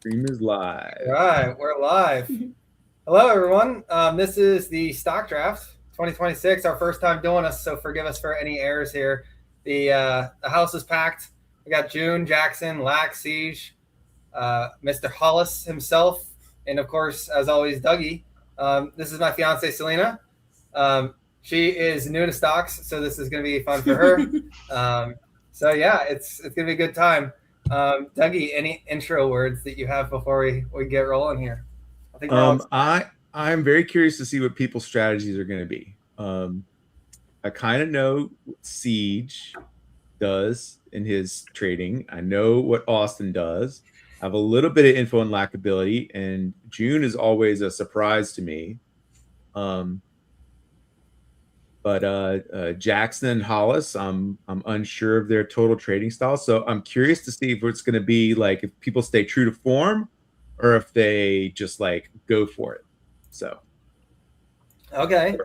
Stream is live. All right, we're live. Hello, everyone. This is the stock draft 2026, our first time doing this, so forgive us for any errors here. The house is packed. We got June, Jackson, Lax, Siege, Mr. Hollis himself, and of course, as always, Dougie. This is my fiance, Selena. She is new to stocks, so this is going to be fun for her. So yeah, it's going to be a good time. Dougie, any intro words that you have before we get rolling here? I think I'm very curious to see what people's strategies are going to be. I kind of know what Siege does in his trading. I know what Austin does. I have a little bit of info on lackability, and June is always a surprise to me. But Jackson and Hollis, I'm unsure of their total trading style. So I'm curious to see if it's going to be like if people stay true to form or if they just like go for it. So okay,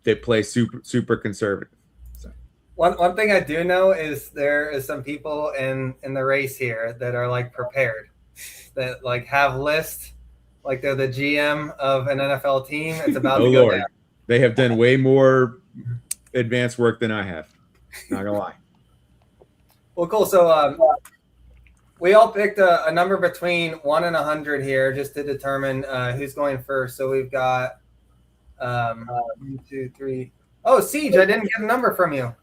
they play super conservative. So one thing I do know is there is some people in the race here that are like prepared, that like have lists like they're the GM of an NFL team. It's about to go down. They have done way more advanced work than I have. Not gonna lie. Well, cool. So we all picked a number between 1 and 100 here, just to determine who's going first. So we've got 1, 2, 3. Oh, Siege, I didn't get a number from you.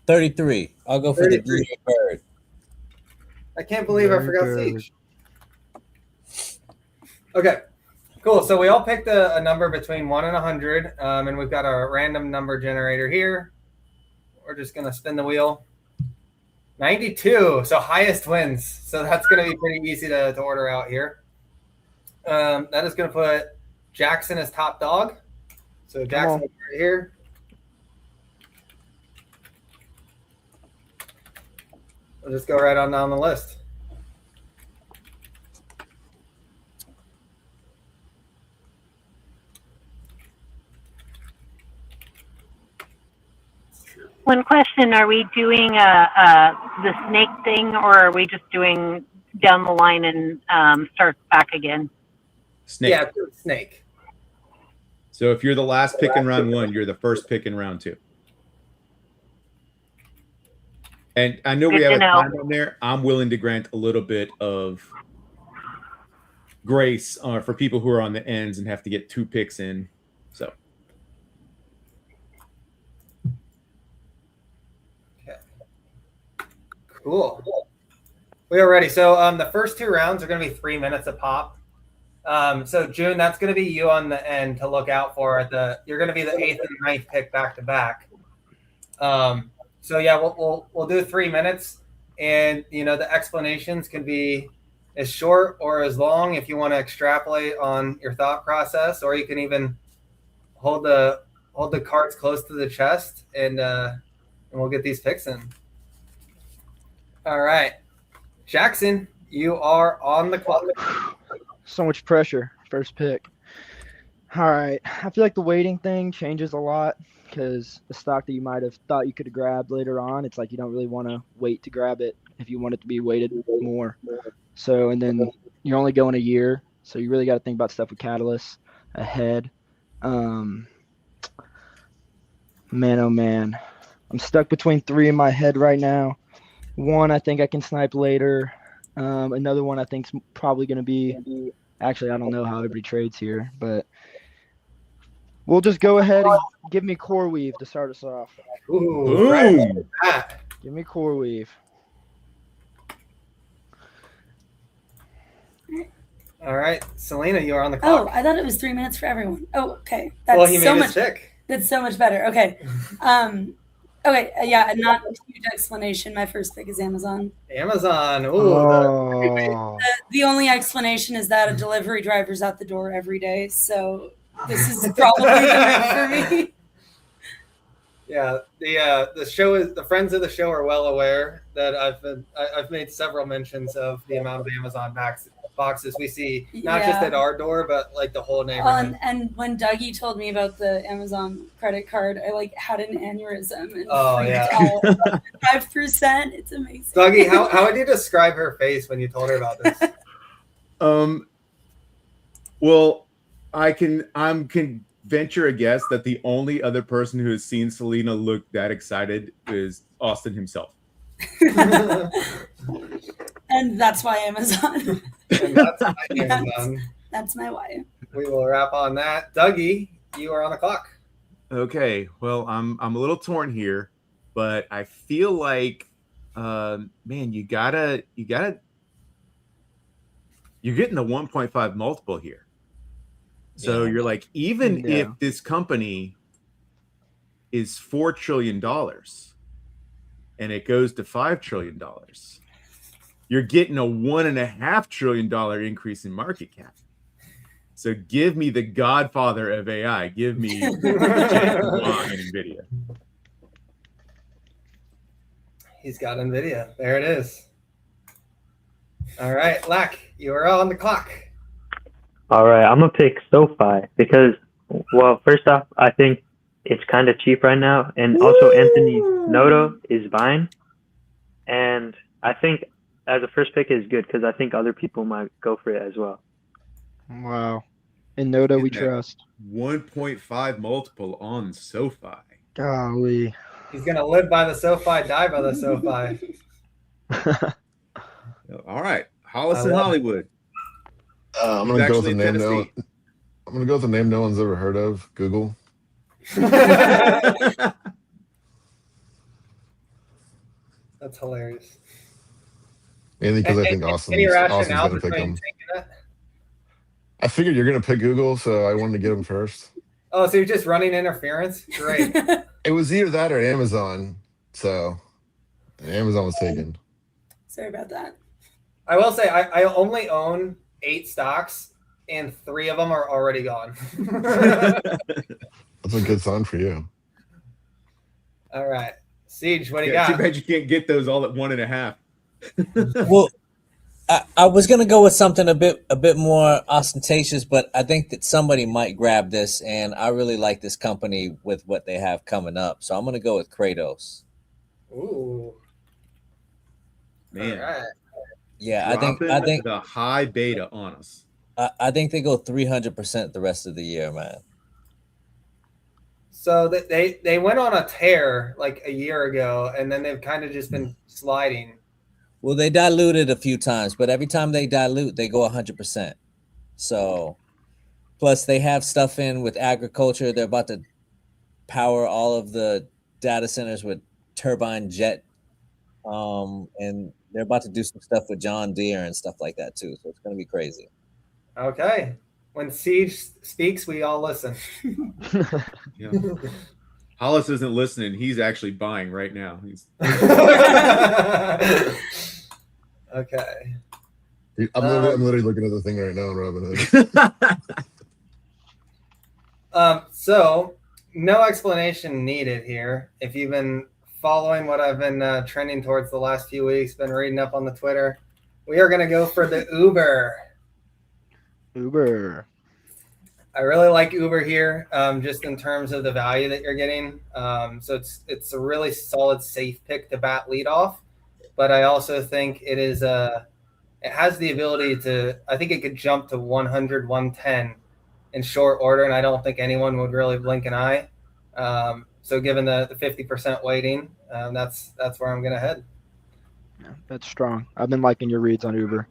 33. I'll go for 33. The green bird. I can't believe I forgot Siege. Okay. Cool. So we all picked a number between 1 and 100, and we've got a random number generator here. We're just going to spin the wheel. 92. So highest wins. So that's going to be pretty easy to order out here. That is going to put Jackson as top dog. So Jackson right here. We'll just go right on down the list. One question, are we doing the snake thing, or are we just doing down the line and start back again? Snake. Yeah, snake. So if you're the last pick in round 1, you're the first pick in round 2. And I know we have a time on there. I'm willing to grant a little bit of grace for people who are on the ends and have to get 2 picks in. So. Cool. We are ready. So the first 2 rounds are going to be 3 minutes a pop. So June, that's going to be you on the end to look out for. You're going to be the 8th and 9th pick back to back. So yeah, we'll do 3 minutes, and the explanations can be as short or as long if you want to extrapolate on your thought process, or you can even hold the cards close to the chest, and we'll get these picks in. All right, Jackson, you are on the clock. So much pressure, first pick. All right, I feel like the waiting thing changes a lot because the stock that you might have thought you could have grabbed later on, it's like you don't really want to wait to grab it if you want it to be weighted more. So, and then you're only going a year, so you really got to think about stuff with catalysts ahead. Man, oh man, I'm stuck between 3 in my head right now. One I think I can snipe later. Another one I think is probably going to be – actually, I don't know how everybody trades here, but we'll just go ahead and give me Core Weave to start us off. Ooh. Right. Give me Core Weave. All right. Selena, you are on the clock. Oh, I thought it was 3 minutes for everyone. Oh, okay. That's he made his pick. That's so much better. Okay. Okay, yeah, not a huge explanation. My first pick is Amazon. Amazon. Ooh. The only explanation is that a delivery driver's at the door every day, so this is probably the move for me. Yeah, the show is the friends of the show are well aware that I've made several mentions of the amount of Amazon boxes we see, not just at our door, but like the whole neighborhood. And when Dougie told me about the Amazon credit card, I like had an aneurysm and freaked out. 5%. It's amazing. Dougie, how would you describe her face when you told her about this? Well, can venture a guess that the only other person who has seen Selena look that excited is Austin himself. And that's why Amazon. And that's my Amazon. That's my why. We will wrap on that. Dougie, you are on the clock. Okay, well, I'm a little torn here, but I feel like, man, you're getting the 1.5 multiple here. So Yeah. you're like, even Yeah. if this company is $4 trillion and it goes to $5 trillion, you're getting a $1.5 trillion increase in market cap. So give me the godfather of AI. Give me Jensen Huang and NVIDIA. He's got NVIDIA. There it is. All right, Lack, you are on the clock. All right, I'm gonna pick SoFi because, well, first off, I think it's kind of cheap right now, and also Anthony Noto is buying, and I think as a first pick is good because I think other people might go for it as well. Wow. And Noda we Isn't that trust. 1.5 multiple on SoFi. Golly. He's gonna live by the SoFi, die by the SoFi. All right, Hollis I in love it. Hollywood. I'm He's gonna go with actually a in name Tennessee. I'm gonna go with a name no one's ever heard of. Google. That's hilarious. Mainly because I think Any Austin's rationale gonna pick between him. taking it? I figured you're gonna pick Google, so I wanted to get him first. Oh, so you're just running interference? Great. It was either that or Amazon, so Amazon was taken. Sorry about that. I will say I only own 8 stocks, and 3 of them are already gone. That's a good sign for you. All right, Siege, what do you Yeah, too got? bad you can't get those all at 1.5. Well, I was gonna go with something a bit more ostentatious, but I think that somebody might grab this, and I really like this company with what they have coming up. So I'm gonna go with Kratos. Ooh, Man, all right. Yeah, dropping I think the high beta on us. I think they go 300% the rest of the year, man. So they went on a tear like a year ago, and then they've kind of just been sliding. Well, they diluted a few times, but every time they dilute, they go 100%. So, plus they have stuff in with agriculture. They're about to power all of the data centers with turbine jet, and they're about to do some stuff with John Deere and stuff like that too. So it's going to be crazy. Okay. When Siege speaks, we all listen. Yeah. Hollis isn't listening. He's actually buying right now. Okay. I'm literally looking at the thing right now on Robinhood. So no explanation needed here. If you've been following what I've been trending towards the last few weeks, been reading up on the Twitter, we are going to go for the Uber. Uber. I really like Uber here, just in terms of the value that you're getting. So it's a really solid, safe pick to bat lead off. But I also think it is it has the ability to. I think it could jump to 100, 110 in short order, and I don't think anyone would really blink an eye. So given the 50% weighting, that's where I'm going to head. Yeah, that's strong. I've been liking your reads on Uber.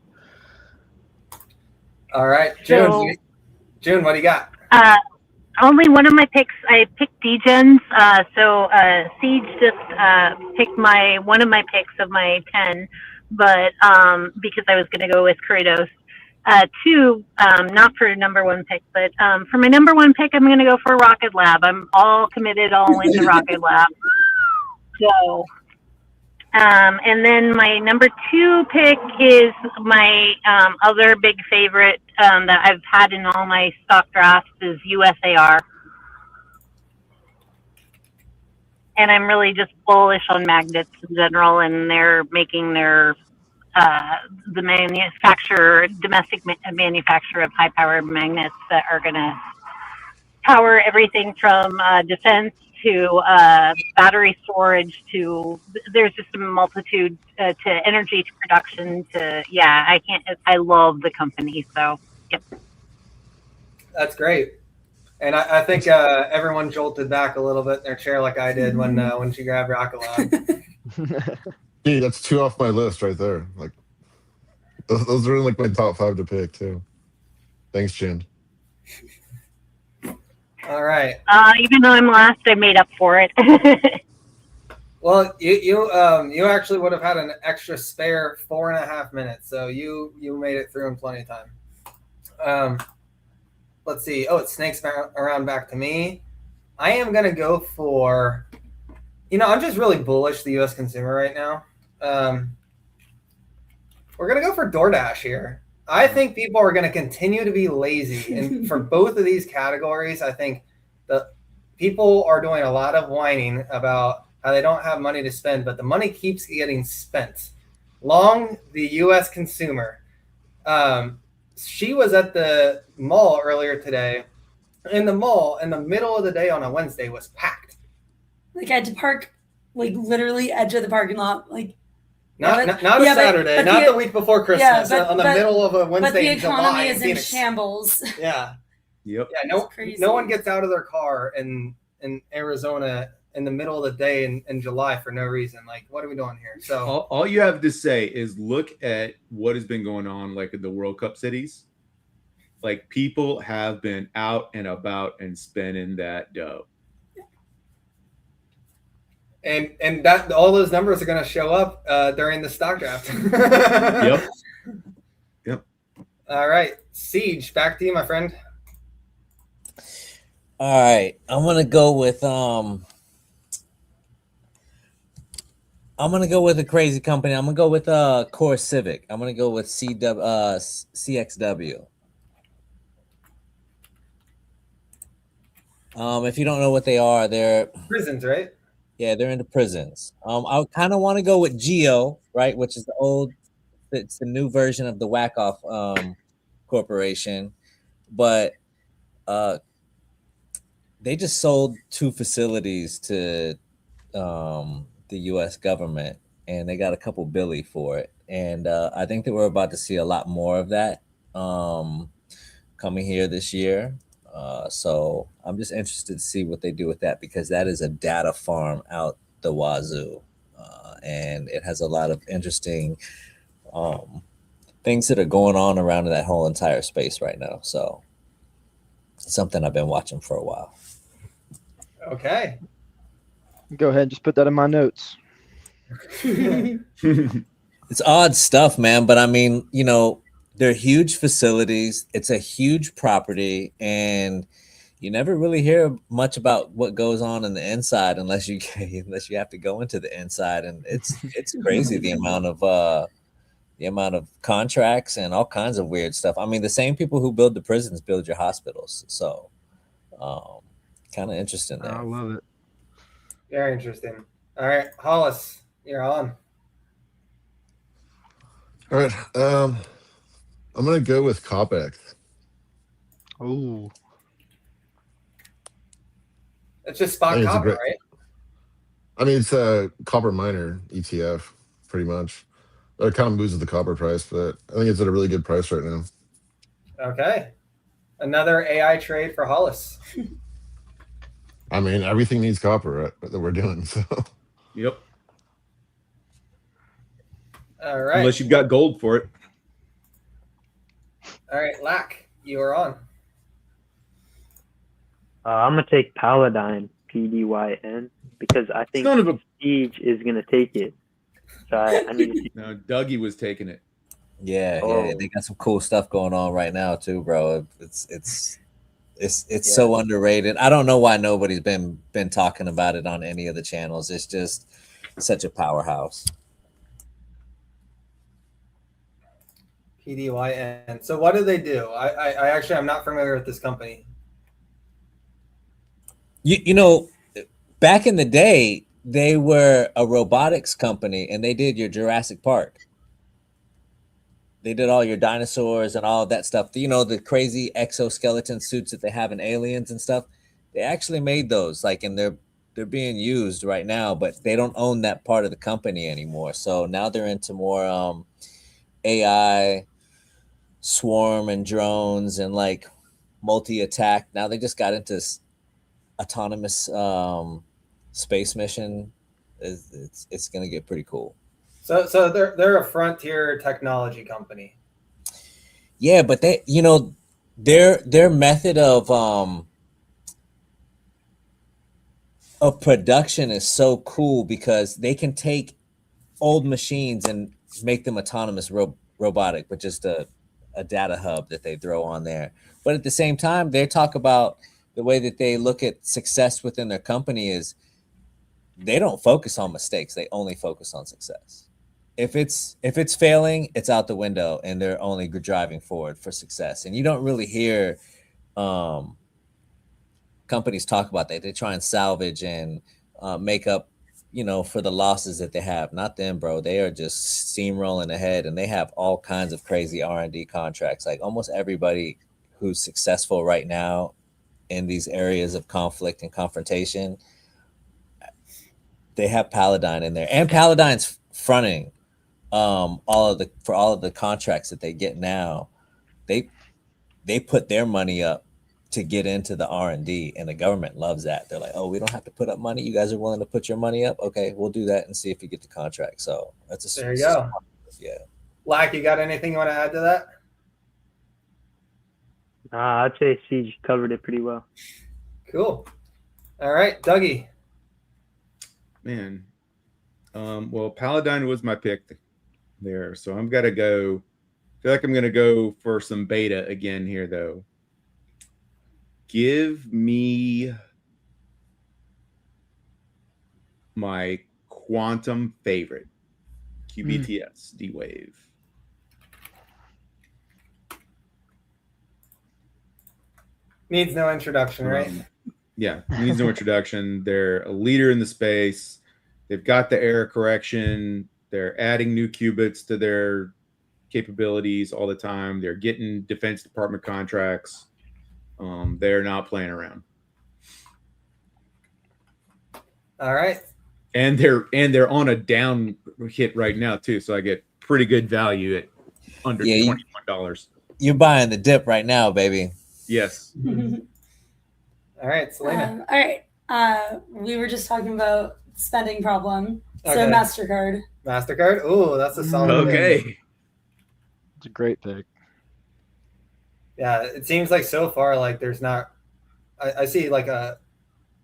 All right, June. So- June, what do you got? Only one of my picks. I picked Degens. So Siege just picked one of my picks of my 10, but because I was going to go with Kratos. 2, not for number 1 pick, but for my number 1 pick, I'm going to go for Rocket Lab. I'm all committed, all into Rocket Lab. So, and then my number 2 pick is my other big favorite that I've had in all my stock drafts is USAR. And I'm really just bullish on magnets in general, and they're making their the domestic manufacturer of high-powered magnets that are going to power everything from defense to battery storage to there's just a multitude to energy to production to I love the company. So yep. That's great. And I think everyone jolted back a little bit in their chair like I did when she grabbed Rocket Lab. Gee, that's 2 off my list right there. Like those are in like my top 5 to pick too. Thanks, Jen. All right. Even though I'm last, I made up for it. Well, you actually would have had an extra spare 4.5 minutes, so you made it through in plenty of time. Let's see. Oh, it snakes around back to me. I am gonna go for, I'm just really bullish the U.S. consumer right now. We're gonna go for DoorDash here. I think people are gonna continue to be lazy, and for both of these categories, I think the people are doing a lot of whining about how they don't have money to spend, but the money keeps getting spent. Long the U.S. consumer. She was at the mall earlier today, and the mall in the middle of the day on a Wednesday was packed. Like I had to park, like literally edge of the parking lot, like. Not a Saturday, not the week before Christmas, on the middle of a Wednesday in July. But the economy is in shambles. Yeah. Yep. Yeah. No one gets out of their car in Arizona in the middle of the day in July for no reason. Like, what are we doing here? So all you have to say is look at what has been going on, like in the World Cup cities. Like people have been out and about and spending that dough. And that all those numbers are going to show up during the stock draft. Yep. All right, Siege, back to you, my friend. All right, I'm gonna go with a crazy company. I'm gonna go with Core Civic. I'm gonna go with CXW. If you don't know what they are, they're prisons, right? Yeah, they're into prisons. I kind of want to go with Geo, right, which is it's the new version of the Whack Off corporation, but they just sold 2 facilities to the U.S. government, and they got a couple billy for it. And I think that we're about to see a lot more of that coming here this year. So I'm just interested to see what they do with that, because that is a data farm out the wazoo, and it has a lot of interesting things that are going on around in that whole entire space right now. So it's something I've been watching for a while. Okay. Go ahead and just put that in my notes. It's odd stuff, man. But I mean, they're huge facilities. It's a huge property, and you never really hear much about what goes on in the inside unless you have to go into the inside. And it's crazy the amount of contracts and all kinds of weird stuff. I mean, the same people who build the prisons build your hospitals. So, kind of interesting there. I love it. Very interesting. All right, Hollis, you're on. All right. I'm gonna go with Copex. Oh. It's just spot copper, right? I mean, it's a copper miner ETF, pretty much. It kind of moves with the copper price, but I think it's at a really good price right now. Okay. Another AI trade for Hollis. I mean, everything needs copper, right, that we're doing. So. Yep. All right. Unless you've got gold for it. All right, Lack, you are on. I'm gonna take Paladine, PDYN, because I think Siege is gonna take it. So I need to. No, Dougie was taking it. Yeah, they got some cool stuff going on right now too, bro. It's so underrated. I don't know why nobody's been talking about it on any of the channels. It's just such a powerhouse. PDYN. So what do they do? I actually I'm not familiar with this company. Back in the day, they were a robotics company, and they did your Jurassic Park. They did all your dinosaurs and all of that stuff. The crazy exoskeleton suits that they have in Aliens and stuff. They actually made those, like, and they're they're being used right now, but they don't own that part of the company anymore. So now they're into more AI, swarm and drones and like multi-attack. Now they just got into autonomous space mission. It's gonna get pretty cool. So they're a frontier technology company. Yeah, but they, their method of production is so cool because they can take old machines and make them autonomous robotic, but just a data hub that they throw on there. But at the same time, they talk about the way that they look at success within their company is they don't focus on mistakes. They only focus on success. If it's failing, it's out the window, and they're only driving forward for success. And you don't really hear companies talk about that. They try and salvage and make up, for the losses that they have. Not them, bro. They are just steamrolling ahead, and they have all kinds of crazy R&D contracts. Like almost everybody who's successful right now in these areas of conflict and confrontation, they have Paladin in there, and Paladin's fronting all of the contracts that they get now. They put their money up to get into the R&D, and the government loves that. They're like, oh, we don't have to put up money. You guys are willing to put your money up? Okay, we'll do that and see if you get the contract. So that's there you go. Yeah. Lack, you got anything you want to add to that? I'd say Siege covered it pretty well. Cool. All right, Dougie. Man. Well, Paladin was my pick there. So I feel like I'm gonna go for some beta again here though. Give me my quantum favorite, QBTS D-Wave. Needs no introduction, right? Yeah, needs no introduction. They're a leader in the space. They've got the error correction. They're adding new qubits to their capabilities all the time. They're getting Defense Department contracts. They're not playing around. All right. And they're on a down hit right now too, so I get pretty good value at under $21. You're buying the dip right now, baby. Yes. All right, Selena. All right. We were just talking about spending problem. So Okay. MasterCard. MasterCard? Ooh, that's a solid Okay. pick. It's a great pick. Yeah, it seems like so far, like there's not. I see like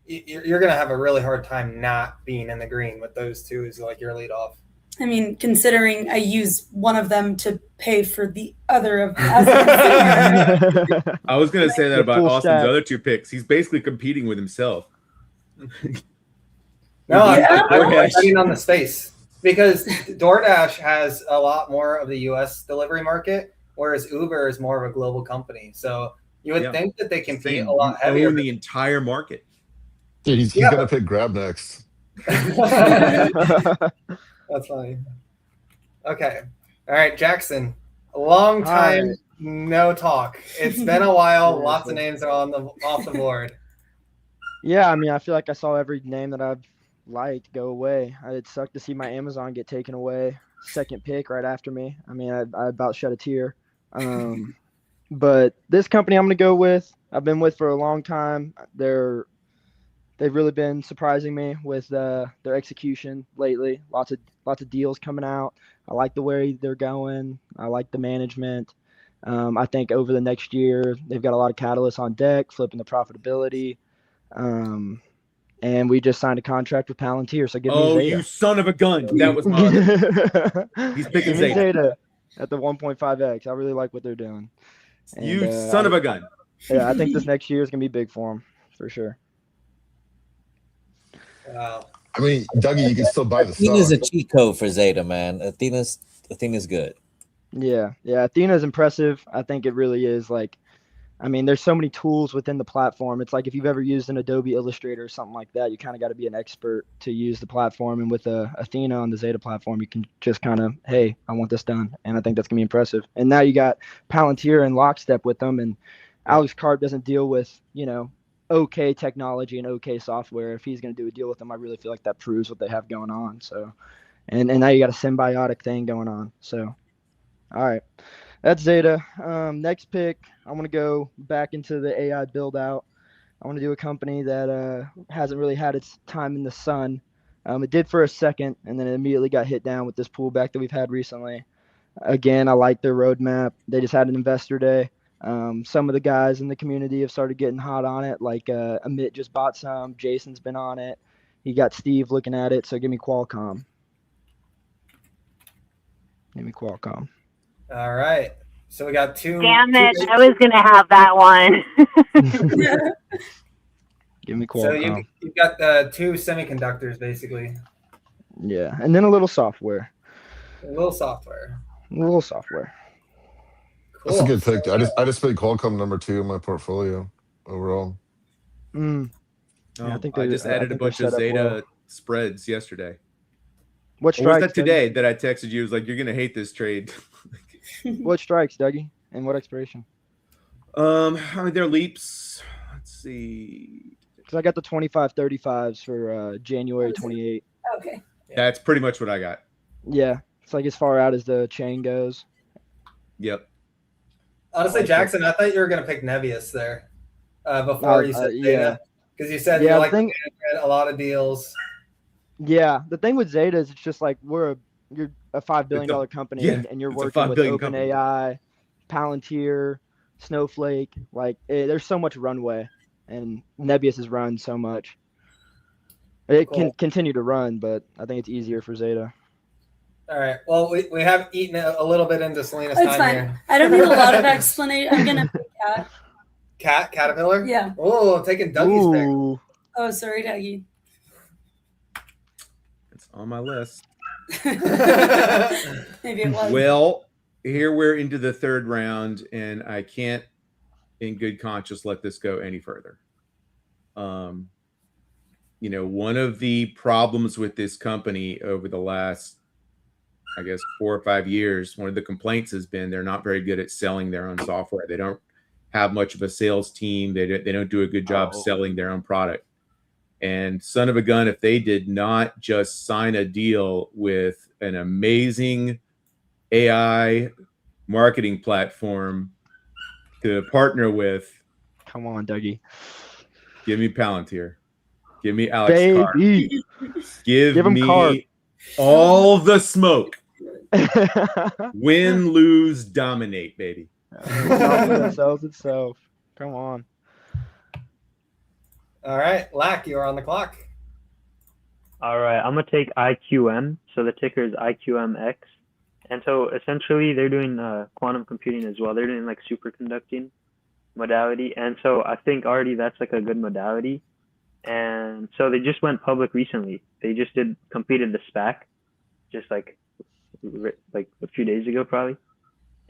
you're gonna have a really hard time not being in the green with those two as like your lead off. I mean, considering I use one of them to pay for the other of I was going to say that The about full Austin's stack. other two picks. He's basically competing with himself. No, Yeah. I'm betting on the space because DoorDash has a lot more of the U.S. delivery market, whereas Uber is more of a global company. So you would Yeah. think that they compete Same. a lot You heavier. own the entire market. Dude, he's Yeah, gonna pick Grab next. That's funny. Okay. All right, Jackson. A long time right. no talk. It's been a while. Seriously. Lots of names are off the board. Yeah, I mean, I feel like I saw every name that I've liked go away. It sucked to see my Amazon get taken away. Second pick right after me. I mean, I about shed a tear. But this company I'm going to go with, I've been with for a long time. They've really been surprising me with their execution lately. Lots of deals coming out. I like the way they're going. I like the management. I think over the next year, they've got a lot of catalysts on deck, flipping the profitability. And we just signed a contract with Palantir, so give me Oh, Zeta. you son of a gun. That was mine. He's picking Give me Zeta. Zeta at the 1.5x. I really like what they're doing. And, You son of a gun. Yeah, I think this next year is going to be big for them, for sure. Wow. I mean, Dougie, you can still buy the Athena's a stock. cheat code for Zeta, man. Athena's good. Yeah, Athena's impressive. I think it really is. Like, I mean, there's so many tools within the platform. It's like if you've ever used an Adobe Illustrator or something like that, you kind of got to be an expert to use the platform. And with Athena on the Zeta platform, you can just kind of, hey, I want this done. And I think that's going to be impressive. And now you got Palantir in lockstep with them. And Alex Karp doesn't deal with, okay technology and okay software. If he's going to do a deal with them, I really feel like that proves what they have going on. So, and now you got a symbiotic thing going on. So, all right, that's Zeta. Next pick, I want to go back into the AI build out. I want to do a company that hasn't really had its time in the sun. It did for a second, and then it immediately got hit down with this pullback that we've had recently. Again, I like their roadmap. They just had an investor day. Some of the guys in the community have started getting hot on it. Like Amit just bought some. Jason's been on it. You got Steve looking at it. So give me Qualcomm. Give me Qualcomm. All right. So we got two. Damn it! I was gonna have that one. Give me So Qualcomm. you've got two semiconductors basically. Yeah, and then a little software. A little software. A little software. That's a Cool. good pick. I just played Qualcomm number 2 in my portfolio overall. Mm. Yeah, I think they- just I added a think bunch they're of set up Zeta well. spreads yesterday. What Or was strikes? that today that I texted you? It was like, you're gonna hate this trade. Dougie? What strikes, Dougie? And what expiration? I mean, their leaps. Let's see. Because I got the 25-35s for January 28. Okay. That's pretty much what I got. Yeah, it's like as far out as the chain goes. Yep. Honestly, Jackson, I thought you were gonna pick Nebius there before you said yeah. Zeta, because you said Yeah, you like the thing- a lot of deals. Yeah, the thing with Zeta is it's just like you're a $5 billion It's a- company, yeah, and you're it's a working $5 with billion company. OpenAI, Palantir, Snowflake. Like there's so much runway, and Nebius has run so much. It can Cool. continue to run, but I think it's easier for Zeta. All right. Well, we have eaten a little bit into Selena's It's time fine. here. I don't need a lot of explanation. I'm gonna pick Cat. Caterpillar. Yeah. Oh, taking Dougie's pick. Ooh, Oh, sorry, Dougie. It's on my list. Maybe it was. Well, here we're into the third round, and I can't, in good conscience, let this go any further. One of the problems with this company over the last, I guess, 4 or 5 years, one of the complaints has been they're not very good at selling their own software. They don't have much of a sales team. They don't do a good job selling their own product. And son of a gun, if they did not just sign a deal with an amazing AI marketing platform to partner with, come on, Dougie. give me Palantir. Give me Alex Carr. Baby. Give him me Carr. all the smoke. Win, lose, dominate, baby. It sells itself. Come on. All right, Lack, you are on the clock. All right, I'm gonna take IQM. So the ticker is IQMX, and so essentially they're doing quantum computing as well. They're doing like superconducting modality, and so I think already that's like a good modality. And so they just went public recently. They just completed the SPAC, just like a few days ago probably.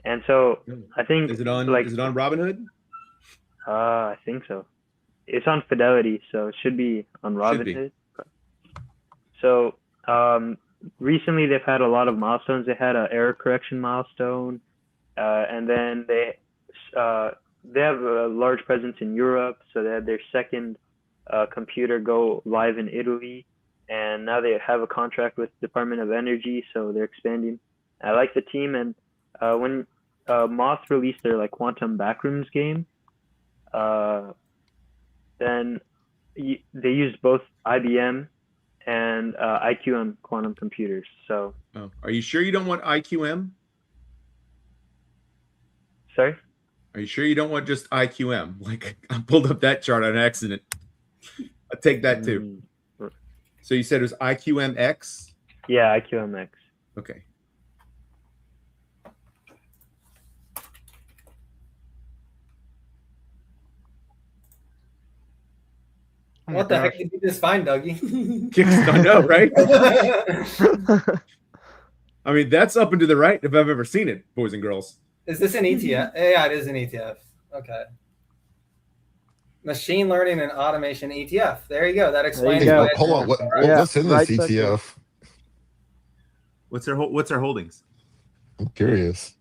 And so I think Is it on Robinhood? I think so. It's on Fidelity, so it should be on Robinhood. So recently they've had a lot of milestones. They had an error correction milestone, and then they have a large presence in Europe. So they had their second computer go live in Italy, and now they have a contract with Department of Energy, so they're expanding. I like the team, and when Moth released their like quantum backrooms game, then they used both IBM and IQM quantum computers. So, Are you sure you don't want IQM? sorry? Are you sure you don't want just IQM? Like, I pulled up that chart on accident. I'll take that too. So you said it was IQMX? Yeah, IQMX. Okay. What the heck did you just find, Dougie? I know, right? I mean, that's up and to the right if I've ever seen it, boys and girls. Is this an ETF? Yeah, it is an ETF. Okay. Machine learning and automation ETF. There you go. That explains. go. why it's- Hold on. What's in right this ETF? What's our holdings? I'm curious.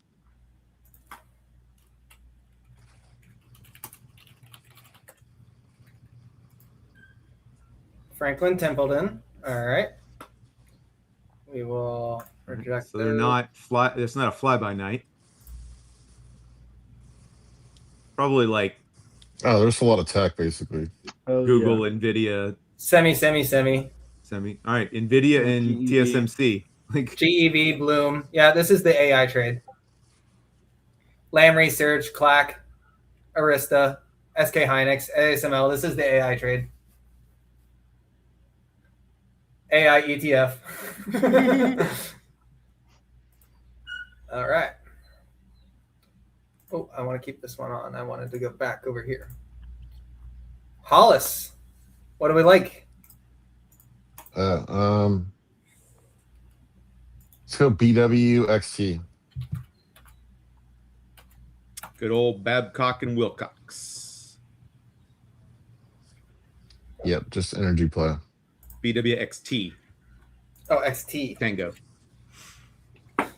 Franklin Templeton. All right. We will project. So they're not fly. It's not a fly by night. Probably like Oh, there's a lot of tech basically. Oh, Google, yeah. Nvidia, semi. semi. All right, Nvidia and GEV. TSMC. Like GEV, Bloom. Yeah, this is the AI trade. Lam Research, Clack, Arista, SK Hynix, ASML. This is the AI trade. AI ETF. All right. Oh, I want to keep this one on. I wanted to go back over here. Hollis, what do we like? Let's go BWXT. good old Babcock and Wilcox. Yep, just energy play. BWXT. Oh, XT. Tango. All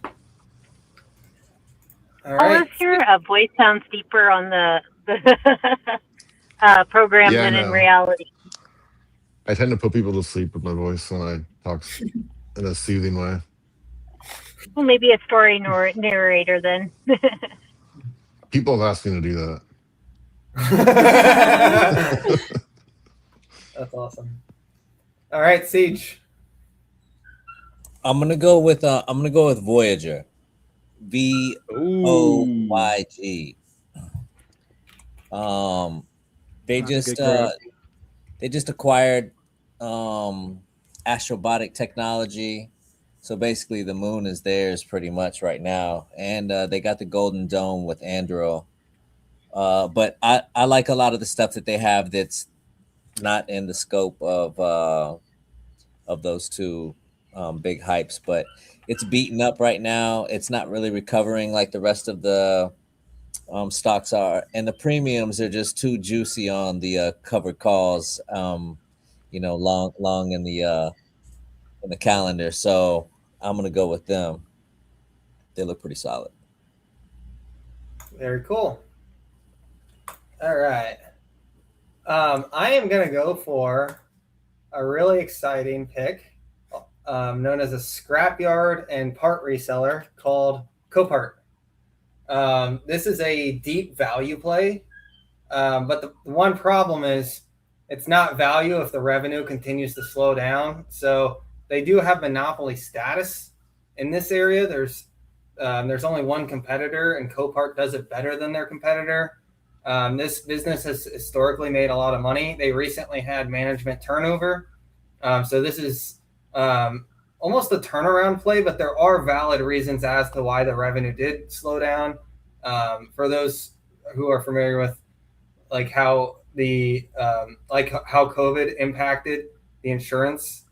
All right. of your voice sounds deeper on the program Yeah, I than in know. reality. I tend to put people to sleep with my voice when I talk in a soothing way. Well, maybe a story narrator then. People have asked me to do that. That's awesome. All right, Siege. I'm gonna go with Voyager. VOYG. They That's a just good grab. they just acquired astrobotic technology. So basically the moon is theirs pretty much right now. And they got the Golden Dome with Andro. But I like a lot of the stuff that they have that's not in the scope of those two big hypes, but it's beaten up right now. It's not really recovering like the rest of the stocks are, and the premiums are just too juicy on the covered calls. Long in the calendar. So I'm gonna go with them. They look pretty solid. Very cool. All right. I am going to go for a really exciting pick known as a scrapyard and part reseller called Copart. This is a deep value play, but the one problem is it's not value if the revenue continues to slow down. So they do have monopoly status in this area. There's only one competitor, and Copart does it better than their competitor. This business has historically made a lot of money. They recently had management turnover. So this is almost a turnaround play, but there are valid reasons as to why the revenue did slow down. For those who are familiar with like how how COVID impacted the insurance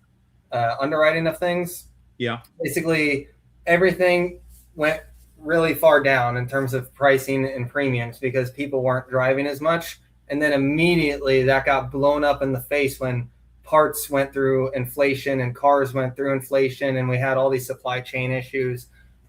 underwriting of things. Yeah. Basically, everything went really far down in terms of pricing and premiums because people weren't driving as much. And then immediately that got blown up in the face when parts went through inflation and cars went through inflation, and we had all these supply chain issues.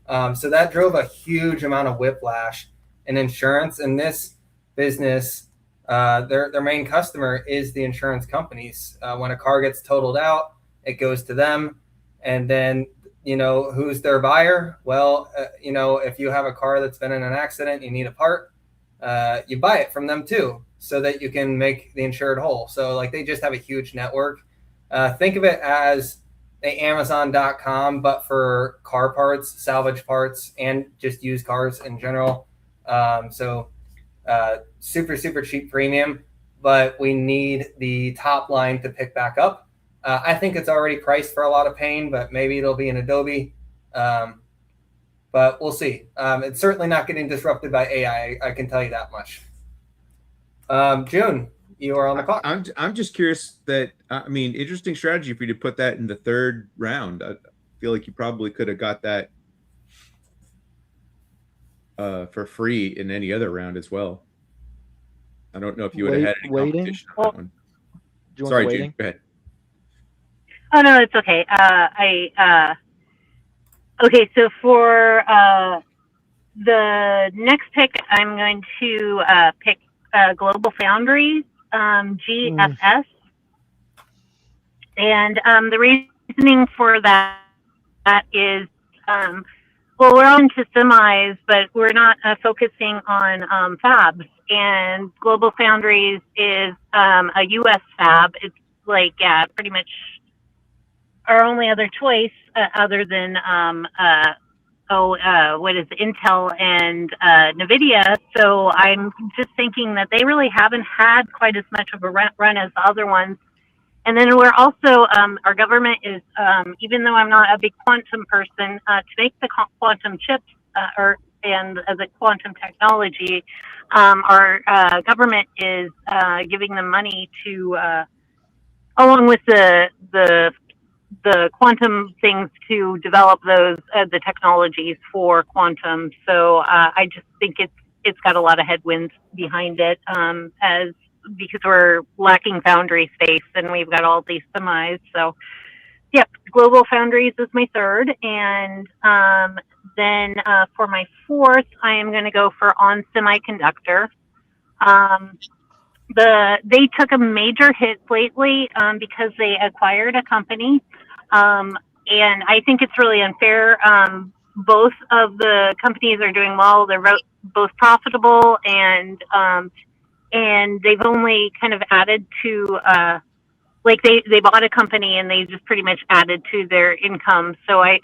So that drove a huge amount of whiplash in insurance. And this business, their main customer is the insurance companies. When a car gets totaled out, it goes to them. And then, who's their buyer? Well, if you have a car that's been in an accident, you need a part, you buy it from them too, so that you can make the insured whole. So like they just have a huge network. Think of it as the Amazon.com, but for car parts, salvage parts, and just used cars in general. Super, super cheap premium, but we need the top line to pick back up. I think it's already priced for a lot of pain, but maybe it'll be an Adobe. But we'll see. It's certainly not getting disrupted by AI. I can tell you that much. June, you are on the clock. I'm just curious interesting strategy for you to put that in the third round. I feel like you probably could have got that for free in any other round as well. I don't know if you would have had any competition on that one. Sorry, June, go ahead. Oh no, it's okay. Okay, so for the next pick, I'm going to pick Global Foundries, GFS. And the reasoning for that is, well, we're all into semis, but we're not focusing on fabs. And Global Foundries is a U.S. fab. It's like, yeah, pretty much our only other choice other than what is Intel and NVIDIA. So I'm just thinking that they really haven't had quite as much of a run as the other ones. And then we're also, our government is, even though I'm not a big quantum person, to make the quantum chips and the quantum technology, our government is giving them money to, along with the quantum things, to develop those the technologies for quantum. So I just think it's got a lot of headwinds behind it, as because we're lacking foundry space and we've got all these semis. So yep, Global Foundries is my third, and then for my fourth, I am going to go for On Semiconductor. They took a major hit lately because they acquired a company, and I think it's really unfair. Both of the companies are doing well; they're both profitable, and they've only kind of added to like they bought a company and they just pretty much added to their income. So I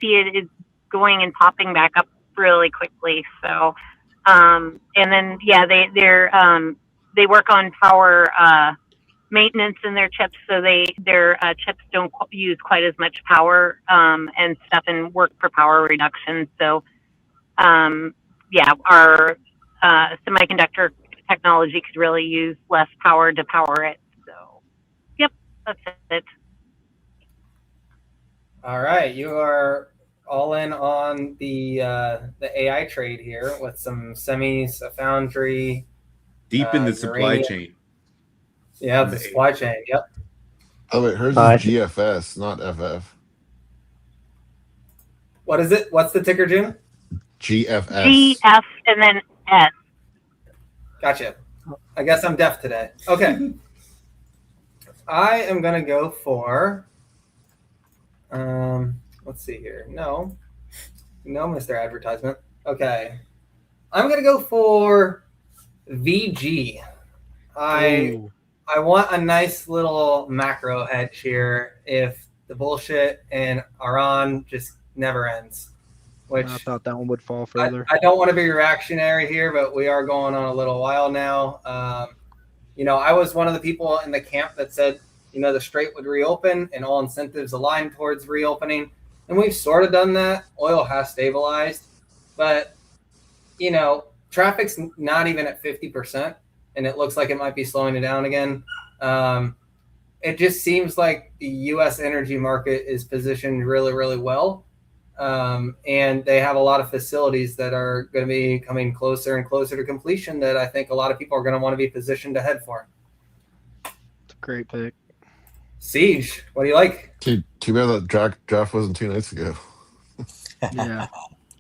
see it as going and popping back up really quickly. So and then yeah, they work on power maintenance in their chips, so their chips don't use quite as much power and stuff, and work for power reduction. So yeah, our semiconductor technology could really use less power to power it. So yep, that's it. All right, you are all in on the AI trade here with some semis, a foundry, Deep in the supply uranium. chain. Yeah, the supply chain. Yep. Oh wait, hers I is GFS, not FF. What is it? What's the ticker, June? GFS. GF and then S. Gotcha. I guess I'm deaf today. Okay. I am gonna go for. Let's see here. No, Mr. Advertisement. Okay. I'm gonna go for VG. Ooh. I want a nice little macro hedge here if the bullshit in Iran just never ends. Which I thought that one would fall I further. don't want to be reactionary here, but we are going on a little while now. I was one of the people in the camp that said, the strait would reopen and all incentives aligned towards reopening. And we've sort of done that. Oil has stabilized. But, traffic's not even at 50%, and it looks like it might be slowing it down again. It just seems like the U.S. energy market is positioned really, really well. And they have a lot of facilities that are going to be coming closer and closer to completion that I think a lot of people are going to want to be positioned ahead for. It's a great pick. Siege, what do you like? Too bad that draft wasn't 2 nights ago. Yeah.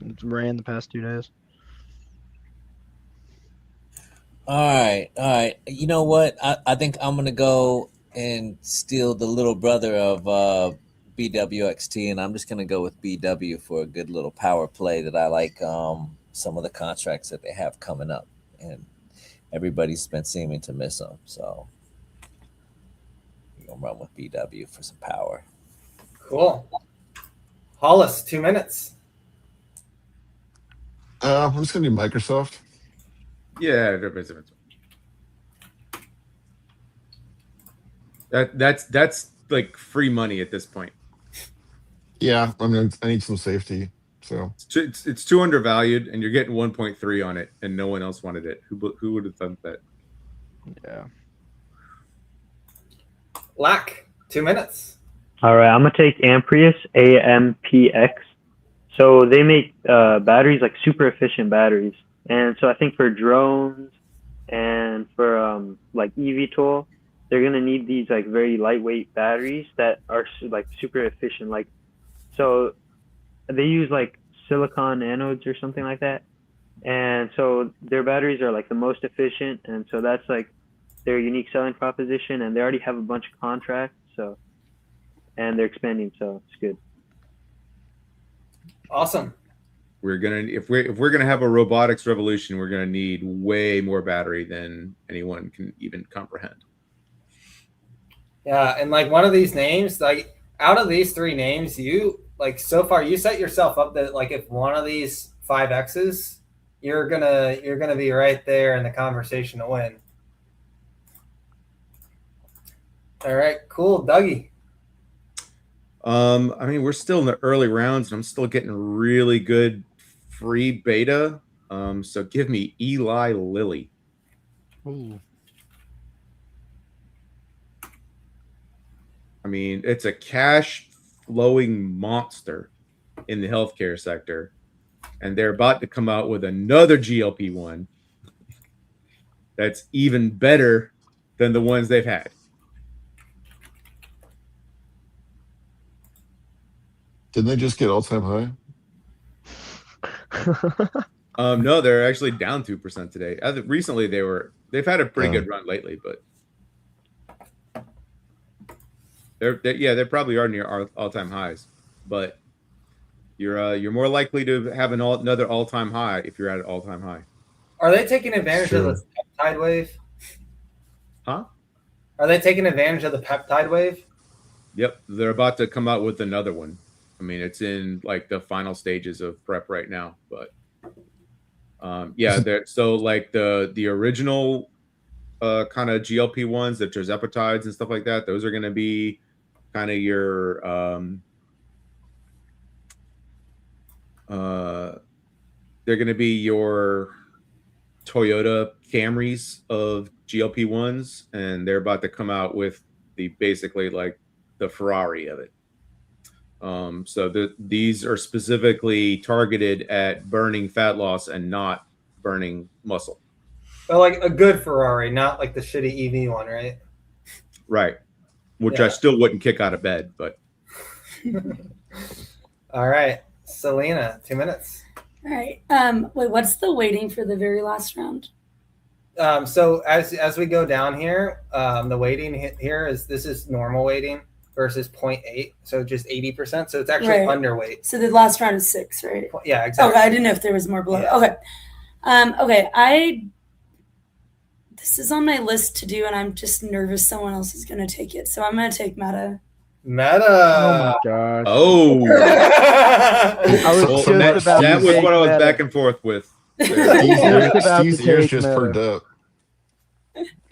It ran the past 2 days. All right. You know what? I think I'm gonna go and steal the little brother of BWXT, and I'm just gonna go with BW for a good little power play that I like. Some of the contracts that they have coming up, and everybody's been seeming to miss them. So we're gonna run with BW for some power. Cool. Hollis, 2 minutes. I'm just gonna do Microsoft. Yeah, that's like free money at this point. Yeah, I mean, I need some safety. So It's too undervalued, and you're getting 1.3 on it, and no one else wanted it. Who would have thought that? Yeah. Lack, 2 minutes. All right, I'm gonna take Amprius, AMPX. So they make batteries, like super efficient batteries, and so I think for drones and for like eVTOL, they're gonna need these like very lightweight batteries that are like super efficient. Like, so they use like silicon anodes or something like that, and so their batteries are like the most efficient, and so that's like their unique selling proposition, and they already have a bunch of contracts So, and they're expanding, so it's good. Awesome. We're gonna if we're gonna have a robotics revolution, we're gonna need way more battery than anyone can even comprehend. Yeah, and like one of these names, like out of these three names, you like so far you set yourself up that like if one of these 5Xs, you're gonna be right there in the conversation to win. All right, cool, Dougie. I mean, we're still in the early rounds, and I'm still getting really good free beta. So give me Eli Lilly. Ooh. I mean, it's a cash flowing monster in the healthcare sector, and they're about to come out with another GLP-1 that's even better than the ones they've had. Didn't they just get all-time high? No, they're actually down 2% today. Recently, they've had a pretty good run lately, but they probably are near all-time highs. But you're more likely to have another all-time high if you're at an all-time high. Are they taking advantage of the peptide wave? Huh? Are they taking advantage of the peptide wave? Yep, they're about to come out with another one. I mean, it's in like the final stages of prep right now, but so like the original kind of GLP-1s, the tirzepatides and stuff like that, those are going to be kind of your they're going to be your Toyota Camrys of GLP-1s, and they're about to come out with basically like the Ferrari of it. So these are specifically targeted at burning fat loss and not burning muscle. But like a good Ferrari, not like the shitty EV one, right? Right. Which I still wouldn't kick out of bed, but. All right. Selena, 2 minutes. All right. Wait, what's the waiting for the very last round? So as we go down here, the weighting here is normal weighting versus 0.8, so just 80%. So it's actually underweight. So the last round is 6, right? Yeah, exactly. Okay, I didn't know if there was more below. Yeah. Okay. This is on my list to do, and I'm just nervous someone else is going to take it. So I'm going to take Meta. Meta. Oh my gosh. Oh. That was what I was Meta. back and forth with. Steve's ears just perked up.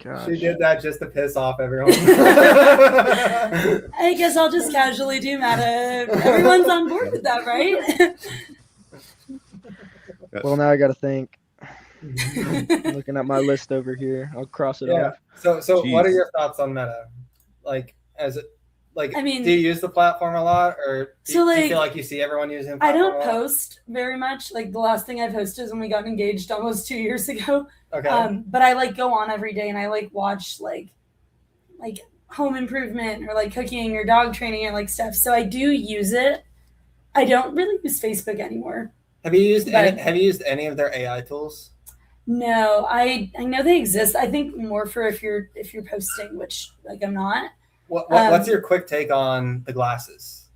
Gosh. She did that just to piss off everyone. I guess I'll just casually do Meta. Everyone's on board with that, right? Well, now I got to think. Looking at my list over here, I'll cross it off. So what are your thoughts on Meta? I mean, do you use the platform a lot, or do you feel like you see everyone using the platform? I don't post very much. Like the last thing I posted is when we got engaged almost 2 years ago. Okay. But I like go on every day and I like watch like home improvement or like cooking or dog training and like stuff. So I do use it. I don't really use Facebook anymore. Have you used any of their AI tools? No, I know they exist. I think more for if you're posting, which like I'm not. What's your quick take on the glasses?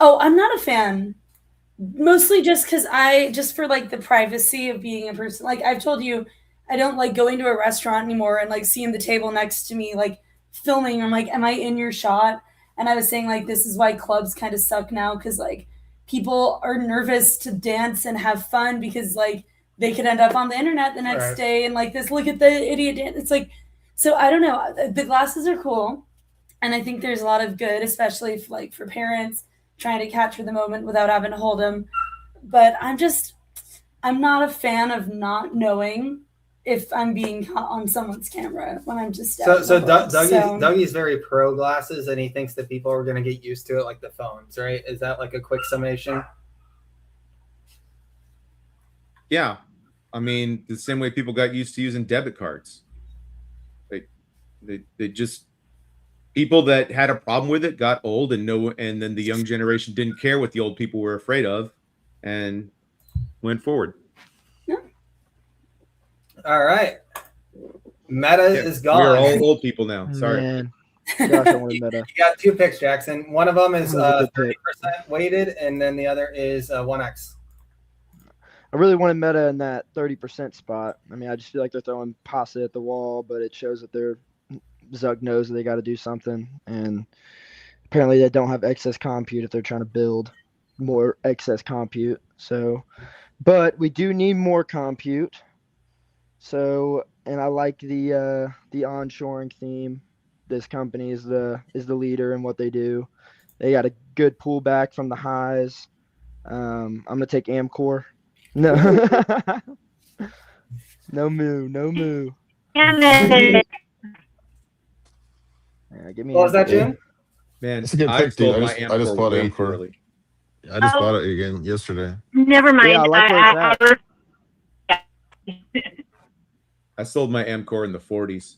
Oh, I'm not a fan. Mostly just because just for like the privacy of being a person. Like I've told you, I don't like going to a restaurant anymore and like seeing the table next to me, like filming. I'm like, am I in your shot? And I was saying like, this is why clubs kind of suck now. Cause like people are nervous to dance and have fun because like they could end up on the internet the next day. And like this, look at the idiot dance. It's like, so I don't know. The glasses are cool. And I think there's a lot of good, especially for parents trying to capture the moment without having to hold them. But I'm not a fan of not knowing if I'm being caught on someone's camera when I'm just Dougie's very pro glasses, and he thinks that people are going to get used to it like the phones, right? Is that like a quick summation? Yeah. I mean, the same way people got used to using debit cards. They just people that had a problem with it got old and then the young generation didn't care what the old people were afraid of and went forward. Yeah. All right. Meta is gone. We're all old people now. Sorry. Man. Gosh, I wanted meta. You got 2 picks, Jackson. One of them is That was a good 30% pick. weighted, and then the other is 1x. I really wanted meta in that 30% spot. I mean, I just feel like they're throwing pasta at the wall, but it shows that Zug knows that they got to do something, and apparently they don't have excess compute if they're trying to build more excess compute. So, but we do need more compute. So, and I like the onshoring theme. This company is the leader in what they do. They got a good pullback from the highs. I'm gonna take Amcor. No, no moo. Damn it. Yeah, give me What was that, Amcor. Jim? Man, It's a good I pick, dude. sold I my just Amcor bought way too Amcor. early. I just Oh. bought it again yesterday. Never mind. Yeah, I like where it's at. I sold my Amcor in the 40s.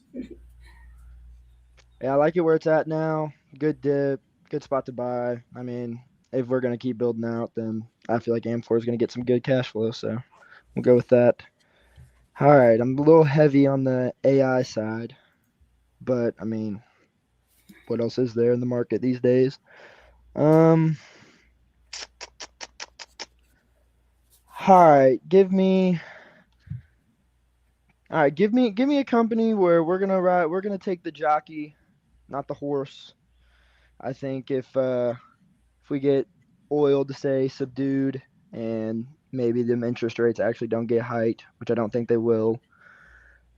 Yeah, I like it where it's at now. Good dip, good spot to buy. I mean, if we're gonna keep building out, then I feel like Amcor is gonna get some good cash flow. So we'll go with that. All right, I'm a little heavy on the AI side, but I mean, what else is there in the market these days? All right, give me a company where we're gonna take the jockey, not the horse. I think if we get oil to stay subdued and maybe them interest rates actually don't get hiked, which I don't think they will.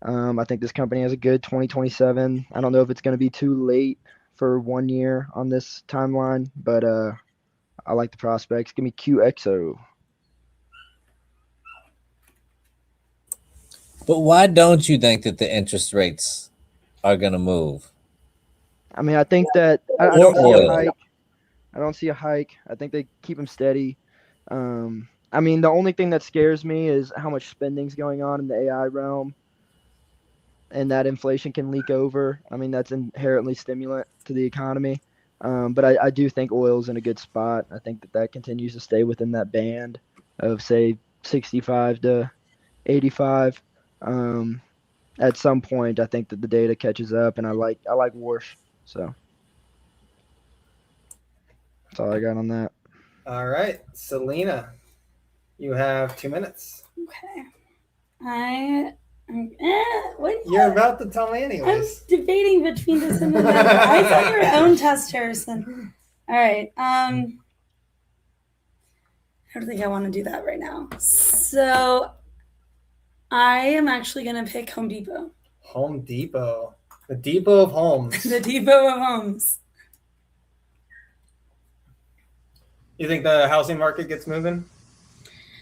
I think this company has a good 2027. I don't know if it's going to be too late for 1 year on this timeline, but I like the prospects. Give me QXO. But why don't you think that the interest rates are going to move? I mean, I think that I Or don't see a oil. hike. I don't see a hike. I think they keep them steady. I mean, the only thing that scares me is how much spending's going on in the AI realm, and that inflation can leak over. I mean, that's inherently stimulant to the economy. But I do think oil's in a good spot. I think that continues to stay within that band of, say, 65 to 85. At some point, I think that the data catches up, and I like Warsh. So that's all I got on that. All right, Selena, you have 2 minutes. Okay. What? You're about to tell me I'm anyways. debating between this and the other. I thought you were own test, Harrison. All right. I don't think I want to do that right now. So I am actually going to pick Home Depot. Home Depot. The Depot of Homes. The Depot of Homes. You think the housing market gets moving?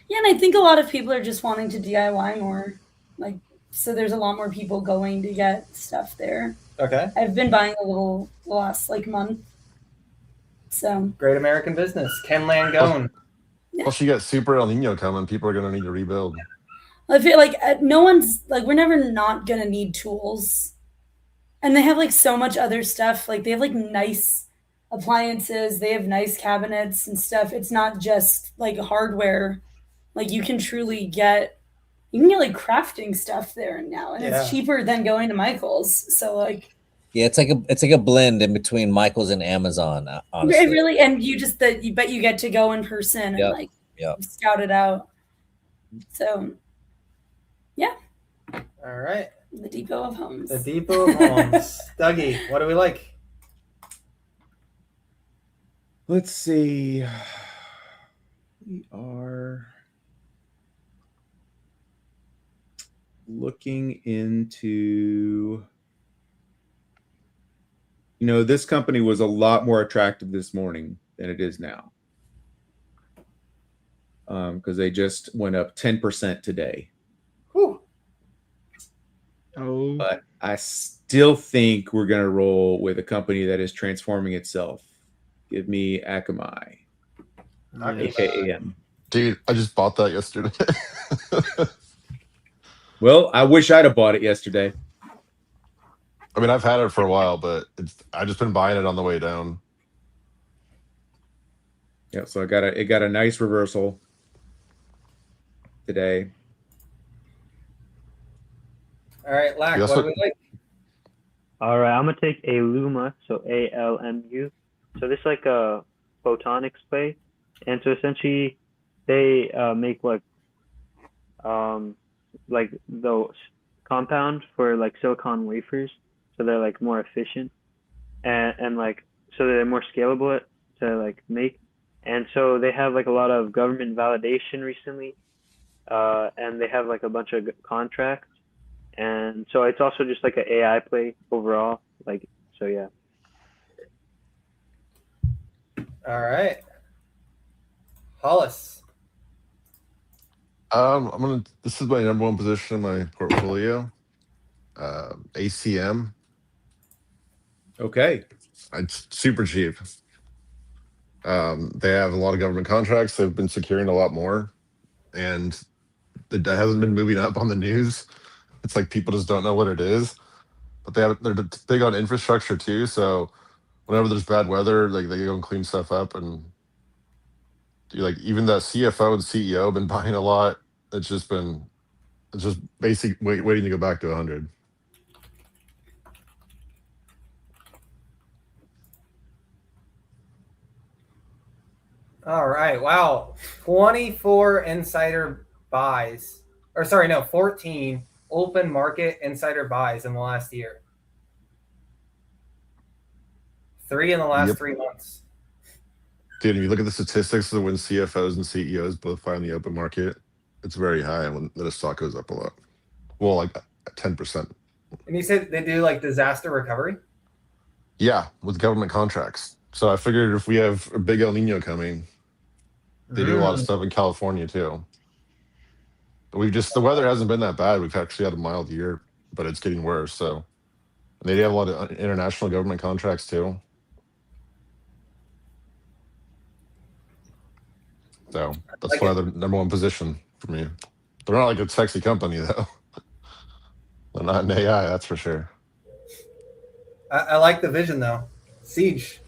Yeah, and I think a lot of people are just wanting to DIY more. Like, so there's a lot more people going to get stuff there. Okay. I've been buying a little the last month. So Great American business. Ken Langone. Plus, you got Super El Nino coming. People are going to need to rebuild. I feel like no one's like, we're never not gonna need tools, and they have like so much other stuff. Like they have like nice appliances, they have nice cabinets and stuff. It's not just like hardware. Like you can get like crafting stuff there now, and it's cheaper than going to Michael's. So like, yeah, it's like a blend in between Michael's and Amazon. Honestly, it really, and you get to go in person and scout it out. So. Yeah. All right. The Depot of Homes. The Depot of Homes. Dougie, what do we like? Let's see. We are looking into, this company was a lot more attractive this morning than it is now. Because they just went up 10% today. Whew. Oh. But I still think we're going to roll with a company that is transforming itself. Give me Akamai, AKAM. Dude, I just bought that yesterday. Well, I wish I'd have bought it yesterday. I mean, I've had it for a while, but I've just been buying it on the way down. Yeah, so it got a nice reversal today. All right, Lack, what do we like? All right, I'm gonna take a Luma, so ALMU. So this is like a photonics play, and so essentially they make like those compound for like silicon wafers, so they're like more efficient and like so they're more scalable to like make, and so they have like a lot of government validation recently, and they have like a bunch of contracts, and so it's also just like an AI play overall, like so yeah. All right. Hollis. This is my number one position in my portfolio. ACM. Okay. It's super cheap. They have a lot of government contracts. They've been securing a lot more, and it hasn't been moving up on the news. It's like people just don't know what it is. But they're big on infrastructure too. So whenever there's bad weather, like they go and clean stuff up, and like even the CFO and CEO have been buying a lot. It's just basic waiting to go back to 100. All right. Wow. 24 insider buys. Or sorry, no, 14 open market insider buys in the last year. 3 in the last Yep. 3 months. Dude, if you look at the statistics of when CFOs and CEOs both buy in the open market, it's very high when the stock goes up a lot. Well, like 10%. And you said they do like disaster recovery? Yeah, with government contracts. So I figured if we have a big El Nino coming, they do a lot of stuff in California too. The weather hasn't been that bad. We've actually had a mild year, but it's getting worse. So and they have a lot of international government contracts too. So that's like why it. they're number one position for me. They're not like a sexy company though. They're not in AI, that's for sure. I like the vision though. Siege.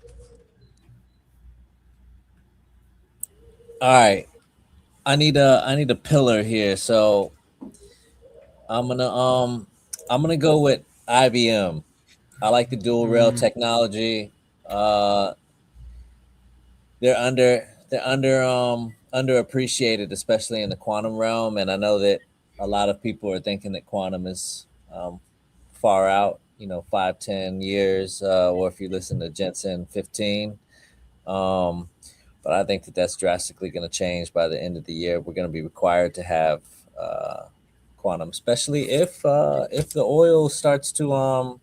All right. I need a pillar here, so I'm gonna go with IBM. I like the dual rail technology. Uh, they're underappreciated, especially in the quantum realm, and I know that a lot of people are thinking that quantum is far out, 5-10 years, or if you listen to Jensen 15. But I think that that's drastically going to change by the end of the year. We're going to be required to have quantum, especially if the oil starts to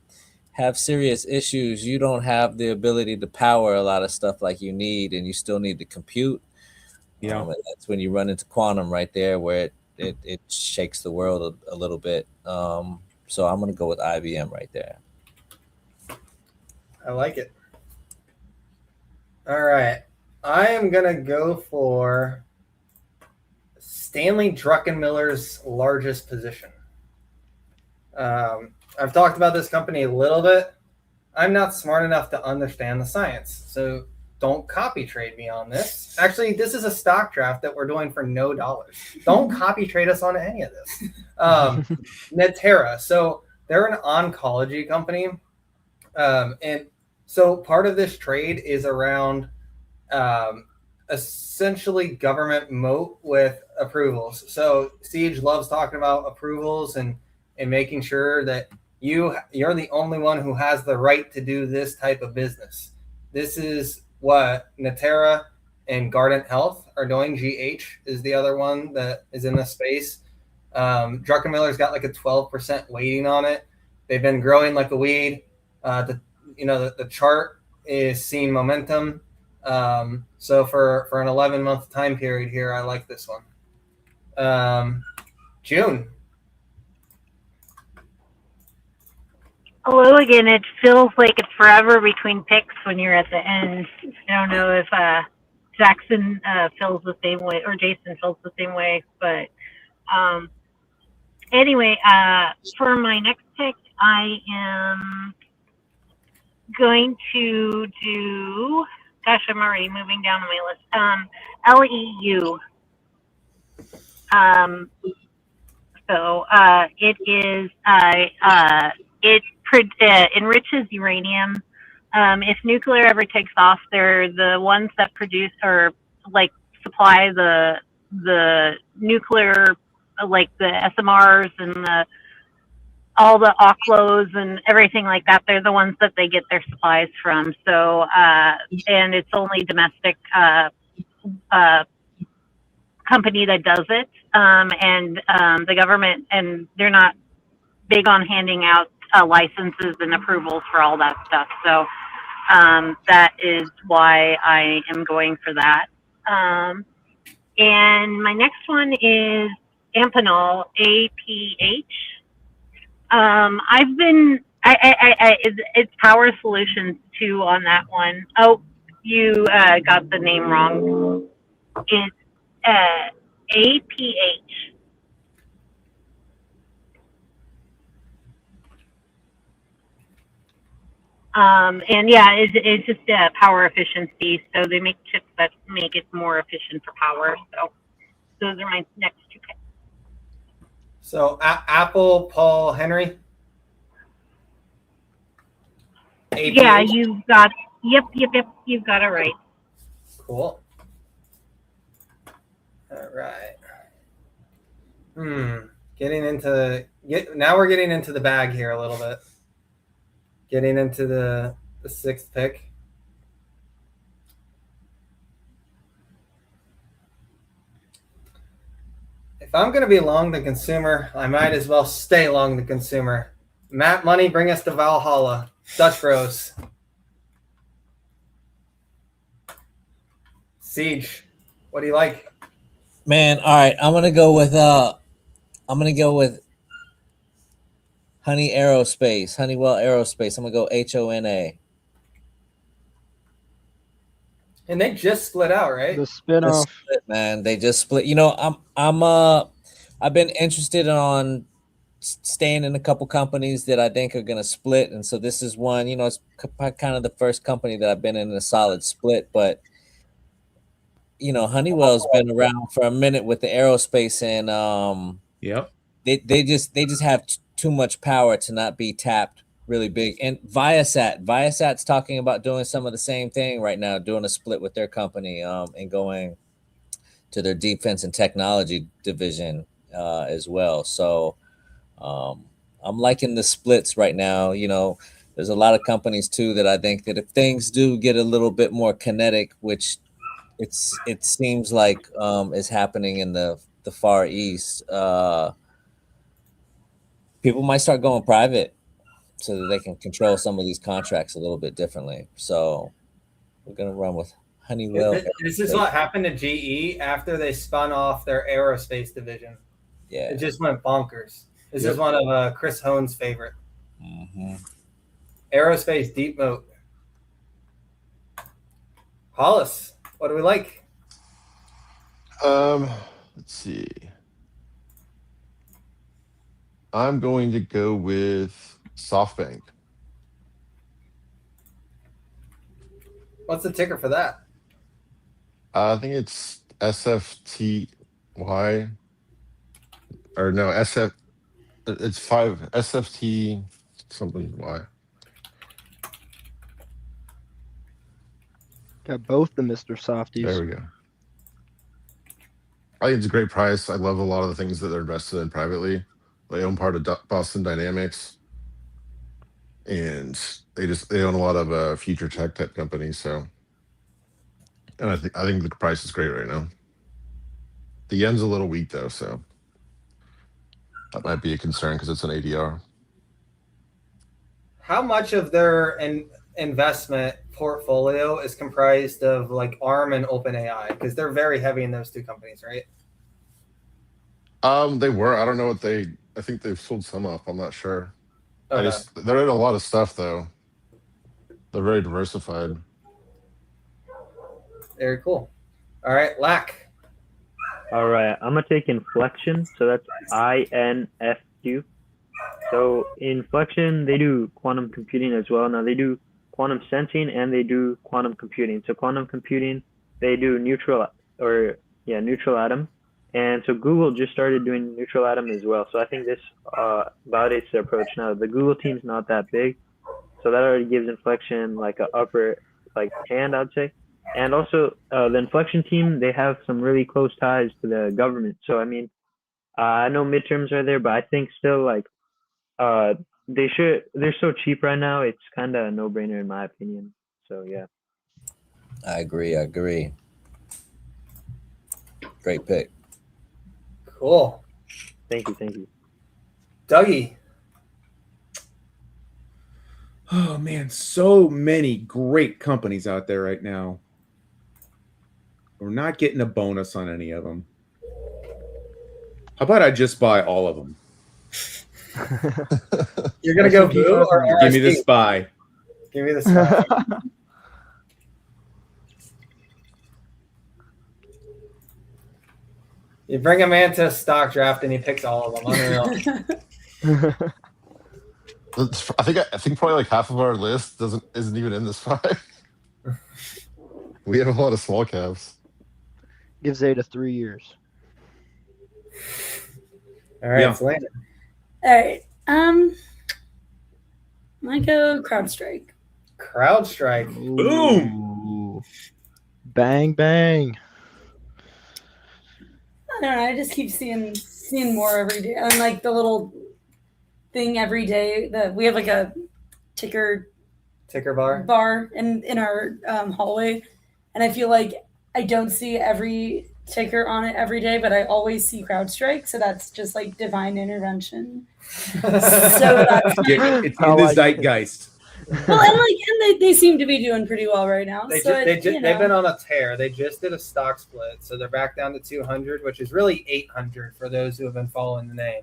have serious issues. You don't have the ability to power a lot of stuff like you need, and you still need to compute. Yeah. And that's when you run into quantum right there, where it shakes the world a little bit. So I'm going to go with IBM right there. I like it. All right. I am going to go for Stanley Druckenmiller's largest position. I've talked about this company a little bit. I'm not smart enough to understand the science, so don't copy trade me on this. Actually, this is a stock draft that we're doing for no dollars. Don't copy trade us on any of this. Natera. So they're an oncology company. And so part of this trade is around essentially government moat with approvals. So Siege loves talking about approvals and making sure that you're the only one who has the right to do this type of business. This is what Natera and Guardant Health are doing. GH is the other one that is in this space. Druckenmiller's got like a 12% weighting on it. They've been growing like a weed. The chart is seeing momentum. So for an 11-month time period here, I like this one. June. Hello again. It feels like it's forever between picks when you're at the end. I don't know if Jackson feels the same way or Jason feels the same way, but anyway, for my next pick, I am going to do. Gosh, I'm already moving down on my list. LEU. So it is. It enriches uranium. If nuclear ever takes off, they're the ones that produce or like supply the nuclear, like the SMRs and all the OCLOs and everything like that. They're the ones that they get their supplies from. So, and it's only domestic company that does it. And the government, and they're not big on handing out licenses and approvals for all that stuff. So that is why I am going for that. And my next one is Amphenol, APH. It's Power Solutions too on that one. Oh, you got the name wrong. It's APH. And yeah, it's just power efficiency. So they make chips that make it more efficient for power. So those are my next two picks. So Apple, Paul, Henry. APH? Yeah, you've got. Yep. You've got it right. Cool. All right. Now we're getting into the bag here a little bit. Getting into the sixth pick. If I'm going to be long the consumer, I might as well stay long the consumer. Matt Money, bring us to Valhalla. Dutch Bros. Siege, what do you like? Man, all right, I'm gonna go with Honeywell Aerospace. I'm gonna go HONA. And they just split out, right? The spinoff. Man, they just split. I've been interested on staying in a couple companies that I think are gonna split, and so this is one. It's kind of the first company that I've been in a solid split, but Honeywell's been around for a minute with the aerospace, and Yep. they just have too much power to not be tapped really big. And Viasat's talking about doing some of the same thing right now, doing a split with their company, and going to their defense and technology division as well. So I'm liking the splits right now. There's a lot of companies too that I think that if things do get a little bit more kinetic, which it seems like is happening in the Far East, people might start going private so that they can control some of these contracts a little bit differently. So we're gonna run with Honeywell. This is what happened to GE after they spun off their aerospace division. Yeah, it just went bonkers. This is one of Chris Hohn's favorite. Mm-hmm. Aerospace deep moat. Hollis, what do we like? Let's see. I'm going to go with SoftBank. What's the ticker for that? I think it's SFTY, or no, SF. It's 5 SFT something Y. Got both the Mr. Softies. There we go. I think it's a great price. I love a lot of the things that they're invested in privately. They own part of Boston Dynamics, and they own a lot of future tech type companies. So, and I think the price is great right now. The yen's a little weak though, so that might be a concern because it's an ADR. How much of their investment portfolio is comprised of like ARM and OpenAI? Because they're very heavy in those two companies, right? They were. I don't know what I think they've sold some off. I'm not sure. Okay. They're in a lot of stuff though. They're very diversified. Very cool. All right, Lack. All right, I'm gonna take Inflection. So that's INFQ. So Inflection, they do quantum computing as well. Now they do quantum sensing and they do quantum computing. So quantum computing, they do neutral atom, And so Google just started doing neutral atom as well. So I think this validates the approach. Now the Google team's not that big, so that already gives Inflection like a upper like hand, I'd say. And also the Inflection team, they have some really close ties to the government. So I mean, I know midterms are there, but I think still like they're so cheap right now. It's kind of a no brainer in my opinion. So yeah. I agree. Great pick. Cool. Thank you. Dougie. Oh man, so many great companies out there right now. We're not getting a bonus on any of them. How about I just buy all of them? You're gonna go Boo or RSP? Give me the spy. Give me the spy. You bring a man to a stock draft and he picks all of them. Unreal. I think probably like half of our list isn't even in this five. We have a lot of small caps. Give Zeta 3 years. All right, Yeah. it's Landon. All right. Might go CrowdStrike. CrowdStrike. Boom. Ooh. Bang bang. I don't know. I just keep seeing more every day, and like the little thing every day that we have like a ticker bar in our hallway, and I feel like I don't see every ticker on it every day, but I always see CrowdStrike, so that's just like divine intervention. So that's It's in the zeitgeist. well, and they seem to be doing pretty well right now. They've been on a tear. They just did a stock split, so they're back down to 200, which is really 800 for those who have been following the name.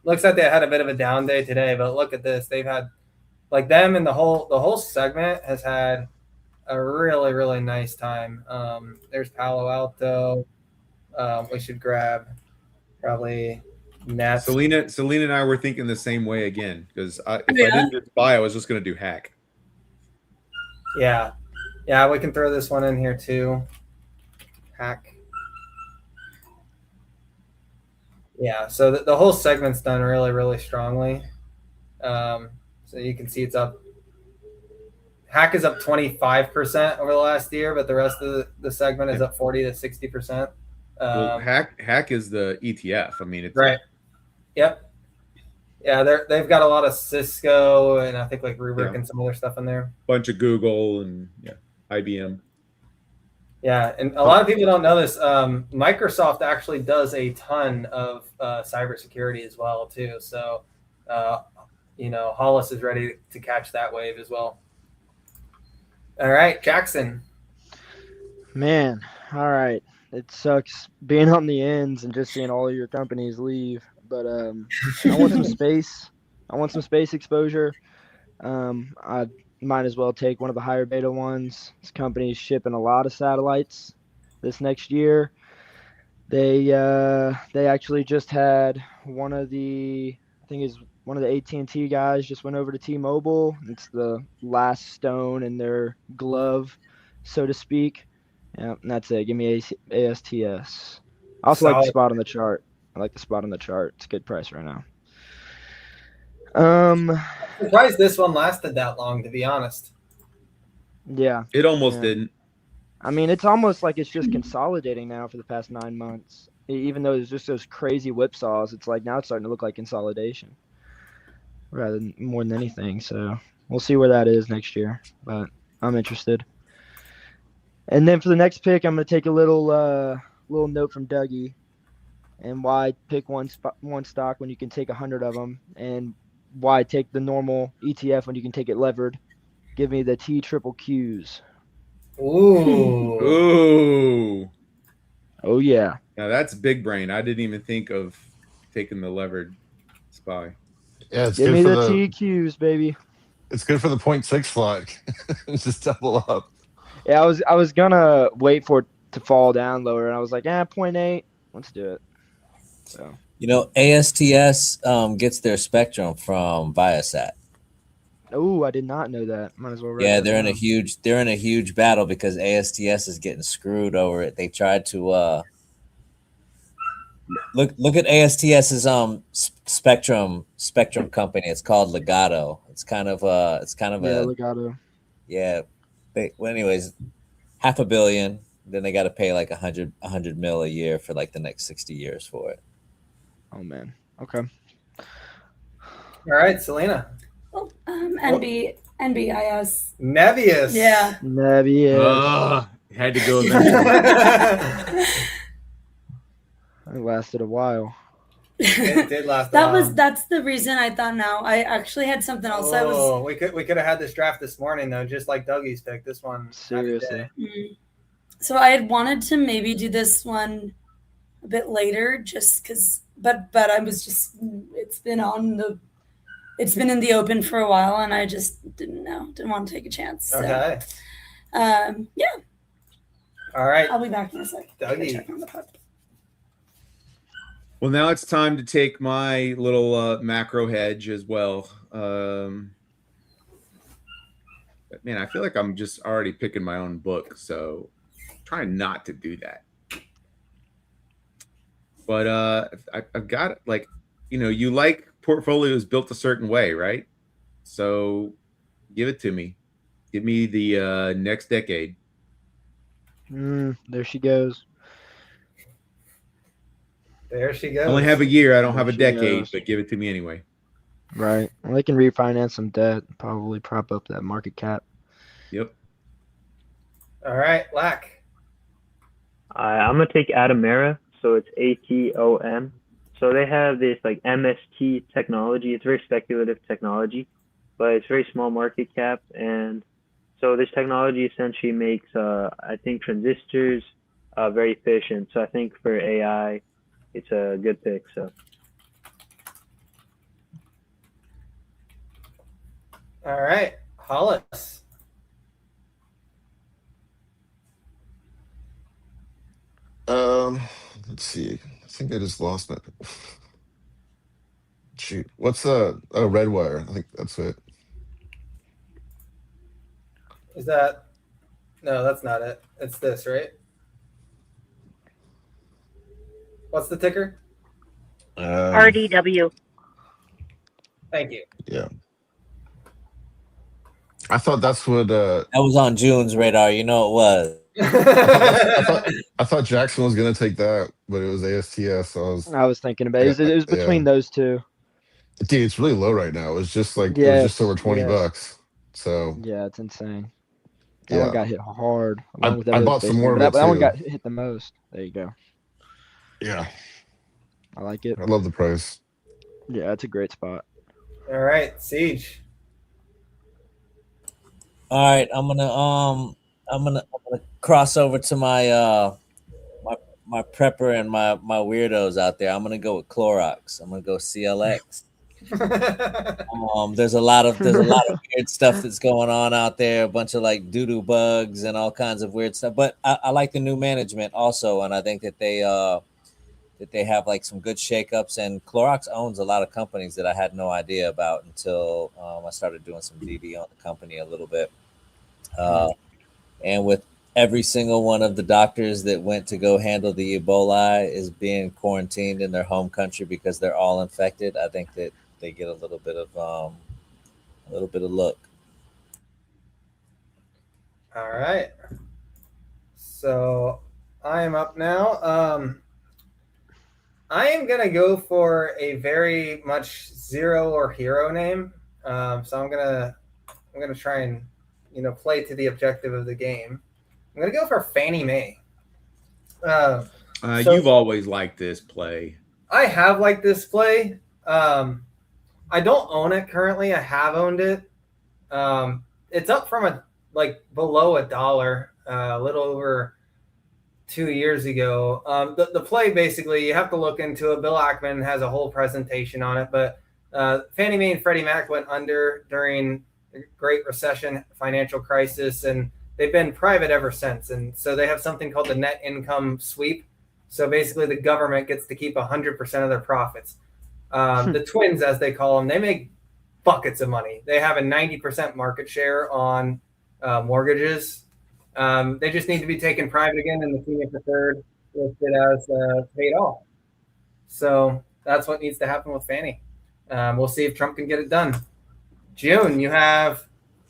Looks like they had a bit of a down day today, but look at this. They've had like them and the whole segment has had a really, really nice time. There's Palo Alto. We should grab probably Nats. Selena and I were thinking the same way again because if I didn't just buy, I was just going to do hack. Yeah, we can throw this one in here too. Hack. Yeah, so the whole segment's done really, really strongly. So you can see it's up. Hack is up 25% over the last year, but the rest of the segment is up 40 to 60%. Well, hack is the ETF. I mean, it's right. Yep. Yeah, they've got a lot of Cisco and I think like Rubrik and some other stuff in there. Bunch of Google and IBM. Yeah, and a lot of people don't know this. Microsoft actually does a ton of cybersecurity as well too. So, Hollis is ready to catch that wave as well. All right, Jackson. Man, all right. It sucks being on the ends and just seeing all of your companies leave. But I want some space. I want some space exposure. I might as well take one of the higher beta ones. This company's shipping a lot of satellites this next year. They actually just had one of the AT&T guys just went over to T-Mobile. It's the last stone in their glove, so to speak. Yeah, and that's it. Give me ASTS. I also like the spot on the chart. It's a good price right now. Surprised this one lasted that long, to be honest. Yeah. It almost didn't. I mean, it's almost like it's just consolidating now for the past 9 months. Even though there's just those crazy whipsaws, it's like now it's starting to look like consolidation more than anything. So we'll see where that is next year, but I'm interested. And then for the next pick, I'm going to take a little note from Dougie and why pick one stock when you can take 100 of them, and why take the normal ETF when you can take it levered. Give me the TQQs. Ooh. Oh, yeah. Now that's big brain. I didn't even think of taking the levered SPY. Yeah, it's Give good me for the TQs, baby. It's good for the 0.6 slot. Just double up. Yeah, I was gonna wait for it to fall down lower, and I was like, 0.8. Let's do it. So ASTS gets their spectrum from Viasat. Oh, I did not know that. Might as well. Yeah, they're in a huge battle because ASTS is getting screwed over it. They tried to Look at ASTS's Spectrum company. It's called Legato. It's kind of Yeah, a Legato. yeah. Well, anyways, $500 million. Then they got to pay like 100 mil a year for like the next 60 years for it. Oh man. Okay. All right, Selena. Oh, NBIS. Nevius. Yeah. Nevius. Had to go eventually. It lasted a while. It did last a while. That's the reason I thought now. I actually had something else. We could have had this draft this morning though, just like Dougie's pick. This one seriously. So I had wanted to maybe do this one a bit later, just because. But I was just it's been in the open for a while, and I just didn't want to take a chance. So, okay. Yeah. All right. I'll be back in a sec. Dougie. Well, now it's time to take my little macro hedge as well. But man, I feel like I'm just already picking my own book, so I'm trying not to do that. But I've got like, you like portfolios built a certain way, right? So give it to me. Give me the next decade. There she goes. There she goes. I only have a year. I don't have a decade, but give it to me anyway. Right. Well, they can refinance some debt, probably prop up that market cap. Yep. All right, Lack. I'm gonna take Atomera. So it's ATOM. So they have this like MST technology. It's very speculative technology, but it's very small market cap. And so this technology essentially makes, I think, transistors very efficient. So I think for AI, it's a good pick. So. All right, Hollis. Let's see. I think I just lost that. Shoot. What's Redwire? I think that's it. Is that? No, that's not it. It's this, right? What's the ticker? RDW. Thank you. Yeah. I thought that's what. That was on June's radar. You know it was. I thought Jackson was gonna take that, but it was ASTS. So I was thinking about it. It was between those two. Dude, it's really low right now. It was just like yes, it was just over $20. So yeah, it's insane. That one got hit hard. I bought some more of it. That one got hit the most. There you go. Yeah, I like it. I love the price. Yeah, it's a great spot. All right, Siege. All right, I'm gonna cross over to my my prepper and my weirdos out there. I'm gonna go with Clorox. I'm gonna go CLX. There's a lot of weird stuff that's going on out there. A bunch of like doo-doo bugs and all kinds of weird stuff. But I like the new management also, and I think that they have like some good shakeups. And Clorox owns a lot of companies that I had no idea about until I started doing some DD on the company a little bit. And with every single one of the doctors that went to go handle the Ebola is being quarantined in their home country because they're all infected, I think that they get a little bit of look. All right. So I am up now. I am gonna go for a very much zero or hero name. So I'm gonna try and play to the objective of the game. I'm gonna go for Fannie Mae. You've always liked this play. I have liked this play. I don't own it currently. I have owned it. It's up from below $1, a little over 2 years ago. The play basically, you have to look into it. Bill Ackman has a whole presentation on it, but Fannie Mae and Freddie Mac went under during the Great Recession financial crisis, and they've been private ever since. And so they have something called the net income sweep. So basically the government gets to keep 100% of their profits. The twins, as they call them, they make buckets of money. They have a 90% market share on mortgages. They just need to be taken private again, and the senior preferred listed as paid off. So that's what needs to happen with Fannie. We'll see if Trump can get it done. June, you have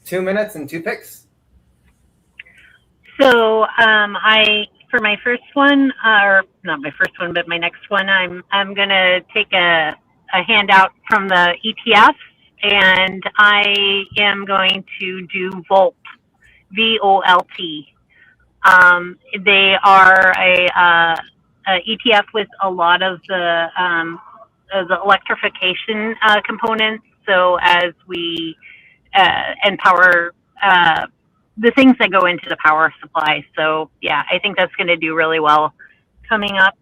2 minutes and 2 picks. So I for my first one, or not my first one, but my next one, I'm gonna take a handout from the ETFs, and I am going to do Volt, VOLT. They are a ETF with a lot of the electrification components. So as we and power, the things that go into the power supply. So yeah, I think that's going to do really well coming up.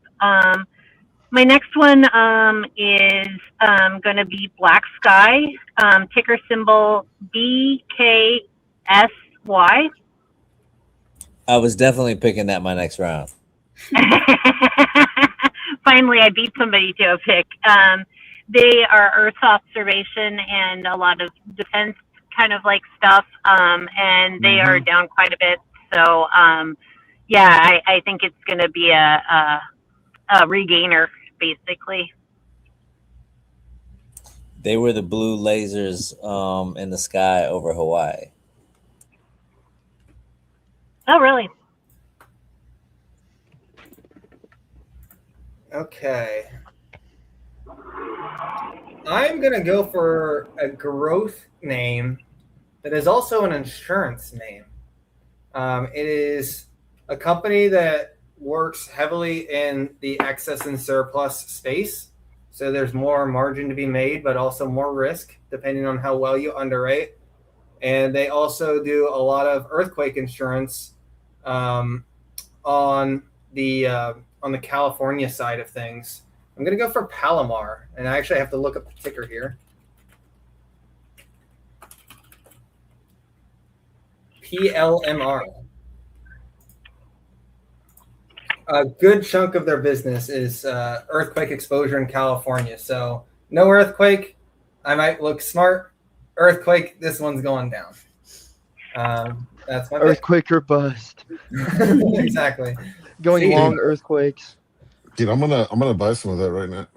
My next one is going to be Black Sky, ticker symbol BKSY. I was definitely picking that my next round. Finally, I beat somebody to a pick. They are Earth observation and a lot of defense kind of like stuff, and they are down quite a bit. So, yeah, I think it's going to be a regainer, basically. They were the blue lasers in the sky over Hawaii. Oh, really? Okay. I'm going to go for a growth name that is also an insurance name. It is a company that works heavily in the excess and surplus space. So there's more margin to be made, but also more risk depending on how well you underwrite. And they also do a lot of earthquake insurance on the California side of things. I'm going to go for Palomar, and I actually have to look up the ticker here. PLMR. A good chunk of their business is earthquake exposure in California. So no earthquake, I might look smart. Earthquake, this one's going down. That's my Earthquake or bust. Exactly. Going long earthquakes. Dude, I'm gonna buy some of that right now.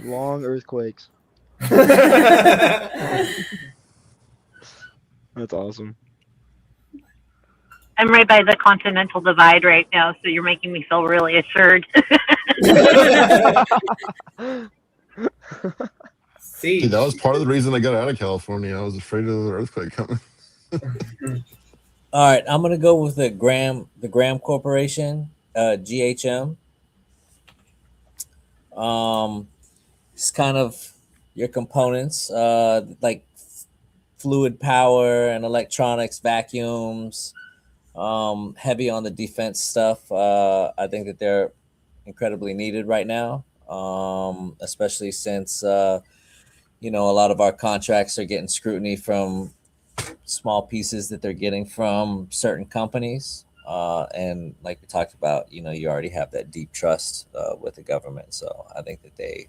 Long earthquakes. That's awesome. I'm right by the Continental Divide right now, so you're making me feel really assured. See, Dude, that was part of the reason I got out of California. I was afraid of the earthquake coming. All right, I'm gonna go with the Graham Corporation, GHM. It's kind of your components, like fluid power and electronics, vacuums, heavy on the defense stuff. I think that they're incredibly needed right now, especially since a lot of our contracts are getting scrutiny from small pieces that they're getting from certain companies. And like we talked about, you already have that deep trust with the government. So I think that they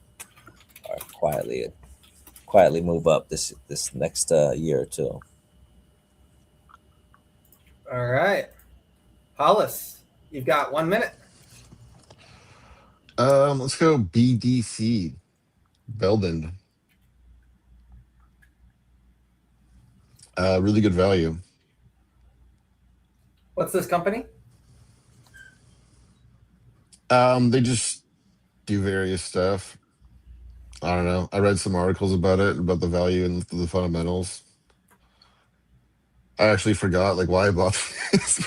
are quietly move up this next year or two. All right. Hollis, you've got 1 minute. Let's go BDC. Belden. Really good value. What's this company? They just do various stuff. I don't know. I read some articles about it, about the value and the fundamentals. I actually forgot why I bought this.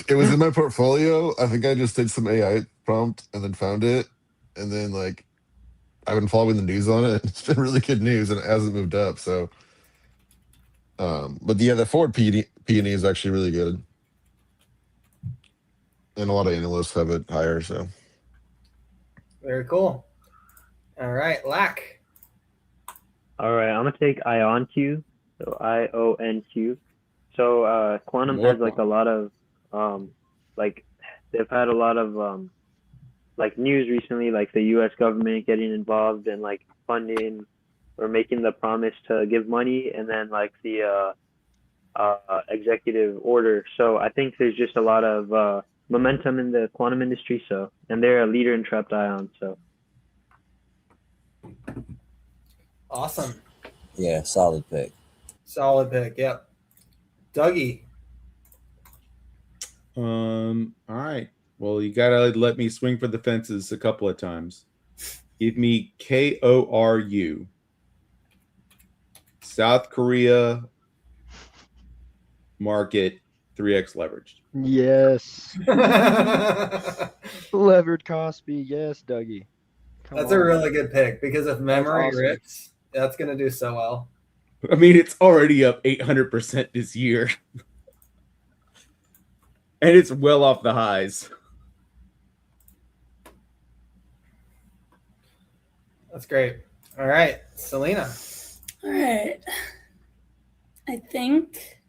It was in my portfolio. I think I just did some AI prompt and then found it. And then I've been following the news on it. It's been really good news and it hasn't moved up. So but yeah, the forward P&E is actually really good. And a lot of analysts have it higher, so. Very cool. All right, Lack. All right, I'm gonna take IonQ, so IONQ. So Quantum has a lot of they've had a lot of news recently, like the U.S. government getting involved and funding or making the promise to give money, and then the executive order. So I think there's just a lot of momentum in the quantum industry. So, and they're a leader in trapped ion. So, Awesome. Yeah, solid pick. Solid pick. Yep. Dougie. All right. Well, you gotta let me swing for the fences a couple of times. Give me KORU. South Korea market 3x leveraged. Yes. Levered Cosby. Yes, Dougie. Come That's on. a really good pick because if memory awesome. rips, that's going to do so well. I mean, it's already up 800% this year. And it's well off the highs. That's great. All right, Selena. All right. I think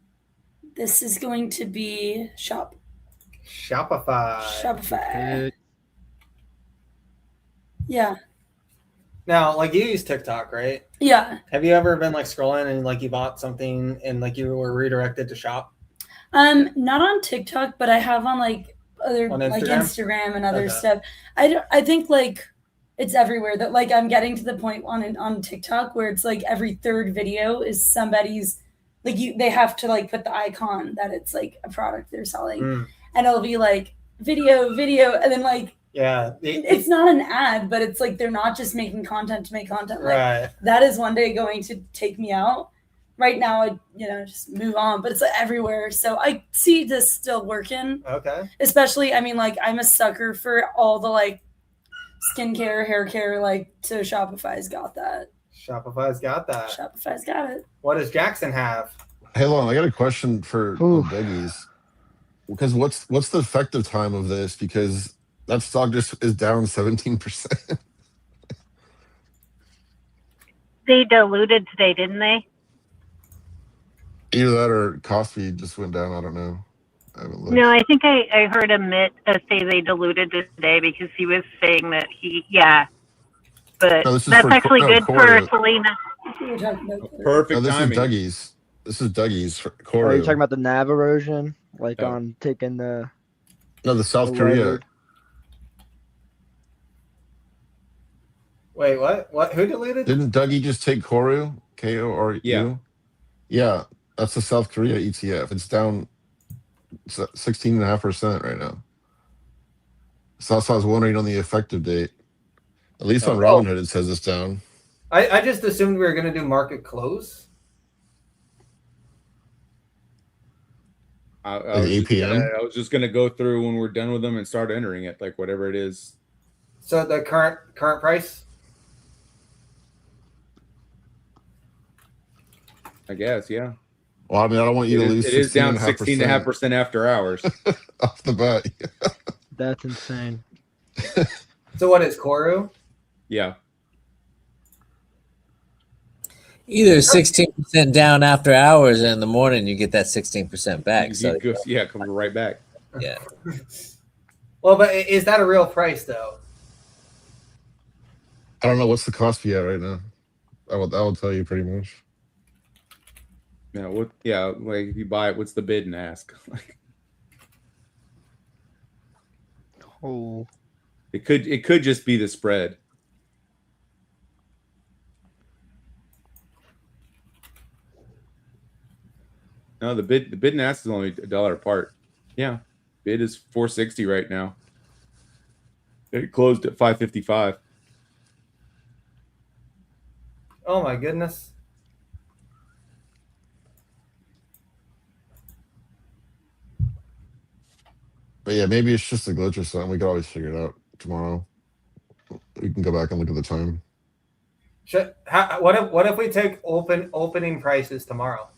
this is going to be Shopify. Shopify. Yeah. Now, like you use TikTok, right? Yeah. Have you ever been like scrolling and like you bought something and like you were redirected to shop? Not on TikTok, but I have on like other On like Instagram? and other Okay. stuff. I think like it's everywhere that like I'm getting to the point on TikTok where it's like every third video is somebody's like they have to like put the icon that it's like a product they're selling, and it'll be like video, and then like it's not an ad, but it's like they're not just making content to make content. Like Right. that is one day going to take me out. Right now, I just move on, but it's like everywhere. So I see this still working. Okay. Especially, I mean, like I'm a sucker for all the like skincare, hair care. Like, so Shopify's got that. Shopify's got that. Shopify's got it. What does Jackson have? Hey, Lon, I got a question for Dougies. Because what's the effective time of this? Because that stock just is down 17%. They diluted today, didn't they? Either that or coffee just went down. I don't know. I haven't looked. No, I think I heard Amit say they diluted today because he was saying that but No, this is that's actually good for Selena. Perfect this timing. is Dougie's. This is Dougie's. Oh, you're talking about the NAV erosion? Like on taking the... No, the South Korea. levered. Wait, what? Who deleted? Didn't Dougie just take Koru? KORU? Yeah. Yeah, that's the South Korea ETF. It's down 16.5% right now. So that's why I was wondering on the effective date. At least on Robinhood, it says it's down. I just assumed we were going to do market close. I APM? was just gonna go through when we're done with them and start entering it, like whatever it is. So the current price? I guess, yeah. Well, I mean, I don't want you to lose. It is down 16.5% after hours. Off the bat. That's insane. So what is Koru? Yeah. Either 16% down after hours, and in the morning you get that 16% back. So coming right back. Yeah. Well, but is that a real price though? I don't know what's the cost fee at right now. I will tell you pretty much. Yeah, what? Yeah, like if you buy it, what's the bid and ask? Oh, it could just be the spread. No, the bid and ask is only $1 apart. Yeah, bid is $460 right now. It closed at $555. Oh my goodness. But yeah, maybe it's just a glitch or something. We could always figure it out tomorrow. We can go back and look at the time. What if we take opening prices tomorrow?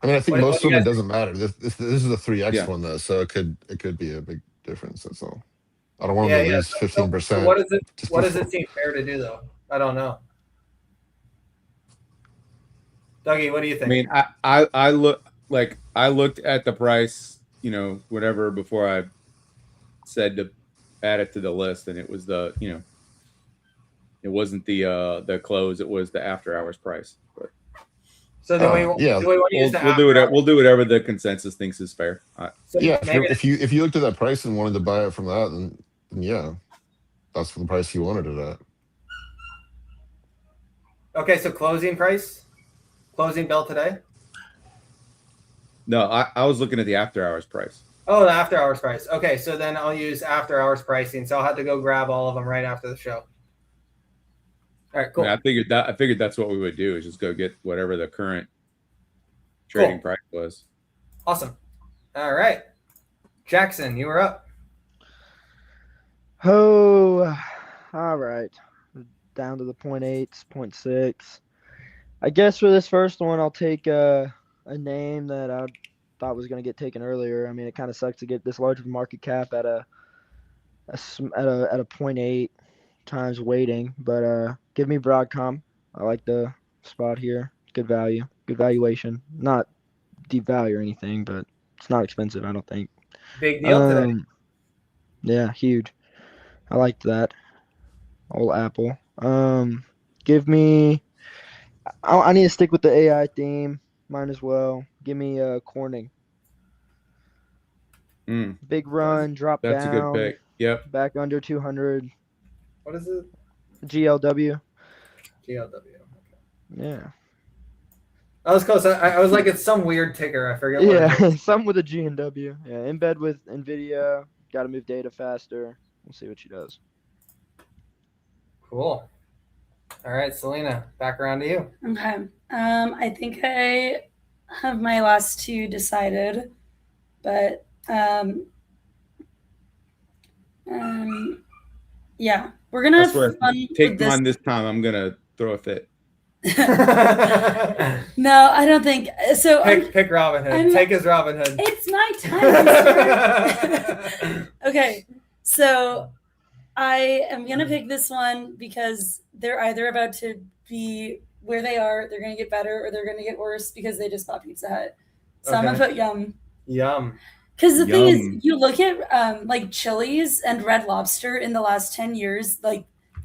I mean, I think most of them it doesn't matter. This is a 3x one though, so it could be a big difference. That's all. I don't want them to lose 15%. So what does it seem fair to do though? I don't know. Dougie, what do you think? I mean, I looked at the price, whatever before I said to add it to the list, and it was it wasn't the close, it was the after hours price. But So do we want to use the We'll do whatever the consensus thinks is fair. So Yeah, maybe if you looked at that price and wanted to buy it from that, then yeah, that's the price you wanted it at. okay. So closing bill today. No, I was looking at the after hours price. Oh, the after hours price. Okay, so then I'll use after hours pricing. So I'll have to go grab all of them right after the show. All right, cool. I figured that's what we would do, is just go get whatever the current trading price was. Awesome. All right, Jackson, you were up. Oh, all right. Down to the 0.8s, 0.6. I guess for this first one, I'll take a name that I thought was going to get taken earlier. I mean, it kind of sucks to get this large of a market cap at a 0.8 times weighting, but give me Broadcom. I like the spot here. Good value, good valuation. Not deep value or anything, but it's not expensive, I don't think. Big deal today. Yeah, huge. I liked that. Old Apple. Give me. I need to stick with the AI theme. Mine as well. Give me Corning. Big run, drop down. That's a good pick. Yep. Back under 200. What is it? GLW. GLW. Okay. Yeah. I was close. I was like, it's some weird ticker. I forget what it is. Something with a G and W. Yeah, in bed with NVIDIA. Got to move data faster. We'll see what she does. Cool. All right, Selena, back around to you. Okay. I think I have my last two decided, but yeah, we're gonna have fun. Take mine this time. I'm gonna throw a fit. No, I don't think so. Pick Robin Hood. Take his Robin Hood. It's my time. Okay, so I am gonna pick this one because they're either about to be where they are, they're gonna get better, or they're gonna get worse because they just bought Pizza Hut. So I'm gonna put Yum. Yum. Because the thing is, you look at like Chili's and Red Lobster in the last 10 years, like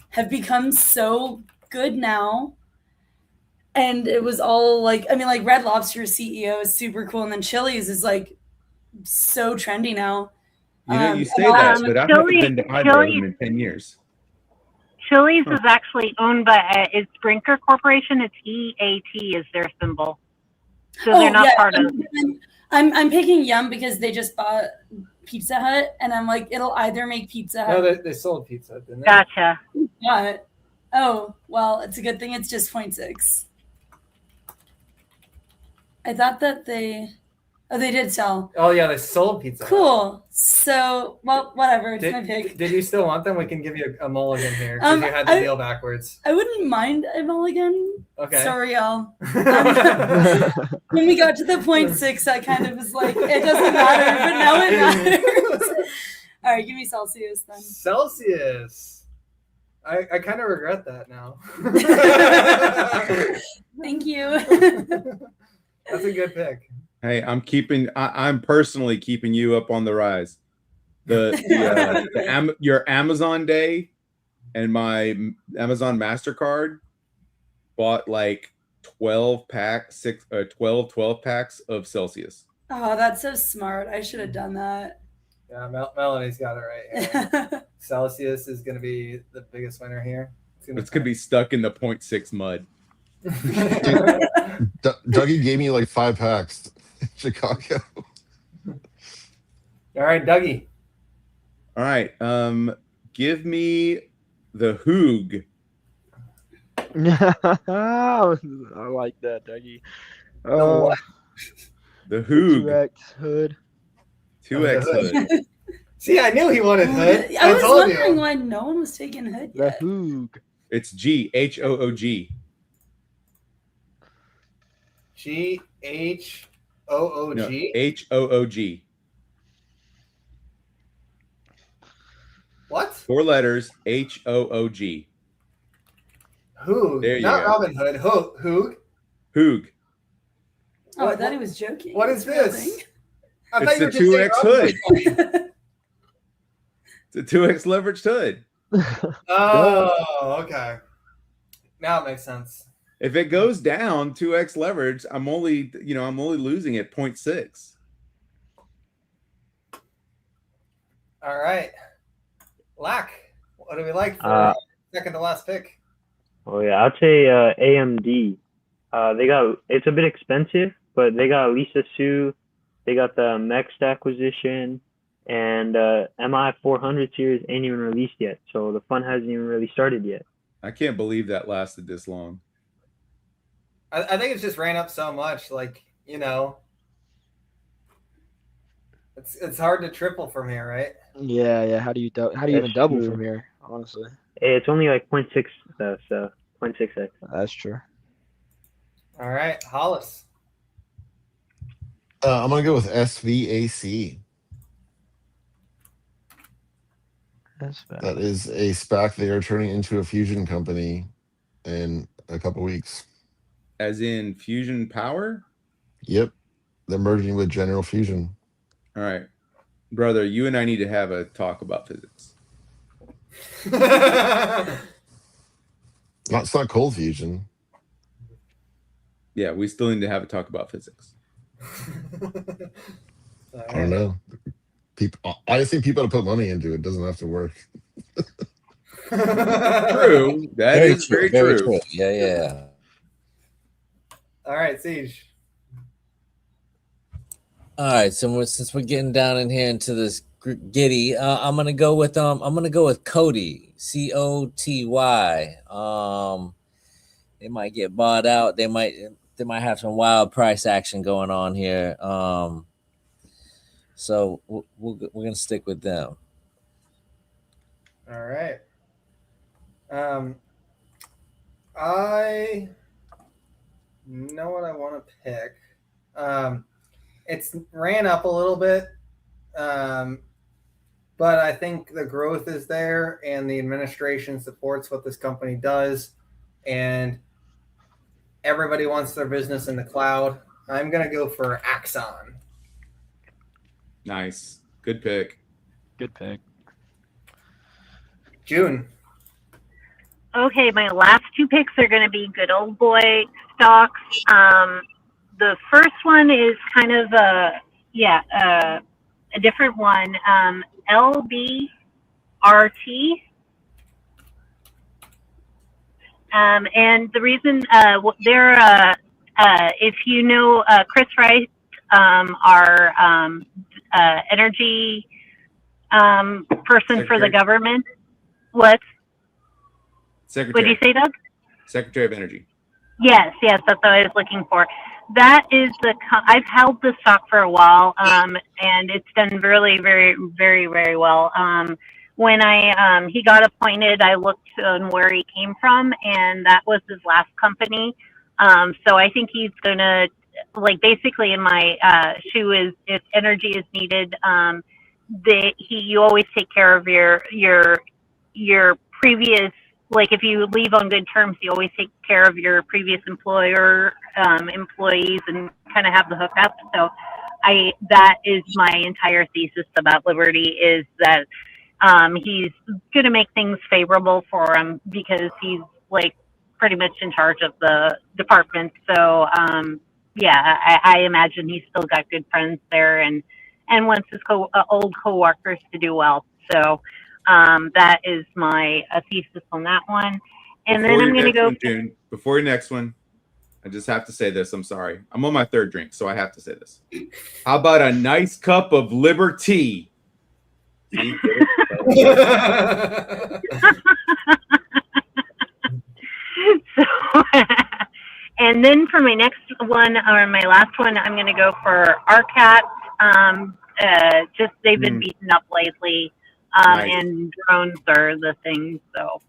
have become so good now. And it was all like, I mean, like Red Lobster's CEO is super cool, and then Chili's is like so trendy now. You know, you say that, but I haven't been to either of them in 10 years. Chili's is actually owned by it's Brinker Corporation. It's EAT is their symbol, so they're not part of. I'm picking Yum because they just bought Pizza Hut, and I'm like, it'll either make Pizza Hut. No, they sold Pizza Hut, didn't they? Gotcha. What? Oh, well, it's a good thing it's just 0.6. I thought that they did sell. Oh yeah, they sold Pizza Hut. Cool. So, well, whatever. It's my pick. Did you still want them? We can give you a mulligan here because you had the deal backwards. I wouldn't mind a mulligan. Okay. Sorry, y'all. When we got to the 0.6, I kind of was like, it doesn't matter, but now it matters. All right, give me Celsius then. Celsius. I kind of regret that now. Thank you. That's a good pick. Hey, I'm personally keeping you up on the rise. Your Amazon Day and my Amazon MasterCard bought like 12 packs of Celsius. Oh, that's so smart. I should have done that. Yeah, Melanie's got it right here. Celsius is going to be the biggest winner here. It's going to be stuck in the 0.6 mud. Dougie gave me like 5 packs in Chicago. All right, Dougie. All right. Give me the Hoog. I like that, Dougie. The Hoog. 2X hood. 2X hood. See, I knew he wanted hood. I was wondering why no one was taking hood yet. The Hoog. It's Ghoog. Ghoog. No, Hoog. What? 4 letters. Hoog. Hoog. There you Not go. Robin Hood. Hoog. Hoog. Oh, I thought he was joking. What is this? I It's the 2X hood. It's a 2X leveraged hood. Oh, okay. Now it makes sense. If it goes down 2x leverage, I'm only losing at 0.6. All right. Lack, what do we like for second to last pick? Oh yeah, I'd say AMD. It's a bit expensive, but they got Lisa Su, they got the Next acquisition, and MI 400 series ain't even released yet, so the fun hasn't even really started yet. I can't believe that lasted this long. I think it's just ran up so much, it's hard to triple from here, right? Yeah. How do you even double from here? Honestly, it's only like 0.6 though, so 0.6x. that's true. All right, Hollis. I'm gonna go with SVAC. That is a SPAC. They are turning into a fusion company in a couple weeks. As in fusion power? Yep, they're merging with General Fusion. All right, brother, you and I need to have a talk about physics. It's not cold fusion. Yeah, we still need to have a talk about physics. I don't know. I just think people to put money into it. Doesn't have to work. True. That is very true. Yeah. All right, Siege. All right, so since we're getting down in here into this giddy, I'm gonna go with Cody, COTY. They might get bought out. They might have some wild price action going on here. So we're gonna stick with them. All right. I know what I want to pick. It's ran up a little bit, but I think the growth is there, and the administration supports what this company does, and everybody wants their business in the cloud. I'm gonna go for Axon. Nice. Good pick. Good pick. June. Okay, my last two picks are going to be good old boy stocks. The first one is kind of a different one. LBRT. And the reason they're if you know Chris Rice, our energy person Secretary. for the government. What? Secretary. What did you say, Doug? Secretary of Energy. Yes, that's what I was looking for. That is I've held the stock for a while, and it's done really, very, very, very well. When he got appointed, I looked on where he came from, and that was his last company. So I think he's gonna, basically in my shoe is, if energy is needed, you always take care of your previous. If you leave on good terms, you always take care of your previous employers and kind of have the hookup. So that is my entire thesis about Liberty, is that he's going to make things favorable for him because he's pretty much in charge of the department. So I imagine he's still got good friends there and wants his old coworkers to do well. So that is my thesis on that one. And then I'm going to go. June, before your next one, I just have to say this. I'm sorry. I'm on my third drink, so I have to say this. How about a nice cup of Liberty? And then for my next one, or my last one, I'm going to go for RCAT. Just they've been beaten up lately. Nice. And drones are the thing. So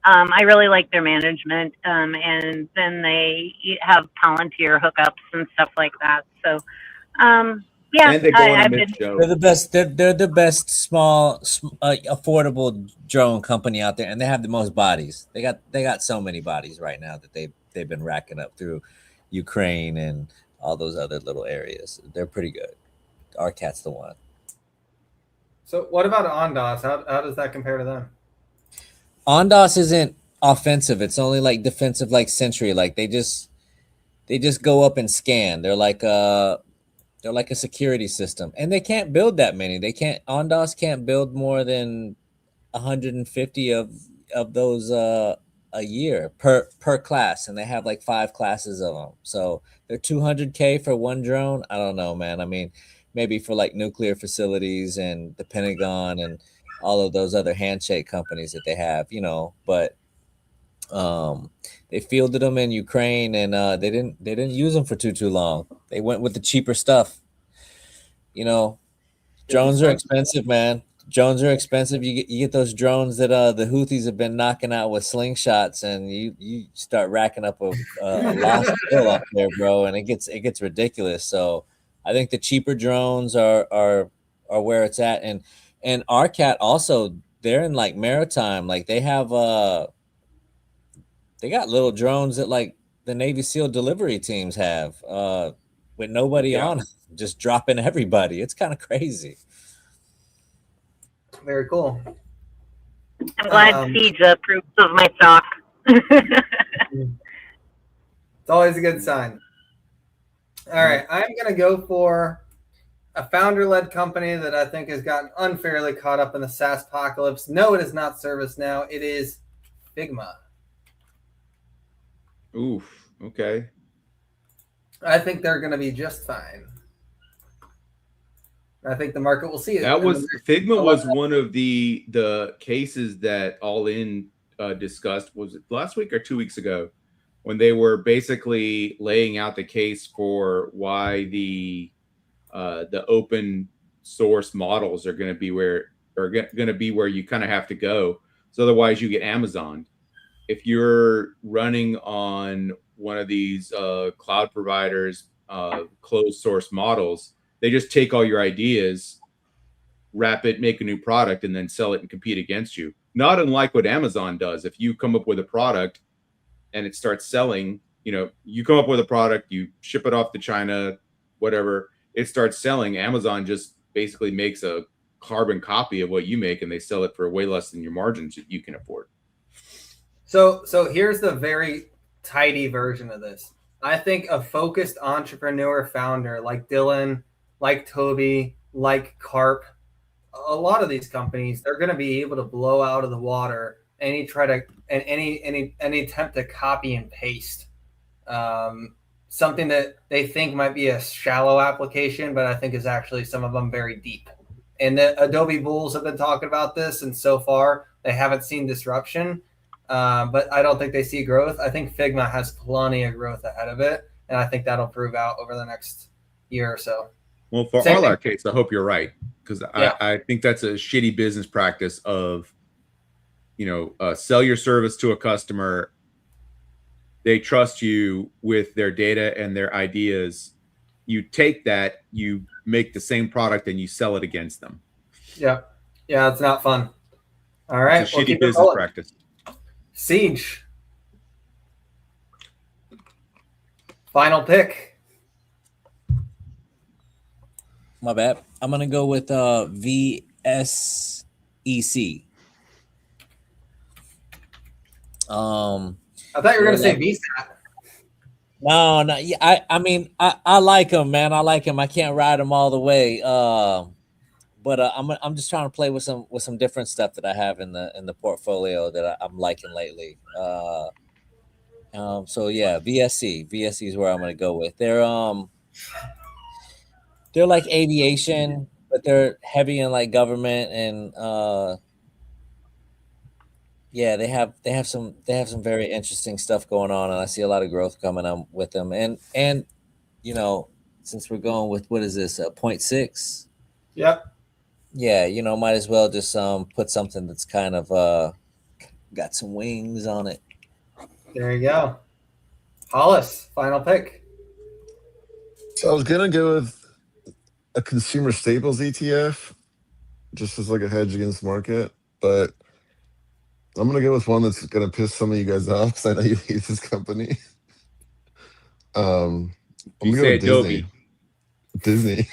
I really like their management. And then they have Palantir hookups and stuff like that. So, yeah, and they go on a show. They're the best. They're the best small, affordable drone company out there, and they have the most bodies. They got so many bodies right now that they've been racking up through Ukraine and all those other little areas. They're pretty good. RCAT's the one. So what about Ondas? How does that compare to them? Ondas isn't offensive. It's only like defensive, like Sentry. Like they just go up and scan. They're like a security system, and they can't build that many. They can't. Ondas can't build more than 150 of those a year per class, and they have like 5 classes of them. So they're 200K for one drone. I don't know, man. I mean, maybe for like nuclear facilities and the Pentagon and all of those other handshake companies that they have, you know, but they fielded them in Ukraine, and they didn't use them for too long. They went with the cheaper stuff. You know, drones are expensive, man. Drones are expensive. You get those drones that the Houthis have been knocking out with slingshots, and you start racking up a lost bill up there, bro, and it gets ridiculous. So I think the cheaper drones are where it's at, and RCAT also, they're in like maritime, like they have they got little drones that like the Navy SEAL delivery teams have with nobody on, just dropping everybody. It's kind of crazy. Very cool. I'm glad Siege approves of my stock. It's always a good sign. All right, I'm going to go for a founder-led company that I think has gotten unfairly caught up in the SaaS apocalypse. No, it is not ServiceNow. It is Figma. Oof. Okay. I think they're going to be just fine. I think the market will see it. That was Figma was one of the cases that All In discussed. Was it last week or 2 weeks ago, when they were basically laying out the case for why the open source models are going to be where you kind of have to go. So otherwise, you get Amazon. If you're running on one of these cloud providers, closed source models, they just take all your ideas, wrap it, make a new product, and then sell it and compete against you. Not unlike what Amazon does. If you come up with a product and it starts selling, you know, you come up with a product, you ship it off to China, whatever, it starts selling. Amazon just basically makes a carbon copy of what you make, and they sell it for way less than your margins that you can afford. So here's the very tidy version of this. I think a focused entrepreneur founder like Dylan, like Toby, like Carp, a lot of these companies, they're going to be able to blow out of the water any attempt to copy and paste something that they think might be a shallow application, but I think is actually some of them very deep. And the Adobe Bulls have been talking about this, and so far they haven't seen disruption. But I don't think they see growth. I think Figma has plenty of growth ahead of it, and I think that'll prove out over the next year or so. Well, for all our case, I hope you're right, because I think that's a shitty business practice of, you know, sell your service to a customer. They trust you with their data and their ideas. You take that, you make the same product, and you sell it against them. Yeah, it's not fun. All right, it's a shitty business practice. Siege. Final pick. My bad. I'm gonna go with VSEC. I thought you were gonna say VSAT. No. Yeah, I mean, I like them, man. I like them. I can't ride them all the way. But I'm just trying to play with some different stuff that I have in the portfolio that I'm liking lately. So yeah, VSC is where I'm gonna go with. They're like aviation, but they're heavy in like government, and yeah, they have some very interesting stuff going on, and I see a lot of growth coming on with them. And you know, since we're going with, what is this, 0.6? Yep. Yeah, you know, might as well just put something that's kind of got some wings on it. There you go. Hollis, final pick. So I was gonna go with a consumer staples ETF, just as like a hedge against the market, but I'm gonna go with one that's gonna piss some of you guys off, because I know you hate this company. I'm gonna go with Adobe. Disney.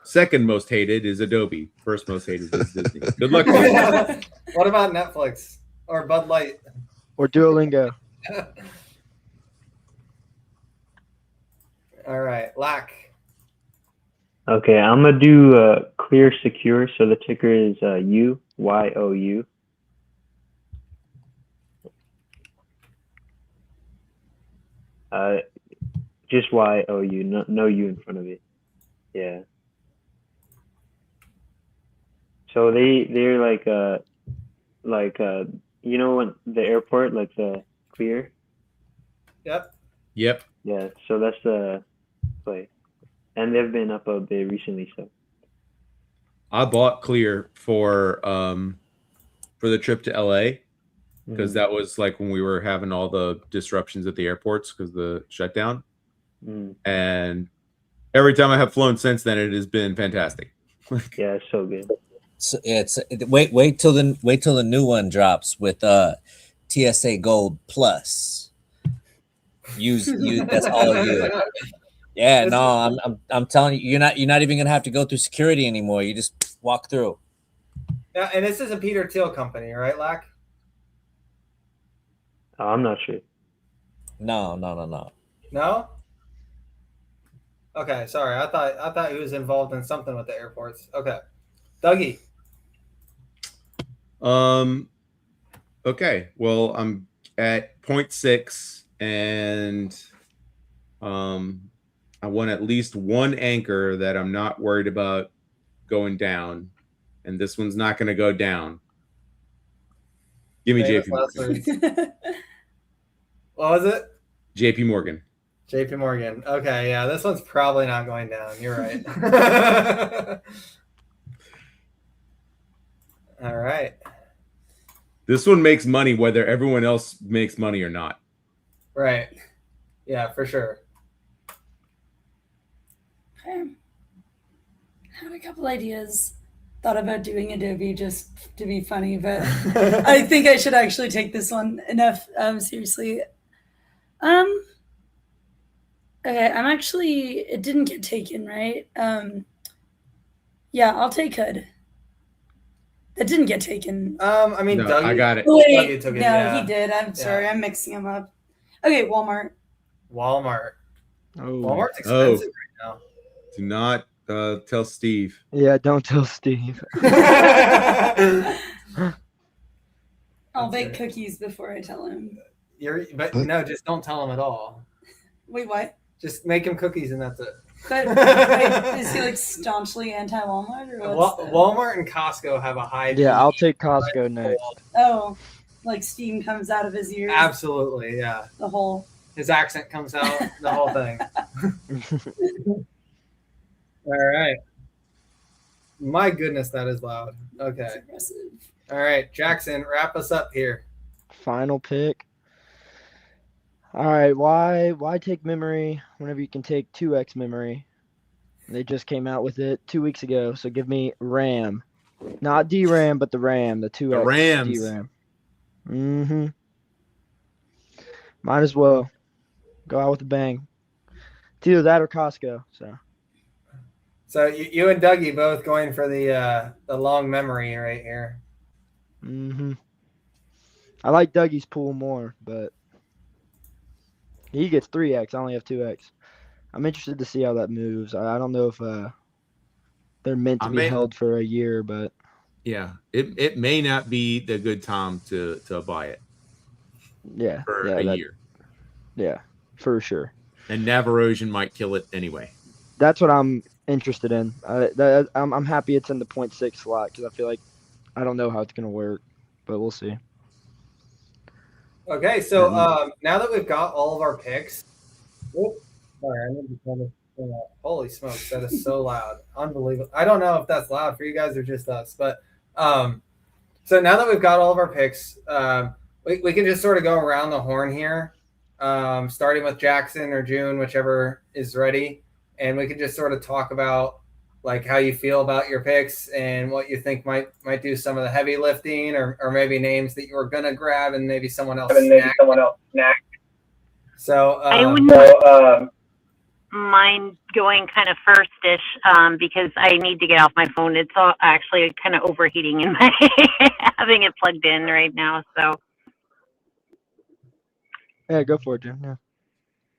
Second most hated is Adobe. First most hated is Disney. Good luck to you. What about Netflix or Bud Light? Or Duolingo. All right, Lack. Okay, I'm gonna do clear secure. So the ticker is UYOU. Just YOU, no U in front of it. Yeah. So they're like you know when the airport, like the clear. Yep. Yep. Yeah. So that's the play, and they've been up a bit recently. So I bought Clear for the trip to LA because that was like when we were having all the disruptions at the airports because of the shutdown. And every time I have flown since then, it has been fantastic. Yeah, it's so good. So wait till the new one drops with TSA Gold Plus. Use that's all you. Yeah, no, I'm telling you, you're not even gonna have to go through security anymore. You just walk through. Yeah, and this is a Peter Thiel company, right, Lack? I'm not sure. No. No. Okay, sorry. I thought he was involved in something with the airports. Okay, Dougie. Okay. Well, I'm at 0.6 and I want at least one anchor that I'm not worried about going down, and this one's not going to go down. Give me JP Morgan. What was it? JP Morgan. JP Morgan. Okay, yeah, this one's probably not going down. You're right. All right. This one makes money whether everyone else makes money or not. Right. Yeah, for sure. Okay. Had a couple ideas. Thought about doing Adobe just to be funny, but I think I should actually take this one enough seriously. Okay, it didn't get taken, right? Yeah, I'll take Hood. That didn't get taken. I mean, No, Dougie, I got it. Wait, Dougie took it, no, yeah. he did. I'm sorry, I'm mixing them up. Okay, Walmart. Walmart. Oh. Walmart's expensive right Do not tell Steve. Yeah, don't tell Steve. now. I'll bake cookies before I tell him. But no, just don't tell him at all. Wait, what? Just make him cookies and that's it. But wait, is he like staunchly anti-Walmart or what's Walmart and Costco have a high. Yeah, I'll take Costco next. Oh, like steam comes out of his ears. Absolutely, yeah. The whole. His accent comes out. The whole thing. All right. My goodness, that is loud. Okay. All right, Jackson, wrap us up here. Final pick. All right, why take memory whenever you can take 2x memory? They just came out with it 2 weeks ago, so give me RAM. Not DRAM, but the RAM, the 2x The Rams. DRAM. Mm-hmm. Might as well go out with a bang. It's either that or Costco. So you and Dougie both going for the long memory right here. Mm-hmm. I like Dougie's pool more, but he gets 3x. I only have 2x. I'm interested to see how that moves. I don't know if they're meant to be held for a year, but yeah, it may not be the good time to buy it. Yeah, for a year. Yeah, for sure. And nav erosion might kill it anyway. That's what I'm interested in. I'm happy it's in the 0.6 slot because I feel like I don't know how it's gonna work, but we'll see. Okay, so now that we've got all of our picks, sorry, I need to turn this thing off. Holy smokes, that is so loud, unbelievable. I don't know if that's loud for you guys or just us, but so now that we've got all of our picks, we can just sort of go around the horn here, starting with Jackson or June, whichever is ready, and we can just sort of talk about like how you feel about your picks and what you think might do some of the heavy lifting, or maybe names that you were gonna grab and maybe someone else snagged. So mind going kind of first-ish because I need to get off my phone. It's all actually kind of overheating in my having it plugged in right now. So, Yeah, go for it, Jim. Yeah.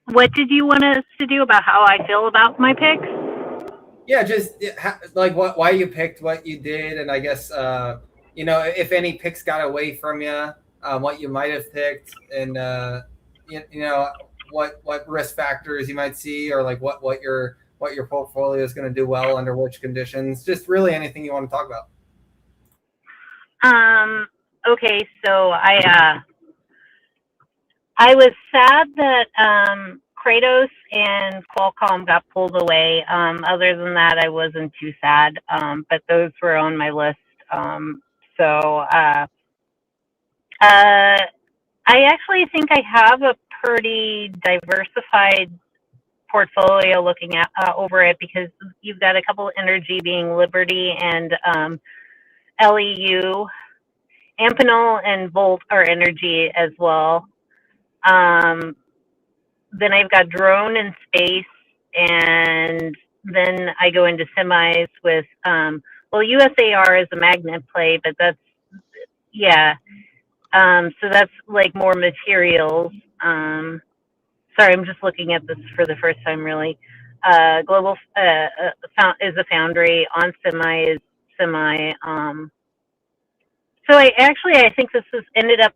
what did you want us to do about how I feel about my picks? Yeah, just like why you picked what you did, and I guess if any picks got away from you, what you might have picked, and what risk factors you might see, or like what your portfolio is going to do well under which conditions. Just really anything you want to talk about. Okay, so I was sad that Kratos and Qualcomm got pulled away. Other than that, I wasn't too sad. But those were on my list. I actually think I have a pretty diversified portfolio looking at over it, because you've got a couple energy being Liberty and LEU. Amphenol and Volt are energy as well. Then I've got drone and space, and then I go into semis with USAR is a magnet play, but that's so that's like more materials. Sorry, I'm just looking at this for the first time, really. Global is a foundry. On semi is semi. So I think this has ended up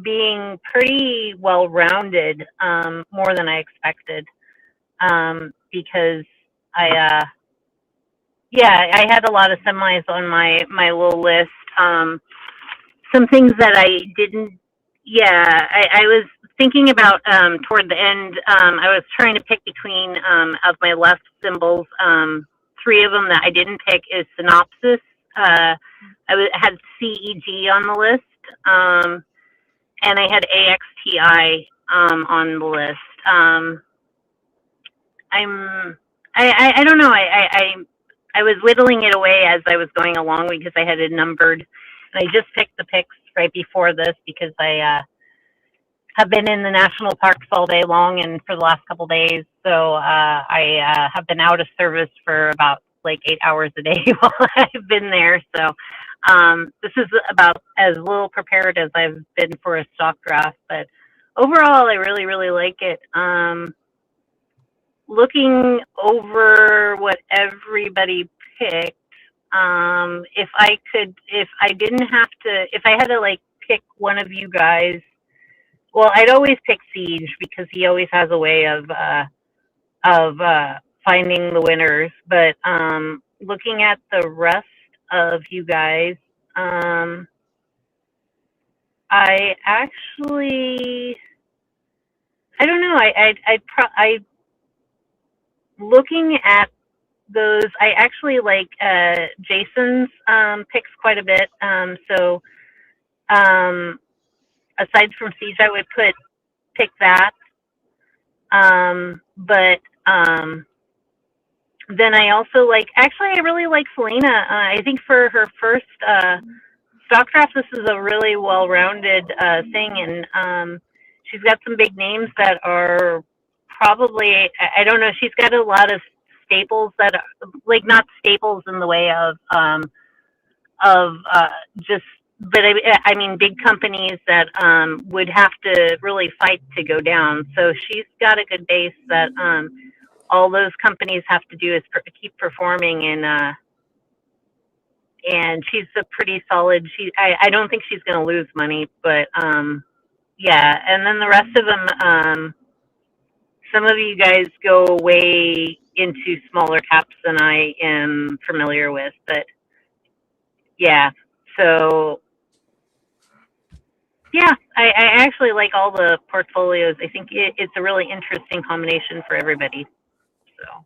being pretty well rounded, more than I expected, because I had a lot of semis on my little list. Some things that I didn't. Yeah, I was thinking about toward the end. I was trying to pick between of my left symbols. 3 of them that I didn't pick is Synopsys. I had CEG on the list, and I had AXTI on the list. I don't know. I was whittling it away as I was going along because I had it numbered, and I just picked the picks right before this because I have been in the national parks all day long and for the last couple days. So I have been out of service for about like 8 hours a day while I've been there. So this is about as little prepared as I've been for a stock draft, but overall, I really, really like it. Looking over what everybody picked, if I had to like pick one of you guys, well, I'd always pick Siege because he always has a way of finding the winners. But looking at the rest of you guys, I actually, I don't know. I looking at those, I actually like Jason's picks quite a bit. So aside from Siege, I would pick that. But then I also I really like Selena. I think for her first stock draft, this is a really well-rounded thing, and she's got some big names that are probably, I don't know, she's got a lot of staples that are like not staples in the way of just, but I mean big companies that would have to really fight to go down. So she's got a good base that all those companies have to do is keep performing, and she's a pretty solid. I don't think she's going to lose money, but yeah. And then the rest of them, some of you guys go way into smaller caps than I am familiar with, but yeah. So yeah, I actually like all the portfolios. I think it's a really interesting combination for everybody. So.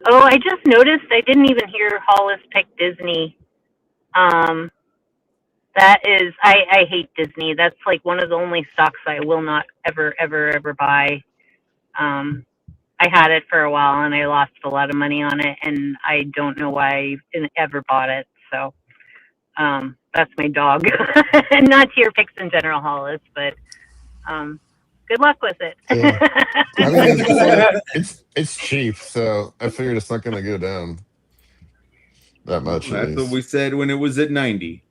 Oh, I just noticed I didn't even hear Hollis pick Disney. That is, I hate Disney. That's like one of the only stocks I will not ever buy. I had it for a while and I lost a lot of money on it, and I don't know why I ever bought it. So that's my dog. Not to your picks in general, Hollis, but Good luck with it. Yeah. I mean, it's cheap, so I figured it's not going to go down that much at That's what least. we said when it was at 90.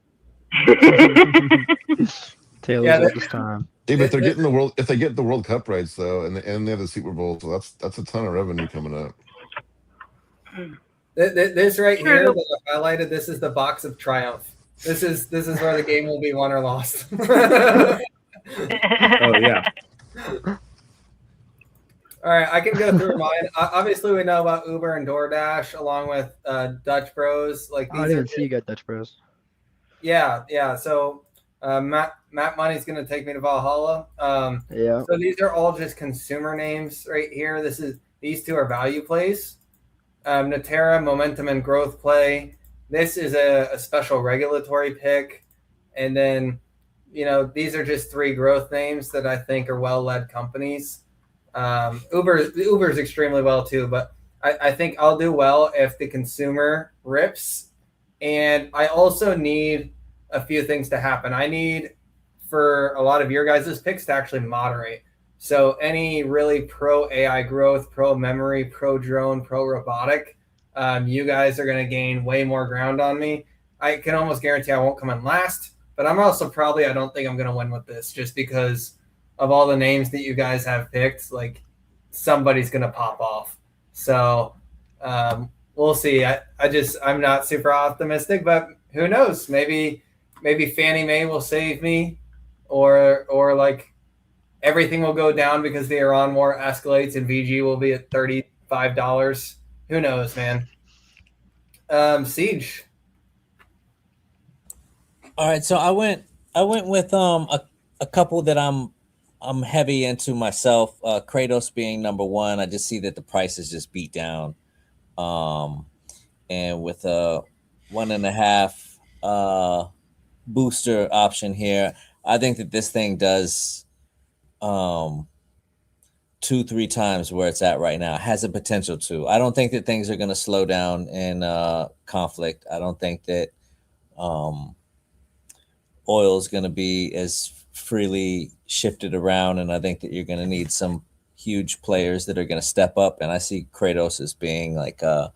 Taylor's oldest time. Yeah, but if they're getting the world, if they get the World Cup rights though, and they have the Super Bowl, so that's a ton of revenue coming up. This right True. here that I highlighted, this is the box of triumph. This is where the game will be won or lost. Oh yeah. All right, I can go through mine. Obviously, we know about Uber and DoorDash, along with Dutch Bros. Like I these didn't see you got Dutch Bros. Yeah. So Matt Money's gonna take me to Valhalla. Yeah. So these are all just consumer names right here. These two are value plays. Natera, momentum and growth play. This is a special regulatory pick, and then these are just three growth names that I think are well-led companies. Uber's extremely well too, but I think I'll do well if the consumer rips. And I also need a few things to happen. I need for a lot of your guys' picks to actually moderate. So any really pro AI growth, pro memory, pro drone, pro robotic, you guys are going to gain way more ground on me. I can almost guarantee I won't come in last, but I'm also I don't think I'm going to win with this just because of all the names that you guys have picked. Like somebody's going to pop off. So we'll see. I'm not super optimistic, but who knows? Maybe Fannie Mae will save me, or like everything will go down because the Iran war escalates and VG will be at $35. Who knows, man? Siege. All right, so I went with a couple that I'm heavy into myself. Kratos being number one. I just see that the price is just beat down. And with a 1.5 booster option here, I think that this thing does 2-3 times where it's at right now. It has a potential to. I don't think that things are going to slow down in conflict. I don't think that oil is going to be as freely shifted around, and I think that you're going to need some huge players that are going to step up. And I see Kratos as being like a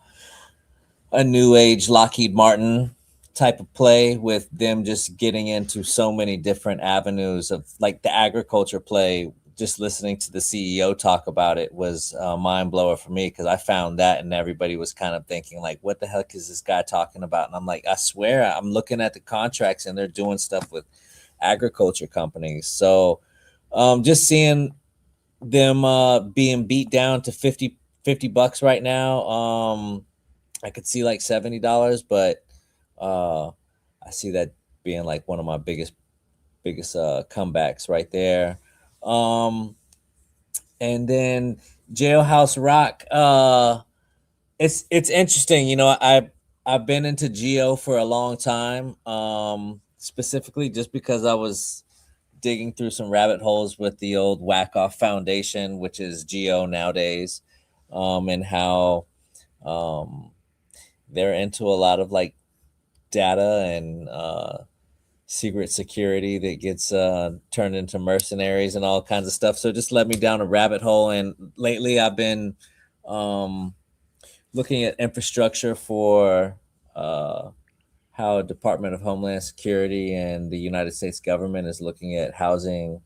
new age Lockheed Martin type of play, with them just getting into so many different avenues of like the agriculture play. Just listening to the CEO talk about it was a mind blower for me, because I found that and everybody was kind of thinking like, what the heck is this guy talking about? And I'm like, I swear I'm looking at the contracts and they're doing stuff with agriculture companies. So just seeing them being beat down to $50 right now. I could see like $70, but I see that being like one of my biggest comebacks right there. And then Jailhouse Rock. It's interesting. I've been into Geo for a long time. Specifically just because I was digging through some rabbit holes with the old Whack Off Foundation, which is Geo nowadays, and how they're into a lot of like data and secret security that gets turned into mercenaries and all kinds of stuff. So it just led me down a rabbit hole. And lately I've been looking at infrastructure for how Department of Homeland Security and the United States government is looking at housing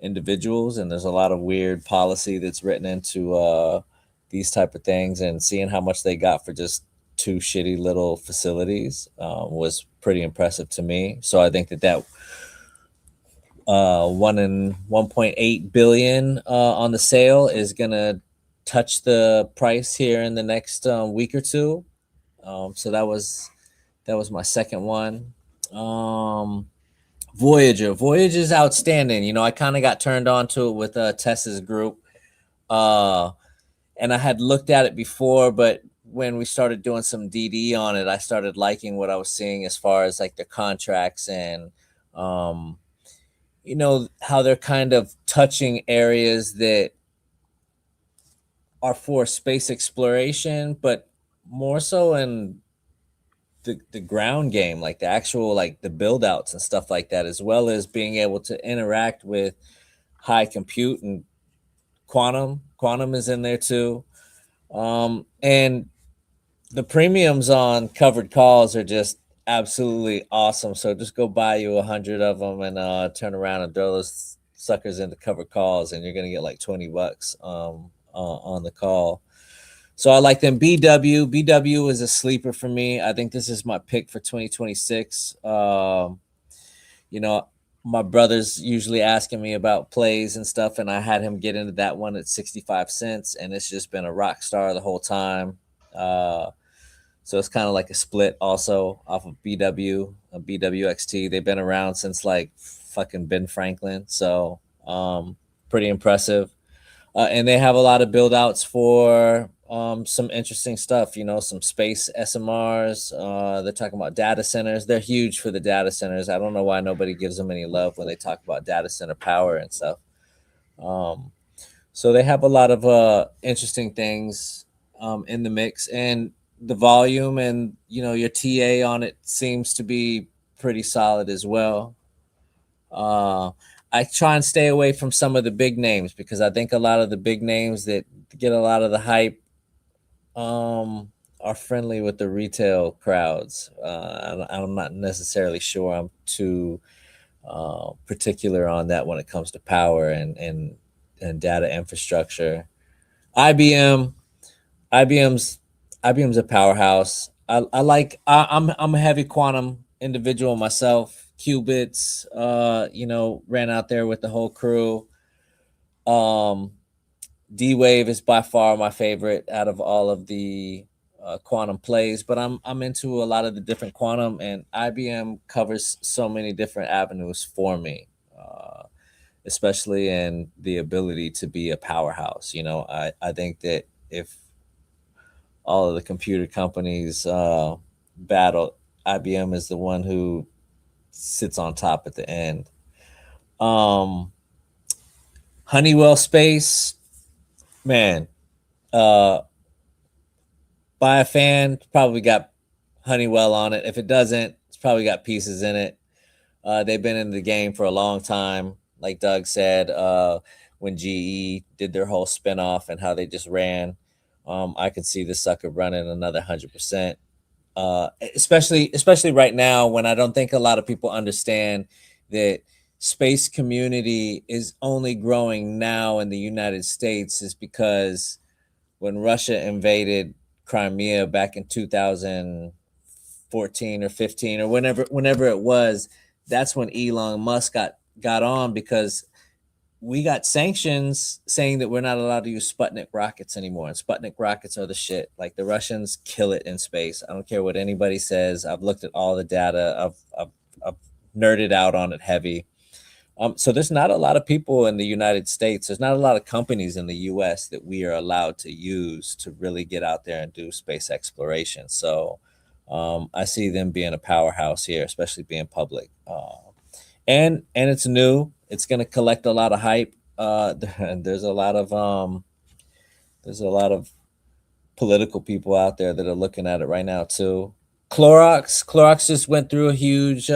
individuals. And there's a lot of weird policy that's written into these type of things, and seeing how much they got for just two shitty little facilities was pretty impressive to me. So I think that 1.8 billion on the sale is gonna touch the price here in the next week or two. So that was my second one. Voyager is outstanding. I kind of got turned on to it with Tessa's group, and I had looked at it before, but when we started doing some DD on it, I started liking what I was seeing as far as like the contracts and, how they're kind of touching areas that are for space exploration, but more so in the ground game, like the actual, like the build outs and stuff like that, as well as being able to interact with high compute and quantum. Quantum is in there too. And the premiums on covered calls are just absolutely awesome. So just go buy you 100 of them and turn around and throw those suckers into covered calls, and you're gonna get like $20 on the call. So I like them. BW is a sleeper for me. I think this is my pick for 2026. You know, my brother's usually asking me about plays and stuff, and I had him get into that one at 65 cents, and it's just been a rock star the whole time. So it's kind of like a split also off of BW, BWXT. They've been around since like fucking Ben Franklin. So pretty impressive. And they have a lot of build outs for some interesting stuff, you know, some space SMRs. They're talking about data centers. They're huge for the data centers. I don't know why nobody gives them any love when they talk about data center power and stuff. So they have a lot of interesting things in the mix, and the volume and, you know, your TA on it seems to be pretty solid as well. I try and stay away from some of the big names because I think a lot of the big names that get a lot of the hype are friendly with the retail crowds. I'm not necessarily sure I'm too particular on that when it comes to power and data infrastructure. IBM's a powerhouse. I'm a heavy quantum individual myself. Qubits, you know, ran out there with the whole crew. D-Wave is by far my favorite out of all of the quantum plays, but I'm into a lot of the different quantum, and IBM covers so many different avenues for me, especially in the ability to be a powerhouse. You know, I think that if all of the computer companies battle, IBM is the one who sits on top at the end. Honeywell Space, man, buy a fan, probably got Honeywell on it. If it doesn't, it's probably got pieces in it. They've been in the game for a long time. Like Doug said, when GE did their whole spinoff and how they just ran, I could see the sucker running another 100%. Especially right now, when I don't think a lot of people understand that space community is only growing now in the United States, is because when Russia invaded Crimea back in 2014 or 15 or whenever it was, that's when Elon Musk got on, because we got sanctions saying that we're not allowed to use Sputnik rockets anymore. And Sputnik rockets are the shit. Like, the Russians kill it in space. I don't care what anybody says. I've looked at all the data. I've nerded out on it heavy. So there's not a lot of people in the United States. There's not a lot of companies in the US that we are allowed to use to really get out there and do space exploration. So I see them being a powerhouse here, especially being public. And it's new. It's going to collect a lot of hype. There's a lot of political people out there that are looking at it right now too. Clorox just went through a huge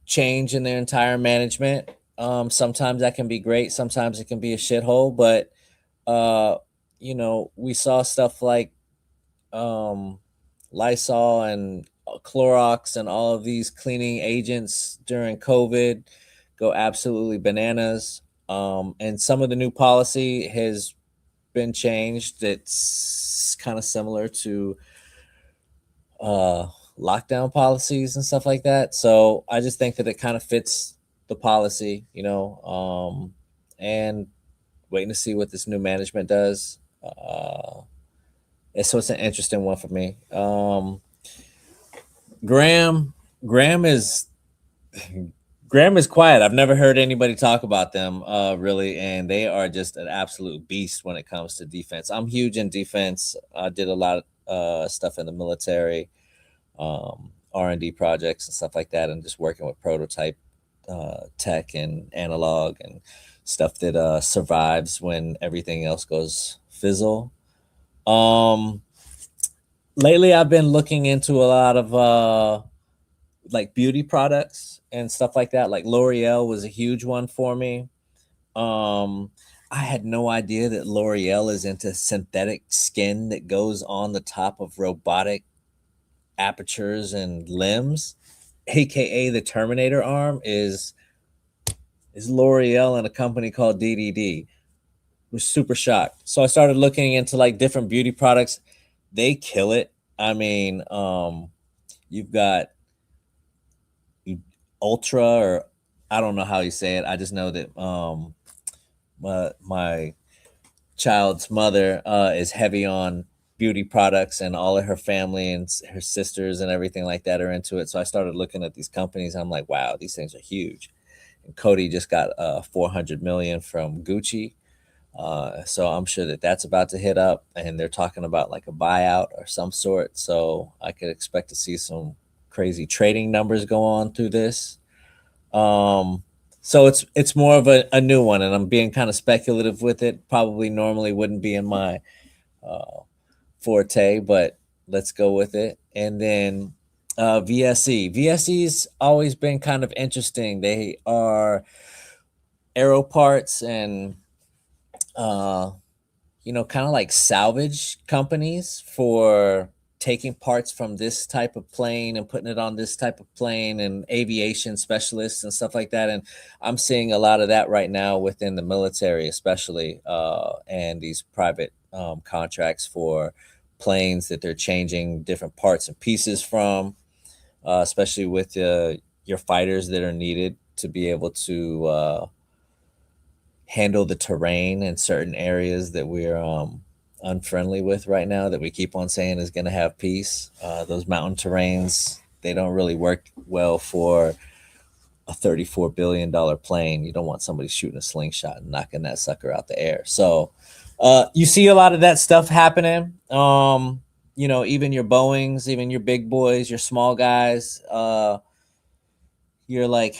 change in their entire management. Sometimes that can be great. Sometimes it can be a shithole. But you know, we saw stuff like Lysol and Clorox and all of these cleaning agents during COVID go absolutely bananas. And some of the new policy has been changed. It's kind of similar to lockdown policies and stuff like that. So I just think that it kind of fits the policy, you know, and waiting to see what this new management does. So it's an interesting one for me. Graham is quiet. I've never heard anybody talk about them really, and they are just an absolute beast when it comes to defense. I'm huge in defense. I did a lot of stuff in the military, R&D projects and stuff like that, and just working with prototype tech and analog and stuff that survives when everything else goes fizzle. Lately I've been looking into a lot of like beauty products and stuff like that. Like L'Oreal was a huge one for me. I had no idea that L'Oreal is into synthetic skin that goes on the top of robotic apertures and limbs, aka the Terminator arm is L'Oreal and a company called DDD. Was super shocked. So I started looking into like different beauty products. They kill it. I mean, you've got Ultra, or I don't know how you say it. I just know that my child's mother is heavy on beauty products, and all of her family and her sisters and everything like that are into it. So I started looking at these companies. I'm like, wow, these things are huge. And Cody just got 400 million from Gucci. So I'm sure that that's about to hit up, and they're talking about like a buyout or some sort. So I could expect to see some crazy trading numbers go on through this. So it's more of a new one, and I'm being kind of speculative with it. Probably normally wouldn't be in my forte, but let's go with it. And then VSE. VSE's always been kind of interesting. They are aero parts and kind of like salvage companies for taking parts from this type of plane and putting it on this type of plane, and aviation specialists and stuff like that. And I'm seeing a lot of that right now within the military, especially, and these private contracts for planes that they're changing different parts and pieces from, especially with your fighters that are needed to be able to handle the terrain in certain areas that we're unfriendly with right now, that we keep on saying is going to have peace. Those mountain terrains, they don't really work well for a $34 billion plane. You don't want somebody shooting a slingshot and knocking that sucker out the air. So you see a lot of that stuff happening. Even your Boeings, even your big boys, your small guys, you're like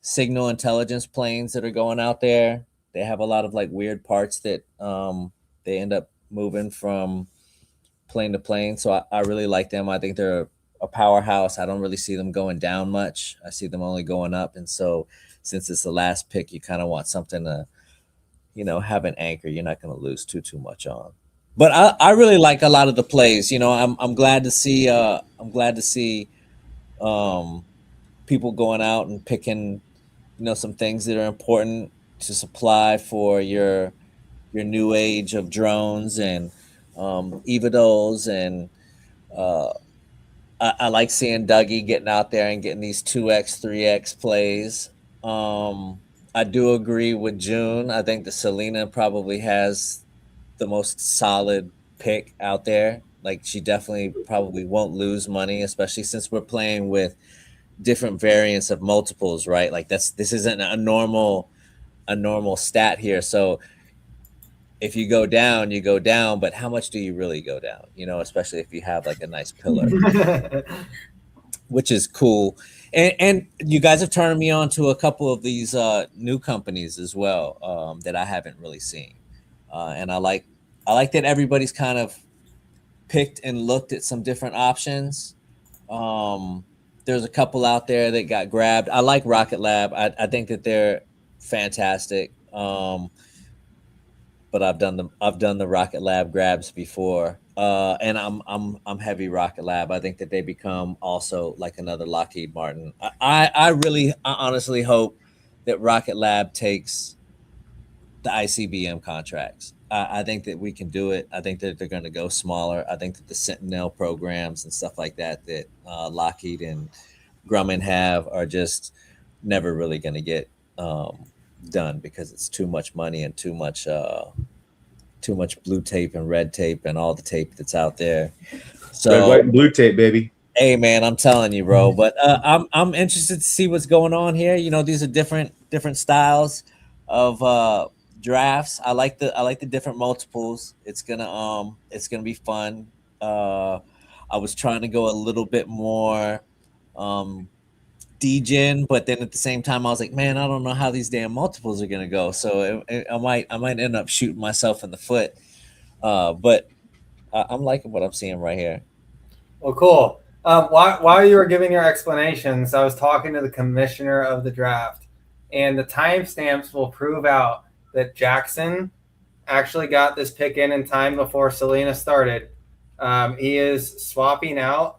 signal intelligence planes that are going out there. They have a lot of like weird parts that they end up moving from plane to plane. So I really like them. I think they're a powerhouse. I don't really see them going down much. I see them only going up. And so since it's the last pick, you kind of want something to, have an anchor you're not going to lose too much on. But I really like a lot of the plays. I'm glad to see people going out and picking some things that are important to supply for your new age of drones and eVTOLs. And I like seeing Dougie getting out there and getting these 2x 3x plays. I do agree with June. I think the Selena probably has the most solid pick out there. Like, she definitely probably won't lose money, especially since we're playing with different variants of multiples, right? Like, this isn't a normal stat here. So if you go down, you go down, but how much do you really go down? Especially if you have like a nice pillar, which is cool. And you guys have turned me on to a couple of these new companies as well, that I haven't really seen. And I like that everybody's kind of picked and looked at some different options. There's a couple out there that got grabbed. I like Rocket Lab. I think that they're fantastic. But I've done the Rocket Lab grabs before, and I'm heavy Rocket Lab. I think that they become also like another Lockheed Martin. I honestly hope that Rocket Lab takes the ICBM contracts. I think that we can do it. I think that they're going to go smaller. I think that the Sentinel programs and stuff like that Lockheed and Grumman have are just never really going to get done, because it's too much money and too much blue tape and red tape and all the tape that's out there. So red, white, and blue tape, baby. Hey man, I'm telling you, bro. But I'm interested to see what's going on here. These are different styles of drafts. I like the different multiples. It's gonna be fun. I was trying to go a little bit more degen, but then at the same time I was like, man, I don't know how these damn multiples are gonna go. So I might end up shooting myself in the foot. But I'm liking what I'm seeing right here. Well, cool. While you were giving your explanations, I was talking to the commissioner of the draft, and the timestamps will prove out that Jackson actually got this pick in time before Selena started. He is swapping out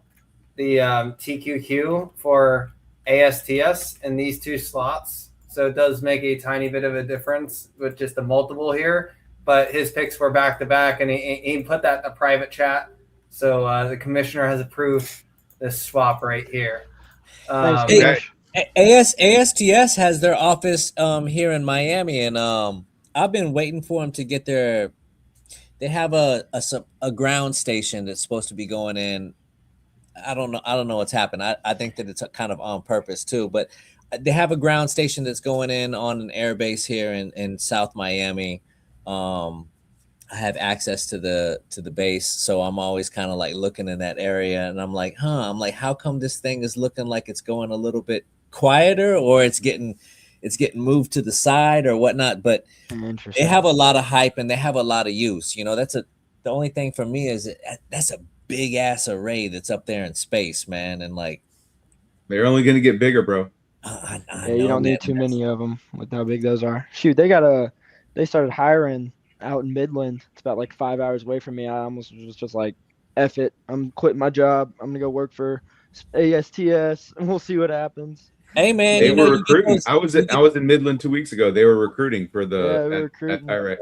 the TQQ for ASTS in these two slots. So it does make a tiny bit of a difference with just the multiple here. But his picks were back to back, and he put that in a private chat. So the commissioner has approved this swap right here. Thanks, Hey, Commish. ASTS has their office here in Miami, and I've been waiting for them to get their. They have a ground station that's supposed to be going in. I don't know what's happened. I think that it's kind of on purpose too, but they have a ground station that's going in on an air base here in South Miami. I have access to the base, so I'm always kind of like looking in that area, and I'm like, how come this thing is looking like it's going a little bit quieter, or it's getting moved to the side or whatnot? But they Interesting. have a lot of hype and they have a lot of use. The only thing for me is that's a big ass array that's up there in space, man, and like They're only going to get bigger, bro. I Yeah, you know, don't man, need too many of them with how big those are. Shoot, they started hiring out in Midland. It's about like 5 hours away from me. I almost was just like, F it. I'm quitting my job. I'm going to go work for ASTS and we'll see what happens. Hey man, They were you get recruiting. those, I was in Midland 2 weeks ago. They were recruiting for Yeah, the we were recruiting. IRA.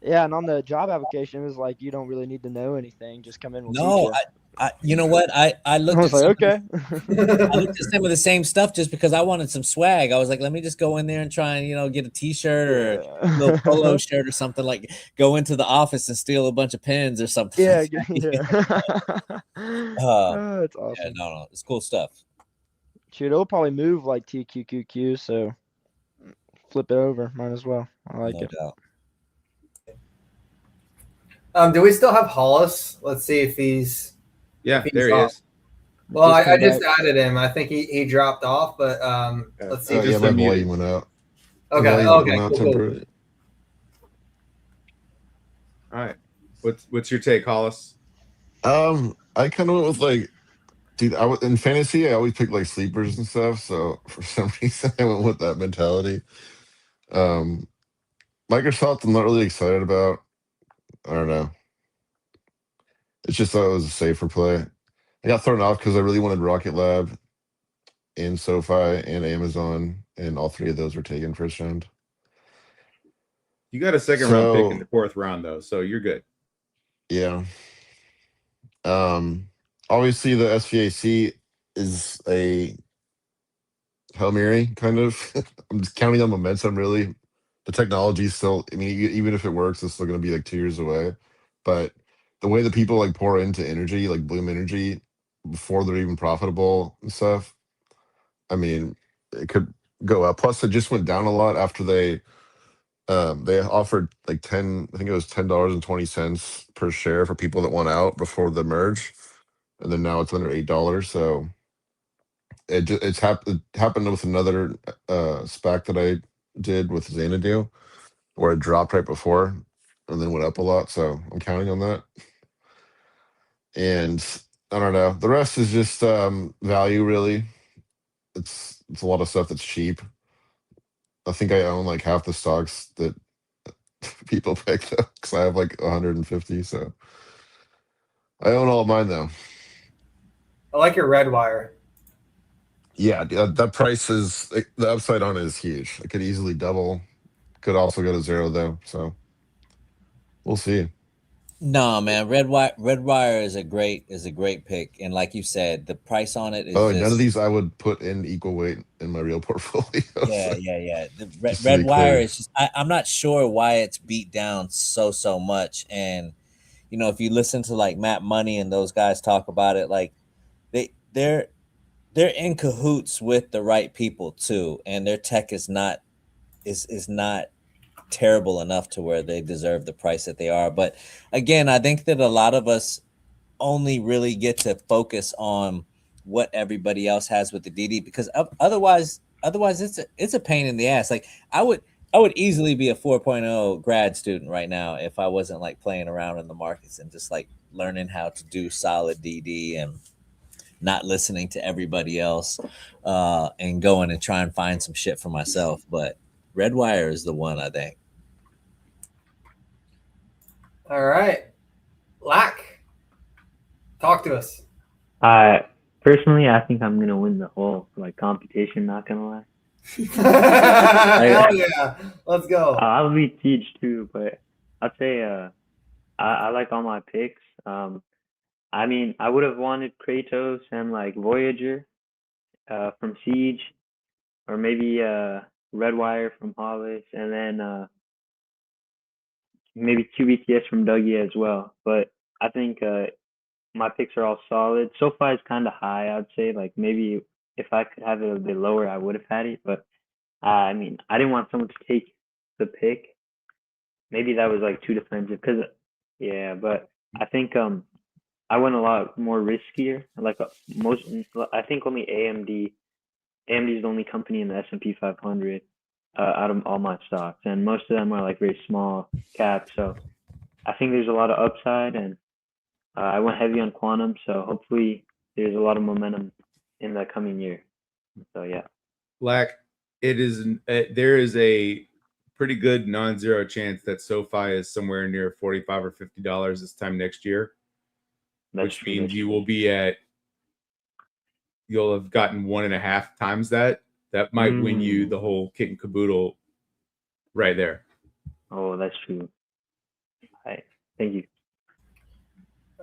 Yeah, and on the job application, it was like, you don't really need to know anything. Just come in, we'll teach no, you. you know what? I I looked was at like, some, okay. I looked at some of the same stuff just because I wanted some swag. I was like, let me just go in there and try and get a t-shirt or a little polo shirt or something, like go into the office and steal a bunch of pens or something. Yeah, like that. yeah. Oh, it's Yeah, awesome. no, it's cool stuff. Shoot, it'll probably move like TQQQ, so flip it over. Might as well. I like No it. doubt. Do we still have Hollis? Let's see if he's. Yeah, he's there he off. is. Well, Just I come just back. added him. I think he dropped off, but let's see. Oh if yeah, he's my unmuted. volume went out. Okay. My volume Okay. went out Cool. temporarily. All right. What's your take, Hollis? I kind of went with like, dude, in fantasy I always pick like sleepers and stuff. So for some reason I went with that mentality. Microsoft I'm not really excited about. I don't know. It's just thought it was a safer play. I got thrown off because I really wanted Rocket Lab and SoFi and Amazon, and all three of those were taken first round. You got a second round pick in the fourth round though, so you're good. Yeah. Obviously the SVAC is a Hail Mary kind of. I'm just counting on momentum really. The technology is still, I mean, even if it works, it's still gonna be like 2 years away. But the way that people like pour into energy, like Bloom Energy, before they're even profitable and stuff, I mean, it could go up. Plus, it just went down a lot after they offered like I think it was $10.20 per share for people that want out before the merge, and then now it's under $8. So it happened with another SPAC that I did with Xanadu, where it dropped right before and then went up a lot. So I'm counting on that. And I don't know. The rest is just value really. It's a lot of stuff that's cheap. I think I own like half the stocks that people pick though, because I have like 150. So I own all of mine though. I like your red wire. Yeah, that price is the upside on it is huge. It could easily double. Could also go to zero though. So we'll see. No, man, red wire is a great pick, and like you said, the price on it is Oh, just none of these I would put in equal weight in my real portfolio. yeah, So, yeah. The just to red be wire clear. is just I'm not sure why it's beat down so much, and if you listen to like Matt Money and those guys talk about it, like they're in cahoots with the right people too, and their tech is not terrible enough to where they deserve the price that they are. But again, I think that a lot of us only really get to focus on what everybody else has with the DD, because otherwise it's a pain in the ass. Like I would easily be a 4.0 grad student right now if I wasn't like playing around in the markets and just like learning how to do solid DD and not listening to everybody else, and going and try and find some shit for myself. But Redwire is the one, I think. All right. Lack, talk to us. Personally, I think I'm gonna win the whole like competition. Not gonna lie. Hell yeah, let's go. I'll be Siege too, but I'd say I like all my picks. I mean, I would have wanted Kratos and like Voyager from Siege, or maybe Redwire from Hollis, and then maybe QBTS from Dougie as well. But I think my picks are all solid. SoFi is kind of high, I'd say. Like maybe if I could have it a bit lower, I would have had it. But I mean, I didn't want someone to take the pick. Maybe that was like too defensive, because yeah. But I think I went a lot more riskier. Like I think only AMD. AMD is the only company in the S&P 500 out of all my stocks, and most of them are like very small cap. So I think there's a lot of upside, and I went heavy on quantum. So hopefully there's a lot of momentum in the coming year. So yeah. Lack, there is a pretty good non-zero chance that SoFi is somewhere near $45 or $50 this time next year, which means you'll have gotten 1.5 times that. That might win you the whole kit and caboodle right there. Oh, that's true. All right. Thank you.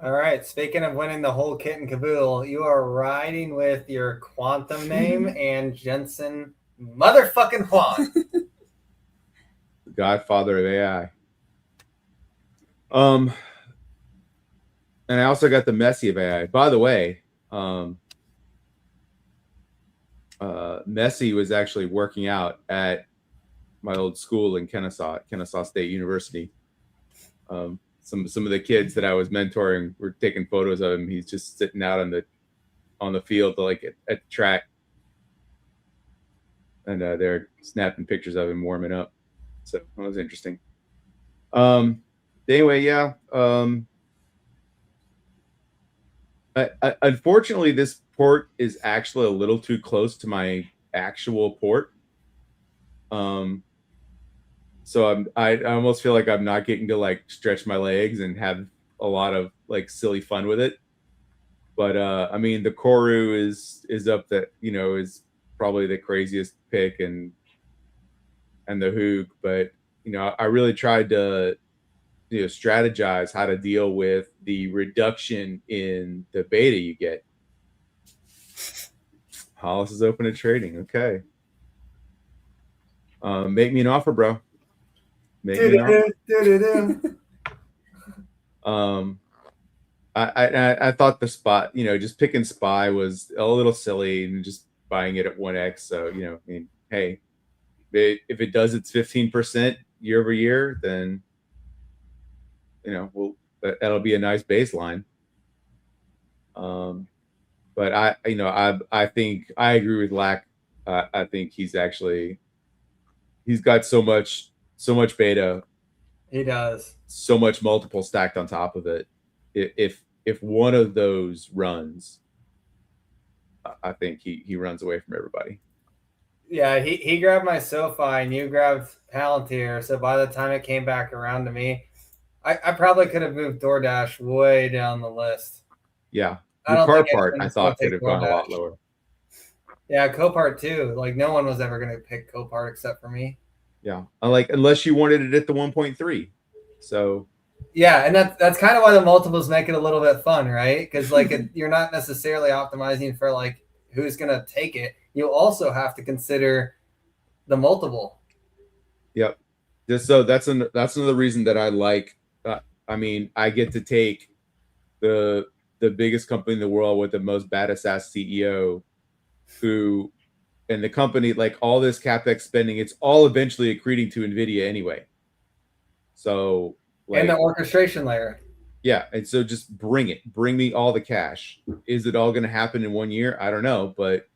All right. Speaking of winning the whole kit and caboodle, you are riding with your quantum name and Jensen motherfucking Huang. The godfather of AI. And I also got the Messi of AI. By the way, Messi was actually working out at my old school in Kennesaw State University. Some of the kids that I was mentoring were taking photos of him. He's just sitting out on the field, like at the track, and they're snapping pictures of him warming up. So that was interesting. Anyway, yeah. Unfortunately, this port is actually a little too close to my actual port. So I almost feel like I'm not getting to like stretch my legs and have a lot of like silly fun with it. But I mean, the Koru is up that, is probably the craziest pick, and the Hoog. But I really tried to strategize how to deal with the reduction in the beta you get. Hollis is open to trading. Okay. Make me an offer, bro. Make me an offer. I thought the spot, just picking SPY was a little silly, and just buying it at 1x. So, I mean, hey, if it does its 15% year over year, then, that'll be a nice baseline. But I think I agree with Lack. I think he's got so much beta. He does. So much multiple stacked on top of it. If one of those runs, I think he runs away from everybody. Yeah, he grabbed my SoFi and you grabbed Palantir. So by the time it came back around to me, I probably could have moved DoorDash way down the list. Yeah. The car part I thought could have gone a lot lower. Yeah, Copart too. Like no one was ever going to pick Copart except for me. Yeah, unless you wanted it at the 1.3. So. Yeah, and that's kind of why the multiples make it a little bit fun, right? Because like you're not necessarily optimizing for like who's going to take it. You also have to consider the multiple. Yep. So that's another reason that I like. I mean, I get to take the biggest company in the world with the most badass ass CEO, who, and the company, like all this capex spending, it's all eventually accreting to NVIDIA anyway. So, and the orchestration layer. Yeah, and so just bring me all the cash. Is it all going to happen in 1 year? I don't know, but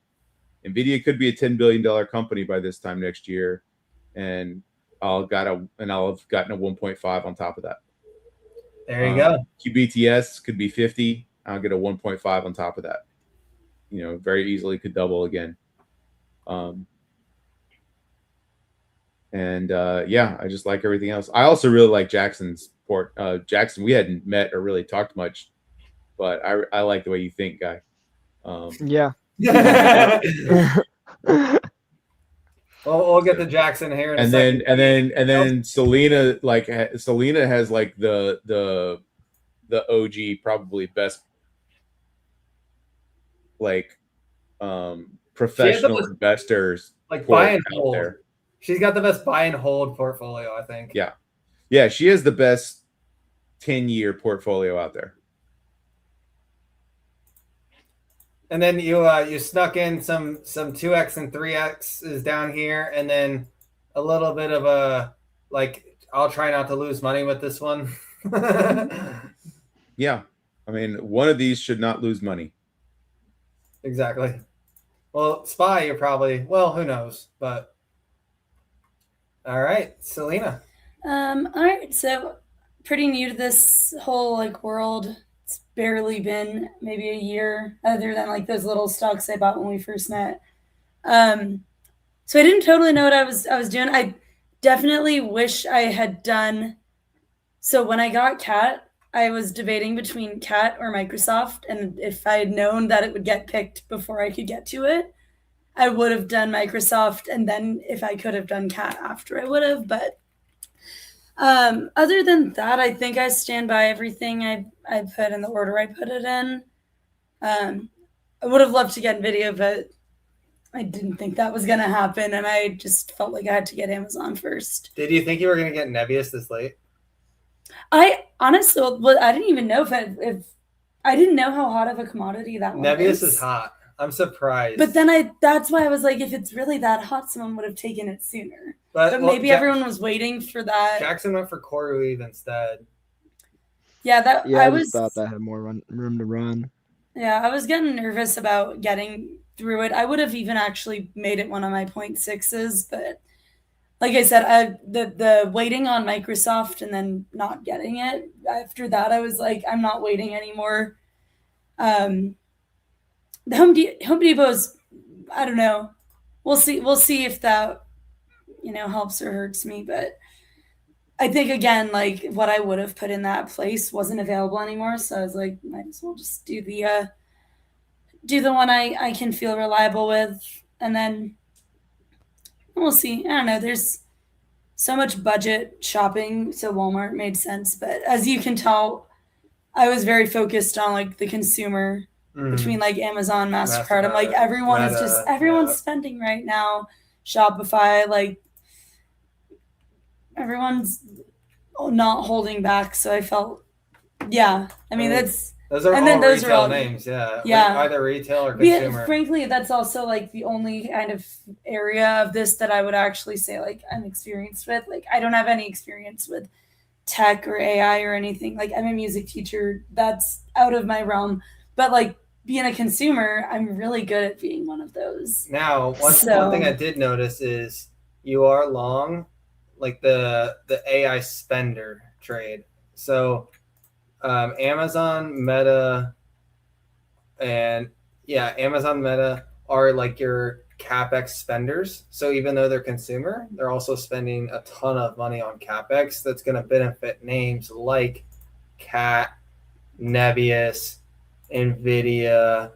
NVIDIA could be a $10 billion company by this time next year, and I'll have gotten a 1.5 on top of that. There you go. QBTS could be 50. I'll get a 1.5 on top of that. very easily could double again. And yeah, I just like everything else. I also really like Jackson's port. Jackson, we hadn't met or really talked much, but I like the way you think, guy. Yeah. We'll get to Jackson here in a second. And then Selena, Selena has like the OG, probably best like professional investors like buy and out hold. there. She's got the best buy and hold portfolio, I think. Yeah, she has the best 10-year portfolio out there. And then you snuck in some 2x and 3x is down here, and then a little bit of a I'll try not to lose money with this one. Yeah, I mean, one of these should not lose money. Exactly. Well, SPY, you're probably, well, who knows, but all right, Selena. All right, so pretty new to this whole world. It's barely been maybe a year, other than those little stocks I bought when we first met. So I didn't totally know what I was doing. I definitely wish I had done. So when I got Cat, I was debating between Cat or Microsoft, and if I had known that it would get picked before I could get to it, I would have done Microsoft, and then if I could have done Cat after, I would have. But other than that, I think I stand by everything I put in the order I put it in. I would have loved to get NVIDIA, but I didn't think that was going to happen, and I just felt like I had to get Amazon first. Did you think you were going to get Nebius this late? I honestly, I didn't even know if I didn't know how hot of a commodity that one Nebius is hot. I'm surprised. But then that's why I was like, if it's really that hot, someone would have taken it sooner. But maybe everyone was waiting for that. Jackson went for CoreWeave instead. Yeah, I just thought that had more room to run. Yeah, I was getting nervous about getting through it. I would have even actually made it one of my 0.6s, but like I said, the waiting on Microsoft and then not getting it. After that, I was like, I'm not waiting anymore. The Home Depot's, I don't know. We'll see if that helps or hurts me. But I think again, what I would have put in that place wasn't available anymore. So I was like, might as well just do the one I can feel reliable with, and then we'll see. I don't know. There's so much budget shopping, so Walmart made sense. But as you can tell, I was very focused on the consumer between Amazon, MasterCard. I'm like, everyone's spending right now. Shopify, everyone's not holding back. So I felt, yeah. I mean, those are retail names, yeah. Either retail or consumer. Yeah, frankly, that's also the only kind of area of this that I would actually say I'm experienced with. I don't have any experience with tech or AI or anything. I'm a music teacher. That's out of my realm. But being a consumer, I'm really good at being one of those. Now, one thing I did notice is you are long the AI spender trade. So Amazon, Meta, Amazon, Meta are your CapEx spenders. So even though they're consumer, they're also spending a ton of money on CapEx that's going to benefit names like Cat, Nebius, NVIDIA,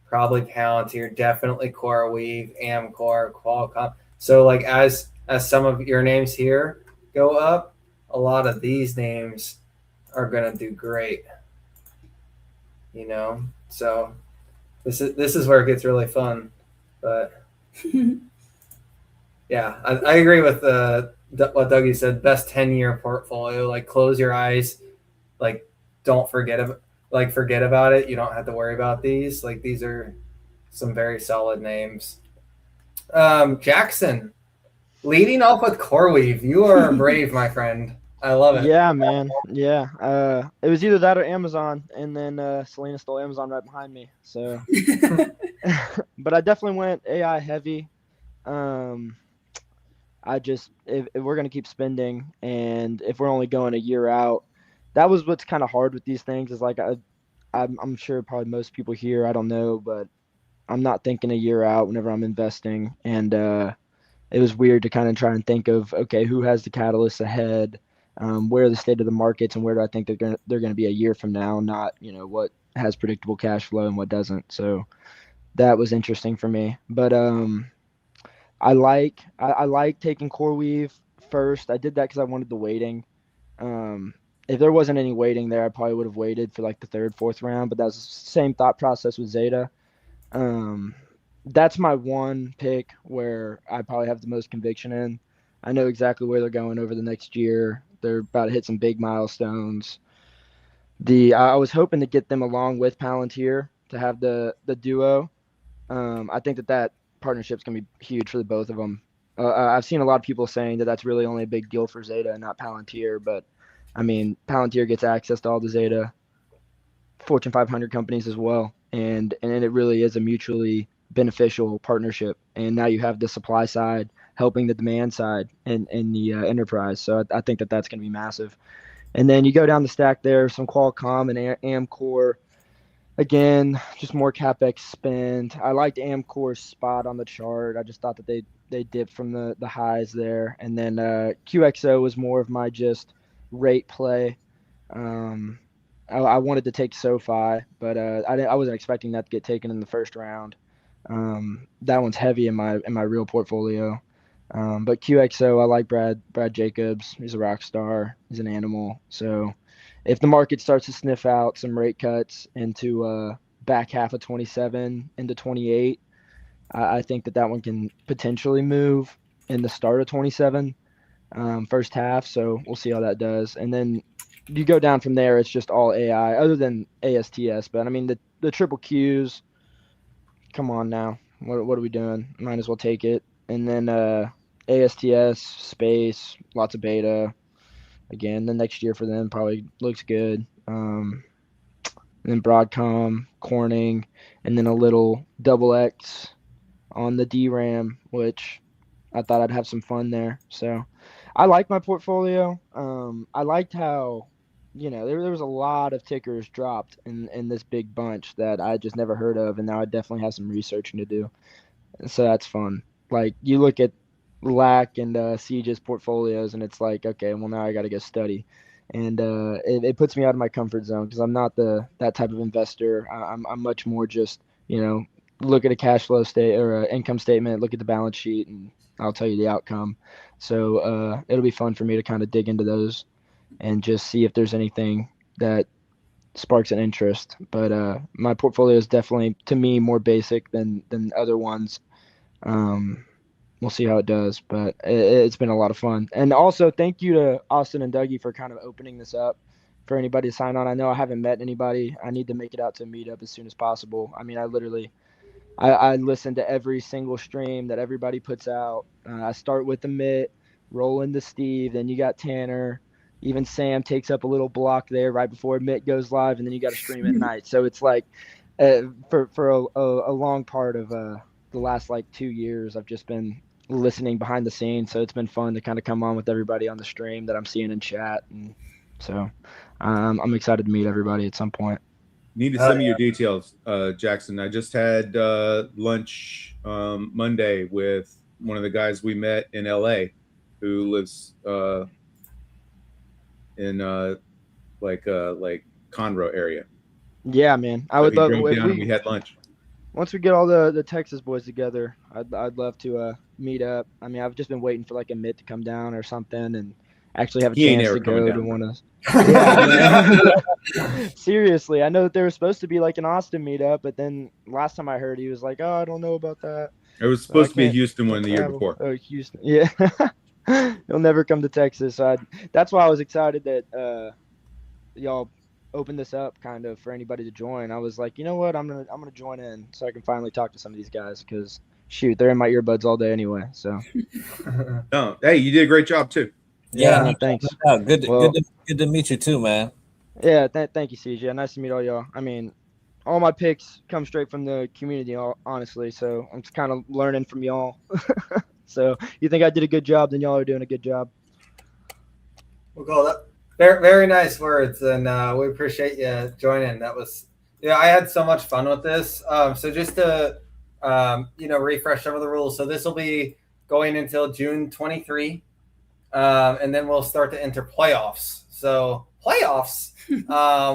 probably Palantir, definitely CoreWeave, Amcor, Qualcomm. So as some of your names here go up, a lot of these names are going to do great. So this is where it gets really fun. But yeah, I agree with what Dougie said. Best 10-year portfolio. Close your eyes. Don't forget about it. You don't have to worry about these. These are some very solid names. Jackson, leading off with CoreWeave. You are brave, my friend. I love it. Yeah, man. Yeah. It was either that or Amazon, and then Selena stole Amazon right behind me. So, but I definitely went AI heavy. If we're gonna keep spending, and if we're only going a year out, that was what's kind of hard with these things. Is I'm sure probably most people here, I don't know, but I'm not thinking a year out whenever I'm investing, and it was weird to kind of try and think of, okay, who has the catalysts ahead, where are the state of the markets, and where do I think they're gonna be a year from now, not what has predictable cash flow and what doesn't. So that was interesting for me. But I like taking CoreWeave first. I did that because I wanted the waiting. If there wasn't any waiting there, I probably would have waited for like the third, fourth round. But that was the same thought process with Zeta. That's my one pick where I probably have the most conviction in. I know exactly where they're going over the next year. They're about to hit some big milestones. I was hoping to get them along with Palantir to have the duo. I think that partnership's gonna be huge for the both of them. I've seen a lot of people saying that that's really only a big deal for Zeta and not Palantir, but I mean Palantir gets access to all the Zeta Fortune 500 companies as well, and it really is a mutually beneficial partnership. And now you have the supply side helping the demand side in the enterprise. So I think that that's going to be massive. And then you go down the stack there, some Qualcomm and Amcor. Again, just more capex spend. I liked Amcor's spot on the chart. I just thought that they dipped from the highs there. And then QXO was more of my just rate play. I wanted to take SoFi, but I wasn't expecting that to get taken in the first round. That one's heavy in my real portfolio. But QXO, I like Brad Jacobs. He's a rock star. He's an animal. So if the market starts to sniff out some rate cuts into back half of 27 into 28, I think that one can potentially move in the start of 27, first half. So we'll see how that does. And then you go down from there, it's just all AI, other than ASTS. But I mean, the triple Qs, come on now. What are we doing? Might as well take it. And then ASTS, space, lots of beta. Again, the next year for them probably looks good. And then Broadcom, Corning, and then a little double X on the DRAM, which I thought I'd have some fun there. So I like my portfolio. I liked how, there was a lot of tickers dropped in this big bunch that I just never heard of, and now I definitely have some researching to do. And so that's fun. Like, you look at LAC and Siege's portfolios, and it's like, okay, well, now I got to go study. And it puts me out of my comfort zone because I'm not that type of investor. I'm much more just, look at a cash flow state or an income statement, look at the balance sheet, and I'll tell you the outcome. So it'll be fun for me to kind of dig into those and just see if there's anything that sparks an interest. But my portfolio is definitely, to me, more basic than other ones. We'll see how it does, but it's been a lot of fun. And also, thank you to Austin and Dougie for kind of opening this up for anybody to sign on. I know I haven't met anybody. I need to make it out to a meetup as soon as possible. I mean, I listen to every single stream that everybody puts out. I start with the Mitt, roll into Steve, then you got Tanner. Even Sam takes up a little block there right before Mitt goes live, and then you got to stream at night. So it's like for a long part of the last like 2 years, I've just been listening behind the scenes. So it's been fun to kind of come on with everybody on the stream that I'm seeing in chat. And so I'm excited to meet everybody at some point. You need to send me your details, Jackson. I just had lunch Monday with one of the guys we met in LA who lives in like Conroe area. Yeah, man. I would love if we had lunch. Once we get all the Texas boys together, I'd love to meet up. I mean, I've just been waiting for like a Mitt to come down or something and actually have a chance to go to one of. Yeah, seriously, I know that there was supposed to be like an Austin meetup, but then last time I heard, he was like, "Oh, I don't know about that." It was supposed to be a Houston one the year before. Oh, Houston, yeah. He'll never come to Texas. So that's why I was excited that y'all open this up kind of for anybody to join. I was like, you know what, I'm gonna join in so I can finally talk to some of these guys because shoot, they're in my earbuds all day anyway. So no, hey, you did a great job too. Yeah, thanks. Good to meet you too, man. Yeah, thank you, CJ. Nice to meet all y'all. I mean, all my picks come straight from the community, honestly. So I'm just kind of learning from y'all. So you think I did a good job, then y'all are doing a good job. We'll call that. Very, very nice words, and we appreciate you joining. That was, I had so much fun with this. So just to refresh some of the rules. So this will be going until June 23, and then we'll start to enter playoffs. So playoffs,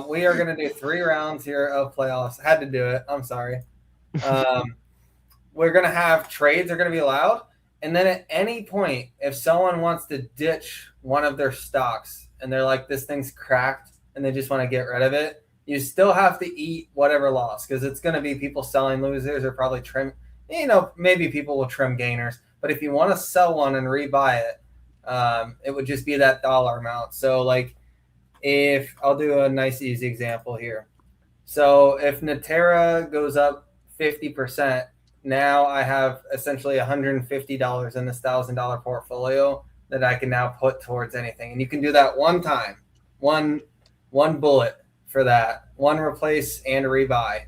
we are going to do 3 rounds here of playoffs. Had to do it. I'm sorry. We're going to have trades are going to be allowed. And then at any point, if someone wants to ditch one of their stocks and they're like, this thing's cracked and they just want to get rid of it, you still have to eat whatever loss, because it's going to be people selling losers or probably trim. Maybe people will trim gainers. But if you want to sell one and rebuy it, it would just be that dollar amount. So like if I'll do a nice easy example here. So if Natera goes up 50%, now I have essentially $150 in this $1,000 portfolio that I can now put towards anything. And you can do that one time, one bullet for that, one replace and rebuy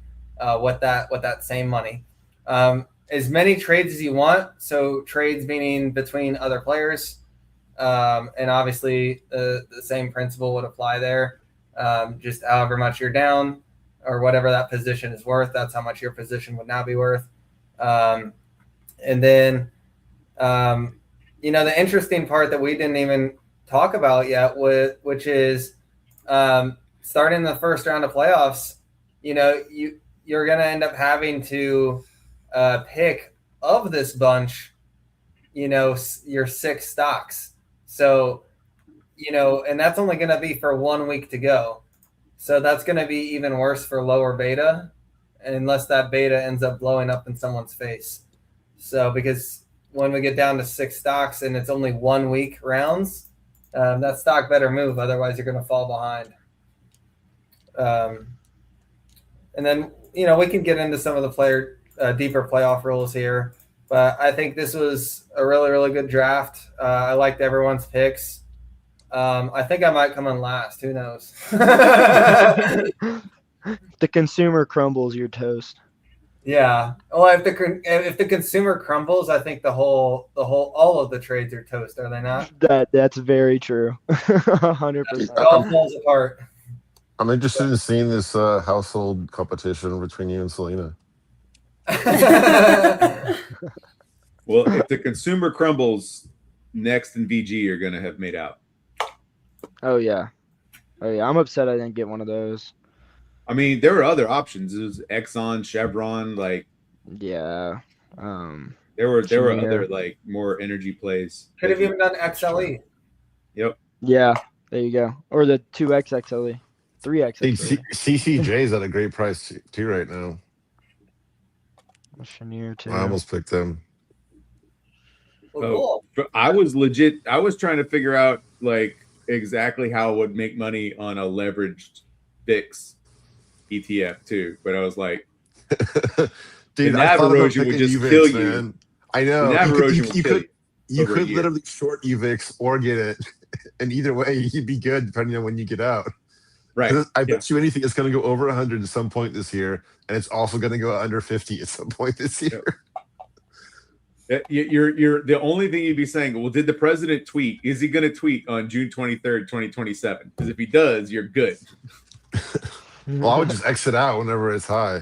with that same money. As many trades as you want. So trades meaning between other players. And obviously the same principle would apply there. Just however much you're down or whatever that position is worth, that's how much your position would now be worth. And then, the interesting part that we didn't even talk about yet, which is starting the first round of playoffs, you're going to end up having to pick of this bunch, your 6 stocks. So, and that's only going to be for 1 week to go. So that's going to be even worse for lower beta, unless that beta ends up blowing up in someone's face. So because when we get down to 6 stocks and it's only 1 week rounds, that stock better move. Otherwise you're going to fall behind. And then, we can get into some of the deeper playoff rules here, but I think this was a really, really good draft. I liked everyone's picks. I think I might come in last. Who knows? The consumer crumbles, your toast. Yeah. Well, if the consumer crumbles, I think all of the trades are toast. Are they not? That's very true. 100%. It all falls apart. I'm interested in seeing this household competition between you and Selena. Well, if the consumer crumbles, Next and VG are going to have made out. Oh yeah. I'm upset I didn't get one of those. I mean, there were other options. It was Exxon, Chevron, Yeah. There were other more energy plays. Could have even done XLE. Yep. Yeah. There you go. Or the 2X XLE, 3X XLE. CCJ's at a great price too right now. Chenier too. I almost picked them. Well, cool. I was trying to figure out exactly how I would make money on a leveraged VIX ETF too, but I was like, dude, the NAV erosion would just kill you. Man. I know. The NAV erosion would kill you. You could literally short UVIX or get it, and either way, you'd be good depending on when you get out. Right. I bet you anything it's going to go over 100 at some point this year, and it's also going to go under 50 at some point this year. You're the only thing you'd be saying. Well, did the president tweet? Is he going to tweet on June 23rd, 2027? Because if he does, you're good. Well, I would just exit out whenever it's high.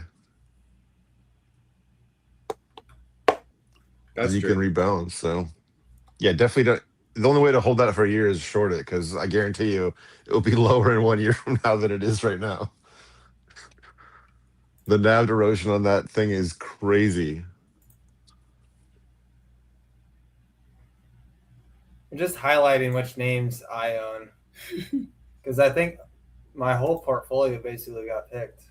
That's you true. Can rebound. So, yeah, definitely don't. The only way to hold that for a year is short it, because I guarantee you it will be lower in 1 year from now than it is right now. The NAV erosion on that thing is crazy. I'm just highlighting which names I own, because I think my whole portfolio basically got picked.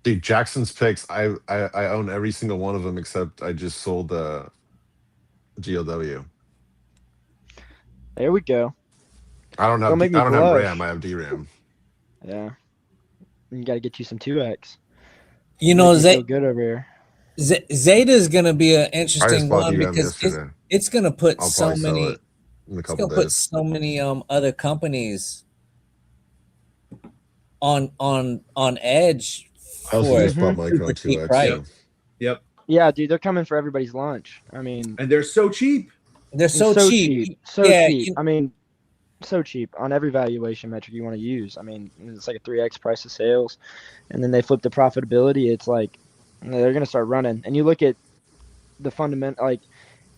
Dude, Jackson's picks, I own every single one of them except I just sold GLW. There we go. I don't have RAM. I have DRAM. Yeah. You got to get you some 2X. Good over here. Zeta is going to be an interesting one DRAM because yesterday. it's going to put I'll so probably sell many. it in a It's couple going to put days. so many other companies on edge. I also for just bought mine on cheap 2X. price. Yeah. Yep. Yeah, dude, they're coming for everybody's lunch. I mean, And they're so cheap. They're so cheap. So Yeah, cheap. I mean, so cheap on every valuation metric you want to use. I mean, it's like a 3X price of sales, and then they flip the profitability. It's like And they're going to start running. And you look at the fundamental, like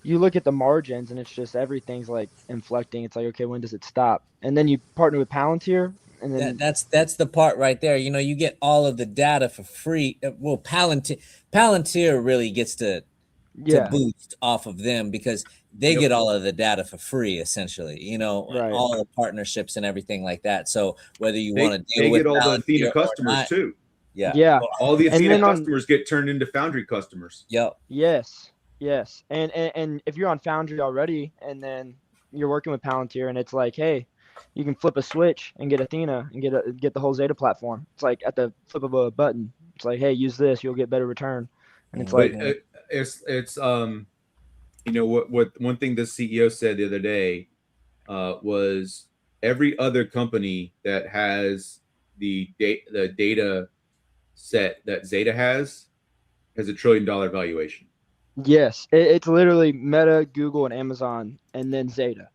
you look at the margins, and it's just everything's like inflecting. It's like, okay, when does it stop? And then you partner with Palantir, and then That's the part right there. You know, you get all of the data for free. Well, Palantir really gets to yeah, boost off of them because they Yep. get all of the data for free, essentially. You know, Right. all the partnerships and everything like that. So whether you They, want to deal they with get all the Palantir Athena or customers not, too. yeah. All the And Athena then on- customers get turned into Foundry customers. Yep. Yes, yes. And if you're on Foundry already, and then you're working with Palantir, and it's like, hey, you can flip a switch and get Athena and get the whole Zeta platform. It's like at the flip of a button. It's like, hey, use this, you'll get better return. And it's But like, it's you know what one thing the CEO said the other day was every other company that has the data set that Zeta has a $1 trillion valuation. yes, it's literally Meta, Google, and Amazon, and then Zeta.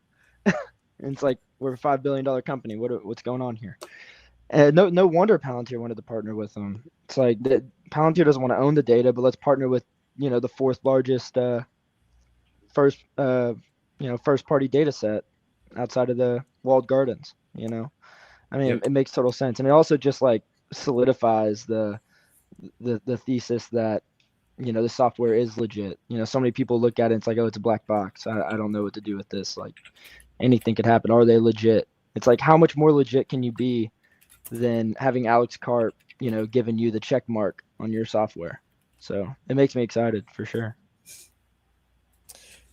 And it's like, we're a $5 billion company. What's going on here? And no wonder Palantir wanted to partner with them. It's like Palantir doesn't want to own the data, but let's partner with, the fourth largest first party data set outside of the walled gardens. I mean, Yep. it makes total sense, and it also just like solidifies the thesis that the software is legit. So many people look at it, it's like, oh, it's a black box. I don't know what to do with this. Like, anything could happen. Are they legit? It's like, how much more legit can you be than having Alex Karp, giving you the check mark on your software? So it makes me excited for sure.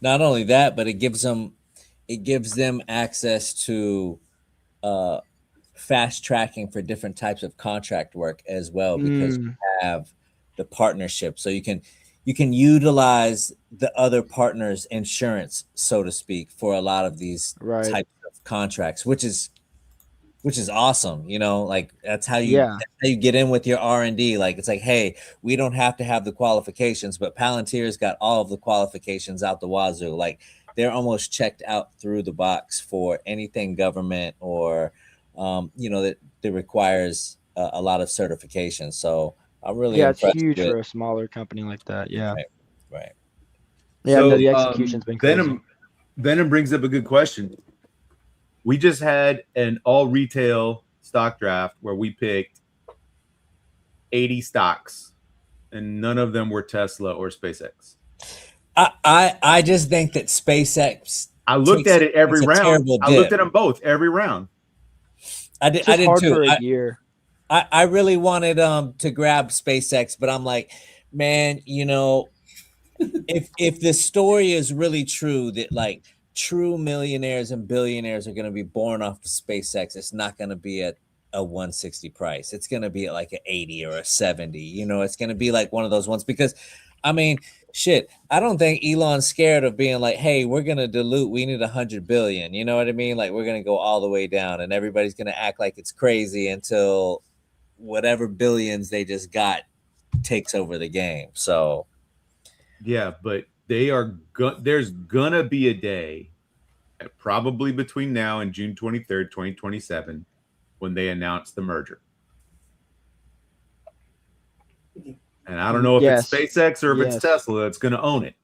Not only that, but it gives them access to fast tracking for different types of contract work as well, because you have the partnership. So you can utilize the other partners' insurance, so to speak, for a lot of these Right. types of contracts, which is awesome. Like that's how Yeah. you get in with your R&D. Like, it's like, hey, we don't have to have the qualifications, but Palantir's got all of the qualifications out the wazoo. Like, they're almost checked out through the box for anything government or that requires a lot of certification. So I'm really Yeah, it's impressed huge with, for a smaller company like that. Yeah. right. Yeah, So, no, the execution's been crazy. Venom brings up a good question. We just had an all retail stock draft where we picked 80 stocks, and none of them were Tesla or SpaceX. I just think that SpaceX. I looked at it every takes a round. terrible I looked dip. at them both every round. I did. It's I just did hard too. for a year. I really wanted to grab SpaceX, but I'm like, man, if the story is really true, that like true millionaires and billionaires are going to be born off of SpaceX, it's not going to be at a 160 price. It's going to be at like an 80 or a 70. It's going to be like one of those ones, because I mean, shit, I don't think Elon's scared of being like, hey, we're going to dilute. We need 100 billion. You know what I mean? Like, we're going to go all the way down, and everybody's going to act like it's crazy until whatever billions they just got takes over the game. So yeah, but there's gonna be a day, probably between now and June 23rd, 2027, when they announce the merger. And I don't know if it's SpaceX or if it's Tesla that's going to own it,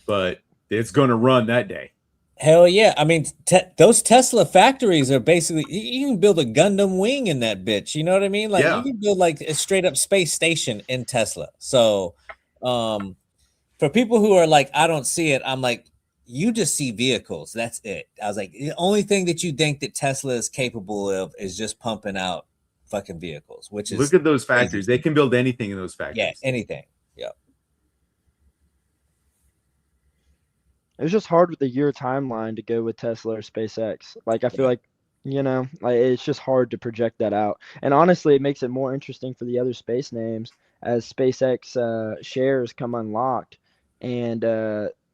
but it's going to run that day. Hell yeah. I mean, those Tesla factories are basically, you can build a Gundam wing in that bitch. You know what I mean? Like, you can build like a straight up space station in Tesla. So for people who are like, I don't see it, I'm like, you just see vehicles. That's it. I was like, the only thing that you think that Tesla is capable of is just pumping out fucking vehicles, which is, look at those factories. Crazy. They can build anything in those factories. Yeah, anything. Yeah. It was just hard with the year timeline to go with Tesla or SpaceX. Like, I feel like, like it's just hard to project that out. And honestly, it makes it more interesting for the other space names as SpaceX shares come unlocked. And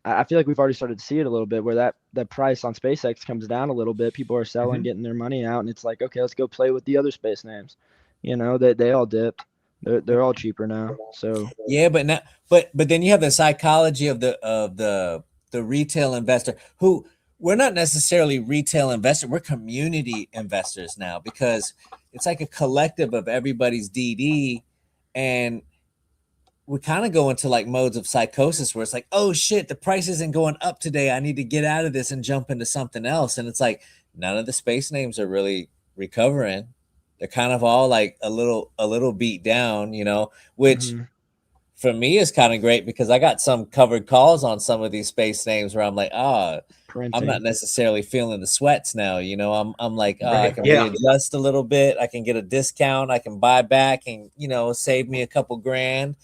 I feel like we've already started to see it a little bit, where that price on SpaceX comes down a little bit. People are selling, getting their money out, and it's like, okay, let's go play with the other space names. They all dipped. They're all cheaper now. So yeah, but then you have the psychology of the retail investor, who we're not necessarily retail investor, we're community investors now, because it's like a collective of everybody's DD, and we kind of go into like modes of psychosis where it's like, oh shit, the price isn't going up today. I need to get out of this and jump into something else. And it's like none of the space names are really recovering. They're kind of all like a little beat down, you know, which for me is kind of great because I got some covered calls on some of these space names where I'm like, I'm not necessarily feeling the sweats now. You know, I'm like, I can readjust a little bit. I can get a discount. I can buy back and, you know, save me a couple grand.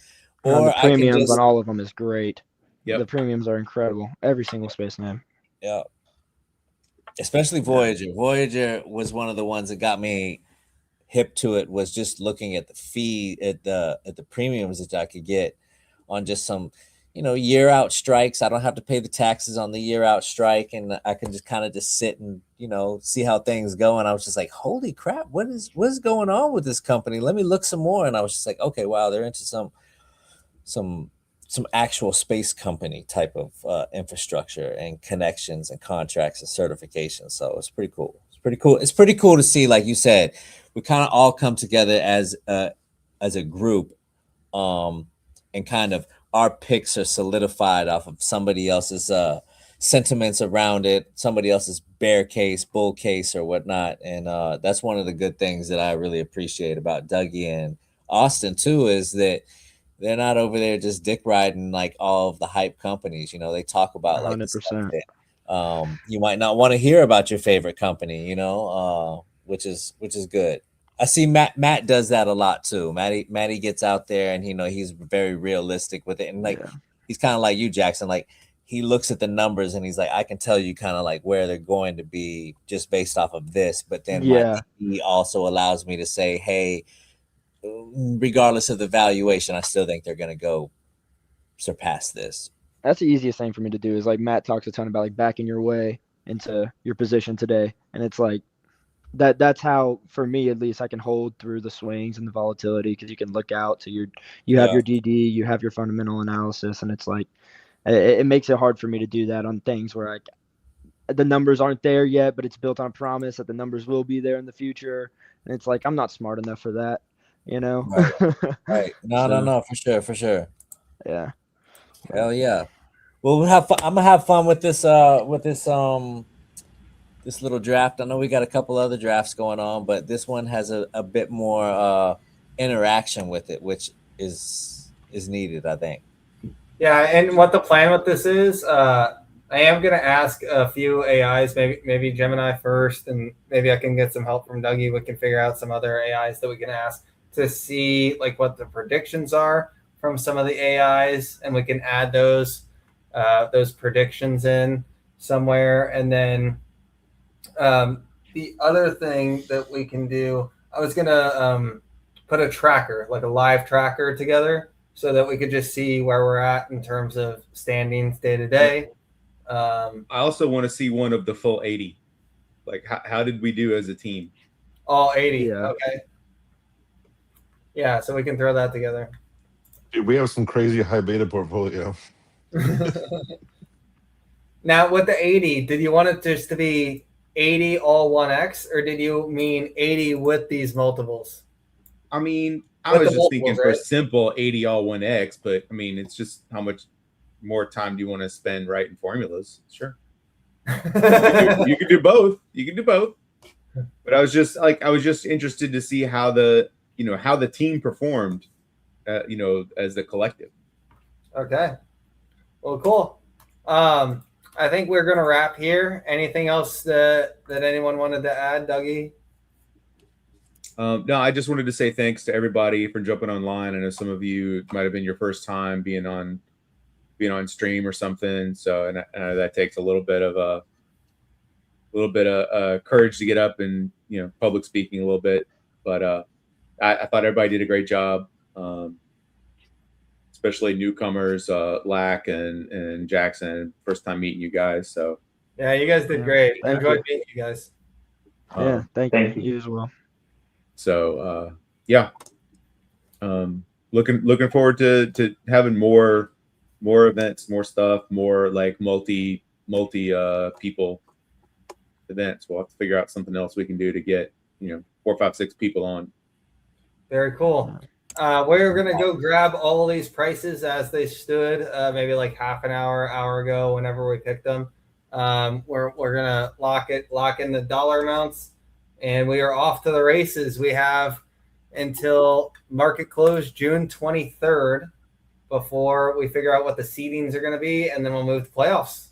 Or the premiums I can just, on all of them is great. Yep. The premiums are incredible. Every single space name. Yeah. Especially Voyager. Yeah. Voyager was one of the ones that got me hip to it, was just looking at the fee at the premiums that I could get on just some, you know, year out strikes. I don't have to pay the taxes on the year out strike, and I can just kind of just sit and, you know, see how things go. And I was just like, holy crap, what is going on with this company? Let me look some more. And I was just like, okay, wow, they're into some actual space company type of infrastructure and connections and contracts and certifications. So it's pretty cool. It's pretty cool to see, like you said, we kind of all come together as a group, and kind of our picks are solidified off of somebody else's sentiments around it, somebody else's bear case, bull case, or whatnot. And that's one of the good things that I really appreciate about Dougie and Austin too, is that they're not over there just dick riding like all of the hype companies. You know, they talk about like 100%. You might not want to hear about your favorite company, you know, which is good. I see Matt does that a lot too. Matty gets out there and, you know, he's very realistic with it. And like, he's kind of like you, Jackson. Like, he looks at the numbers and he's like, I can tell you kind of like where they're going to be just based off of this. But then he also allows me to say, hey, regardless of the valuation, I still think they're going to go surpass this. That's the easiest thing for me to do, is like Matt talks a ton about like backing your way into your position today. And it's like, that's how, for me at least, I can hold through the swings and the volatility, because you can look out to you have your DD, you have your fundamental analysis, and it's like it makes it hard for me to do that on things where the numbers aren't there yet, but it's built on promise that the numbers will be there in the future. And it's like, I'm not smart enough for that, you know? Right. No, for sure. Yeah. Hell yeah. Well, I'm gonna have fun with this this little draft. I know we got a couple other drafts going on, but this one has a bit more interaction with it, which is needed, I think. Yeah, and what the plan with this is, I am going to ask a few AIs, maybe Gemini first, and maybe I can get some help from Dougie. We can figure out some other AIs that we can ask to see like what the predictions are from some of the AIs, and we can add those predictions in somewhere. And then the other thing that we can do, I was going to put a tracker, like a live tracker together, so that we could just see where we're at in terms of standings day to day. I also want to see one of the full 80. Like, how did we do as a team? All 80. Yeah. Okay. Yeah, so we can throw that together. Dude, we have some crazy high beta portfolio. Now, with the 80, did you want it just to be 80 all 1x, or did you mean 80 with these multiples? I mean, I was just thinking for simple 80 all 1x, but I mean, it's just how much more time do you want to spend writing formulas? Sure. you could do both. But I was just interested to see how the team performed, as the collective. Okay. Well, cool. I think we're going to wrap here. Anything else that anyone wanted to add, Dougie? No, I just wanted to say thanks to everybody for jumping online. I know some of you might have been your first time being on stream or something. So, and that takes a little bit of courage to get up and, public speaking a little bit. But I thought everybody did a great job, especially newcomers, Lack and Jackson. First time meeting you guys. So yeah, you guys did great. I enjoyed meeting you guys. Yeah, thank you. You as well. So looking forward to having more events, more stuff, more like multi people events. We'll have to figure out something else we can do to get 4, 5, 6 people on. Very cool. We're going to go grab all of these prices as they stood, maybe like half an hour ago, whenever we picked them. We're going to lock in the dollar amounts, and we are off to the races. We have until market close June 23rd before we figure out what the seedings are going to be, and then we'll move to playoffs.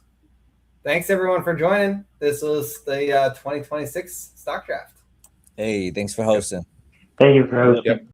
Thanks, everyone, for joining. This was the 2026 stock draft. Hey, thanks for hosting. Thank you for hosting. Yep.